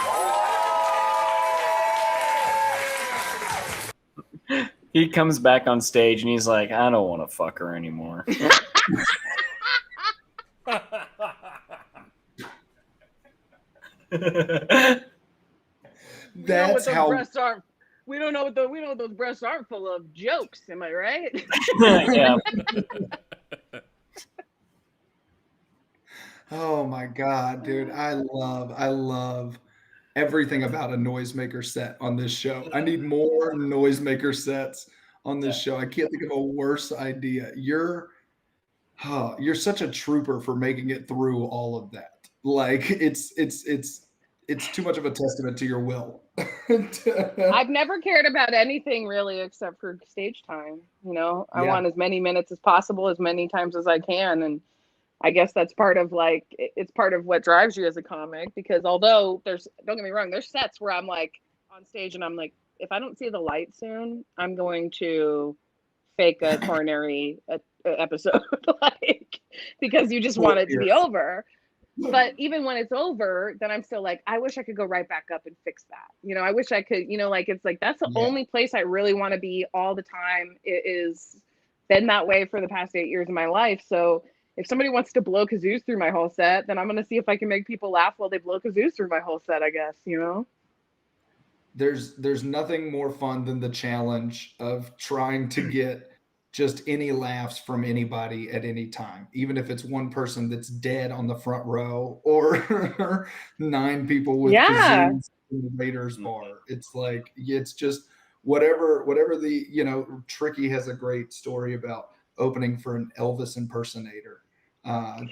He comes back on stage and he's like, I don't want to fuck her anymore. That's how. Breasts are. We don't know what those breasts aren't full of jokes. Am I right? Yeah. Oh my God, dude. I love everything about a noisemaker set on this show. I need more noisemaker sets on this show. I can't think of a worse idea. You're such a trooper for making it through all of that. Like it's too much of a testament to your will. I've never cared about anything really except for stage time. You know, I want as many minutes as possible, as many times as I can. And I guess that's part of it's part of what drives you as a comic, because although don't get me wrong, there's sets where I'm like on stage and I'm like, if I don't see the light soon, I'm going to fake a coronary episode, because you just want it to be over. But even when it's over, then I'm still like, I wish I could go right back up and fix that. You know, I wish I could, it's like, that's the only place I really want to be all the time. It is been that way for the past 8 years of my life. So if somebody wants to blow kazoos through my whole set, then I'm going to see if I can make people laugh while they blow kazoos through my whole set, I guess, There's nothing more fun than the challenge of trying to get just any laughs from anybody at any time, even if it's one person that's dead on the front row or 9 people with kazoos in the Raiders bar. It's like, it's just whatever the, Trickey has a great story about opening for an Elvis impersonator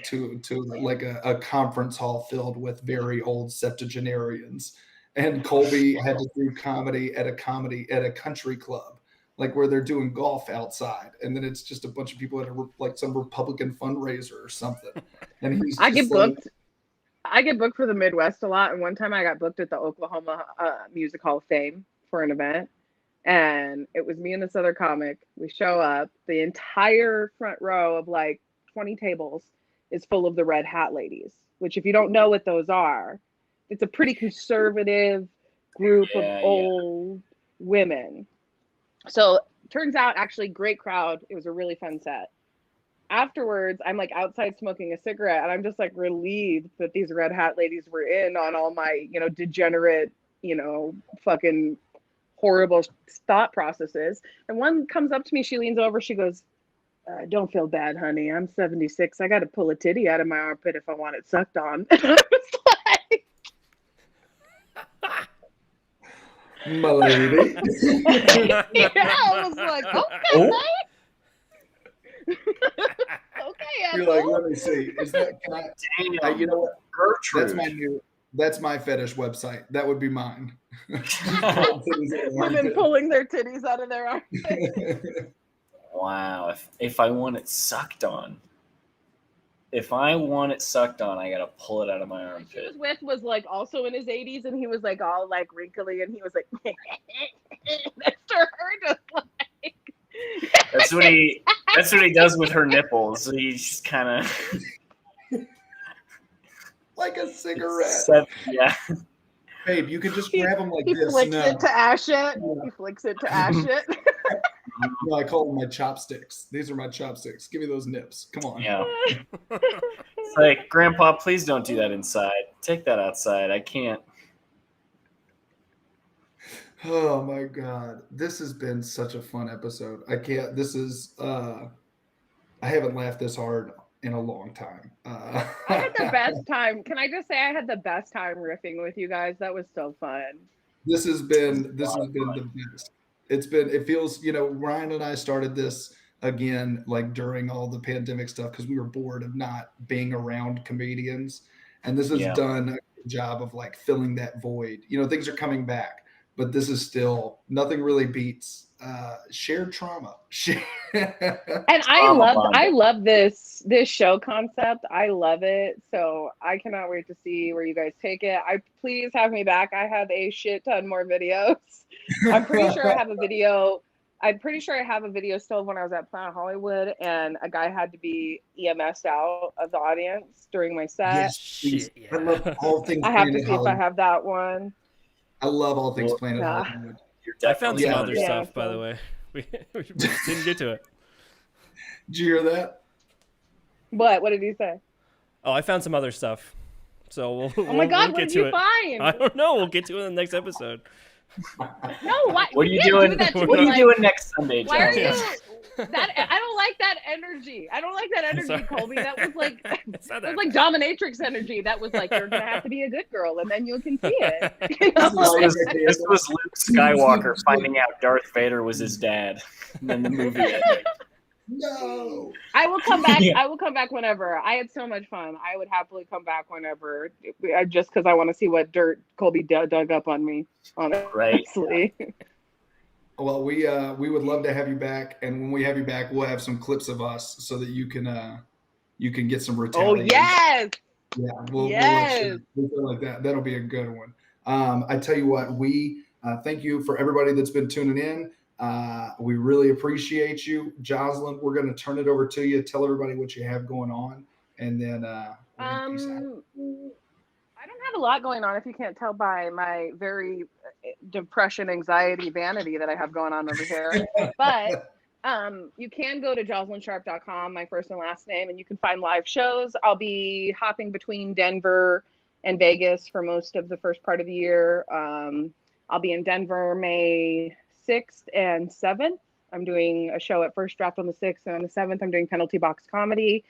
to like a conference hall filled with very old septuagenarians. And Colby had to do comedy at a country club, like where they're doing golf outside, and then it's just a bunch of people at some Republican fundraiser or something. And I get booked for the Midwest a lot, and one time I got booked at the Oklahoma Music Hall of Fame for an event, and it was me and this other comic. We show up, the entire front row of like 20 tables is full of the Red Hat Ladies, which, if you don't know what those are, it's a pretty conservative group of old women. So turns out, actually, great crowd. It was a really fun set. Afterwards, I'm like outside smoking a cigarette, and I'm just like relieved that these Red Hat Ladies were in on all my, degenerate, fucking horrible thought processes. And one comes up to me, she leans over, she goes, don't feel bad, honey. I'm 76. I got to pull a titty out of my armpit if I want it sucked on. And I was like, My lady. Yeah, I was like, okay. Okay, You're like, Ethel. let me see. Is that, can I, you know what? Gertrude. That's my fetish website. That would be mine. Women pulling their titties out of their armpit. Wow. If I want it sucked on. If I want it sucked on, I gotta pull it out of my She was armpit. with was like also in his 80s, and he was like all like wrinkly, and he was like next to her, just like That's what he does with her nipples. He's just kind of like a cigarette. Yeah. Babe, you could just grab them like he this. flicks No. it to ash it. He flicks it to ash it. No, I call them my chopsticks. These are my chopsticks. Give me those nips. Come on. Yeah. It's like, Grandpa, please don't do that inside. Take that outside. I can't. Oh my God. This has been such a fun episode. I can't, this is, I haven't laughed this hard in a long time. I had the best time. Can I just say I had the best time riffing with you guys? That was so fun. This has been the best. It feels, Ryan and I started this again, like during all the pandemic stuff, because we were bored of not being around comedians. And this has done a good job of like filling that void. Things are coming back, but this is still, nothing really beats shared trauma. And I love this show concept. I love it. So I cannot wait to see where you guys take it. Please have me back. I have a shit ton more videos. I'm pretty sure I have a video. I'm pretty sure I have a video still of when I was at Planet Hollywood, and a guy had to be EMS'd out of the audience during my set. Yes, please. I love all things. I have to see if I have that one. I love all things Planet Hollywood. I found some other Yeah, stuff, by the way. We didn't get to it. Did you hear that? What did he say? Oh, I found some other stuff. So Oh my God, we'll what get did to you it. find? I don't know. We'll get to it in the next episode. No, why? What are you can't doing? do that to What me, are you doing next Sunday, Why are John? you? I don't like that energy. I don't like that energy, sorry. Colby. That was like It's not that that was like dominatrix energy. That was like, you're gonna have to be a good girl, and then you can see it. You know? This was Luke Skywalker finding out Darth Vader was his dad. And then the movie ended. No. I will come back. Yeah. I will come back whenever. I had so much fun. I would happily come back whenever, just because I want to see what dirt Colby dug up on me. Honestly. Right. Well, we would love to have you back, and when we have you back, we'll have some clips of us so that you can get some Oh retaliation. yes. Yeah, we'll feel like that. That'll be a good one. I tell you what, we thank you for everybody that's been tuning in. We really appreciate you, Jozalyn. We're going to turn it over to you. Tell everybody what you have going on, and then peace out. I don't have a lot going on, if you can't tell by my very depression, anxiety, vanity that I have going on over here. But you can go to JozalynSharp.com, my first and last name, and you can find live shows. I'll be hopping between Denver and Vegas for most of the first part of the year. I'll be in Denver May 6th and 7th. I'm doing a show at First Draft on the 6th, and on the 7th, I'm doing Penalty Box Comedy.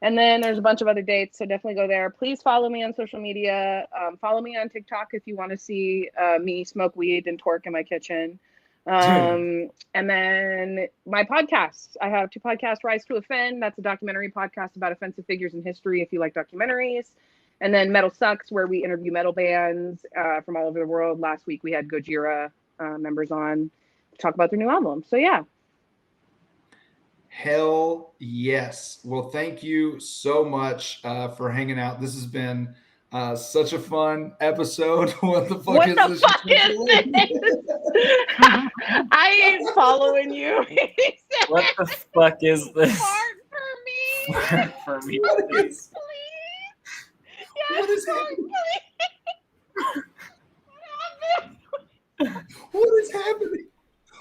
And then there's a bunch of other dates, so definitely go there. Please follow me on social media. Follow me on TikTok if you want to see me smoke weed and twerk in my kitchen. And then my podcasts. I have 2 podcasts, Rise to Offend. That's a documentary podcast about offensive figures in history if you like documentaries. And then Metal Sucks, where we interview metal bands from all over the world. Last week we had Gojira members on to talk about their new album. So yeah. Hell yes. Well, thank you so much for hanging out. This has been such a fun episode. What the fuck is this? I ain't following you. What the fuck is this? Fart for me. For me. Please. Yes, What is fart, happening? What is happening?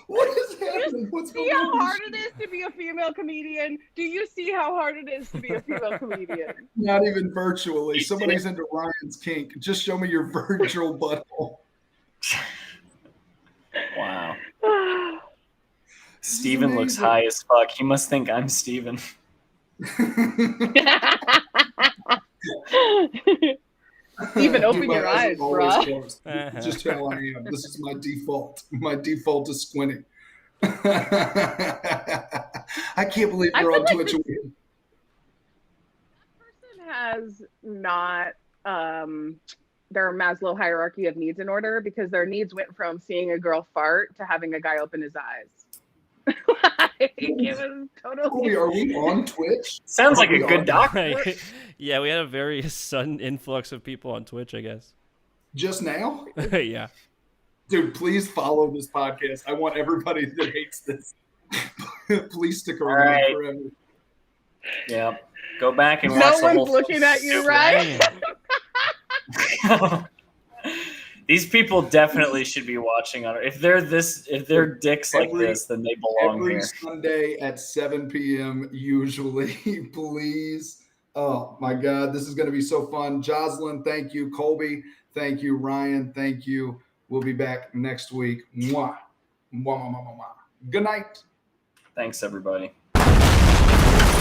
What is happening? What's See going how on? hard it is to be a female comedian? Do you see how hard it is to be a female comedian? Not even virtually. Somebody's into Ryan's kink. Just show me your virtual butthole. Wow. Steven looks high as fuck. He must think I'm Steven. Even Dude, open my your are eyes, always bruh. closed. It's just how I am. This is my default. My default is squinting. I can't believe I you're feel on like Twitch. Person has not their Maslow hierarchy of needs in order, because their needs went from seeing a girl fart to having a guy open his eyes. Like, it was totally. Colby, are we on Twitch? Sounds Are like a we good on- doctor. Right. Yeah, we had a very sudden influx of people on Twitch, I guess. Just now? Yeah. Dude, please follow this podcast. I want everybody that hates this. Please stick around right. forever. Yeah. Go back and No watch the whole one's looking at you, right? These people definitely should be watching on. If they're dicks like this, then they belong every here. Sunday at 7 p.m. usually. Please. Oh my God, this is going to be so fun. Jozalyn, thank you. Colby, thank you. Ryan, thank you. We'll be back next week. Mwah. Mwah, mwah, mwah, mwah. Good night. Thanks, everybody.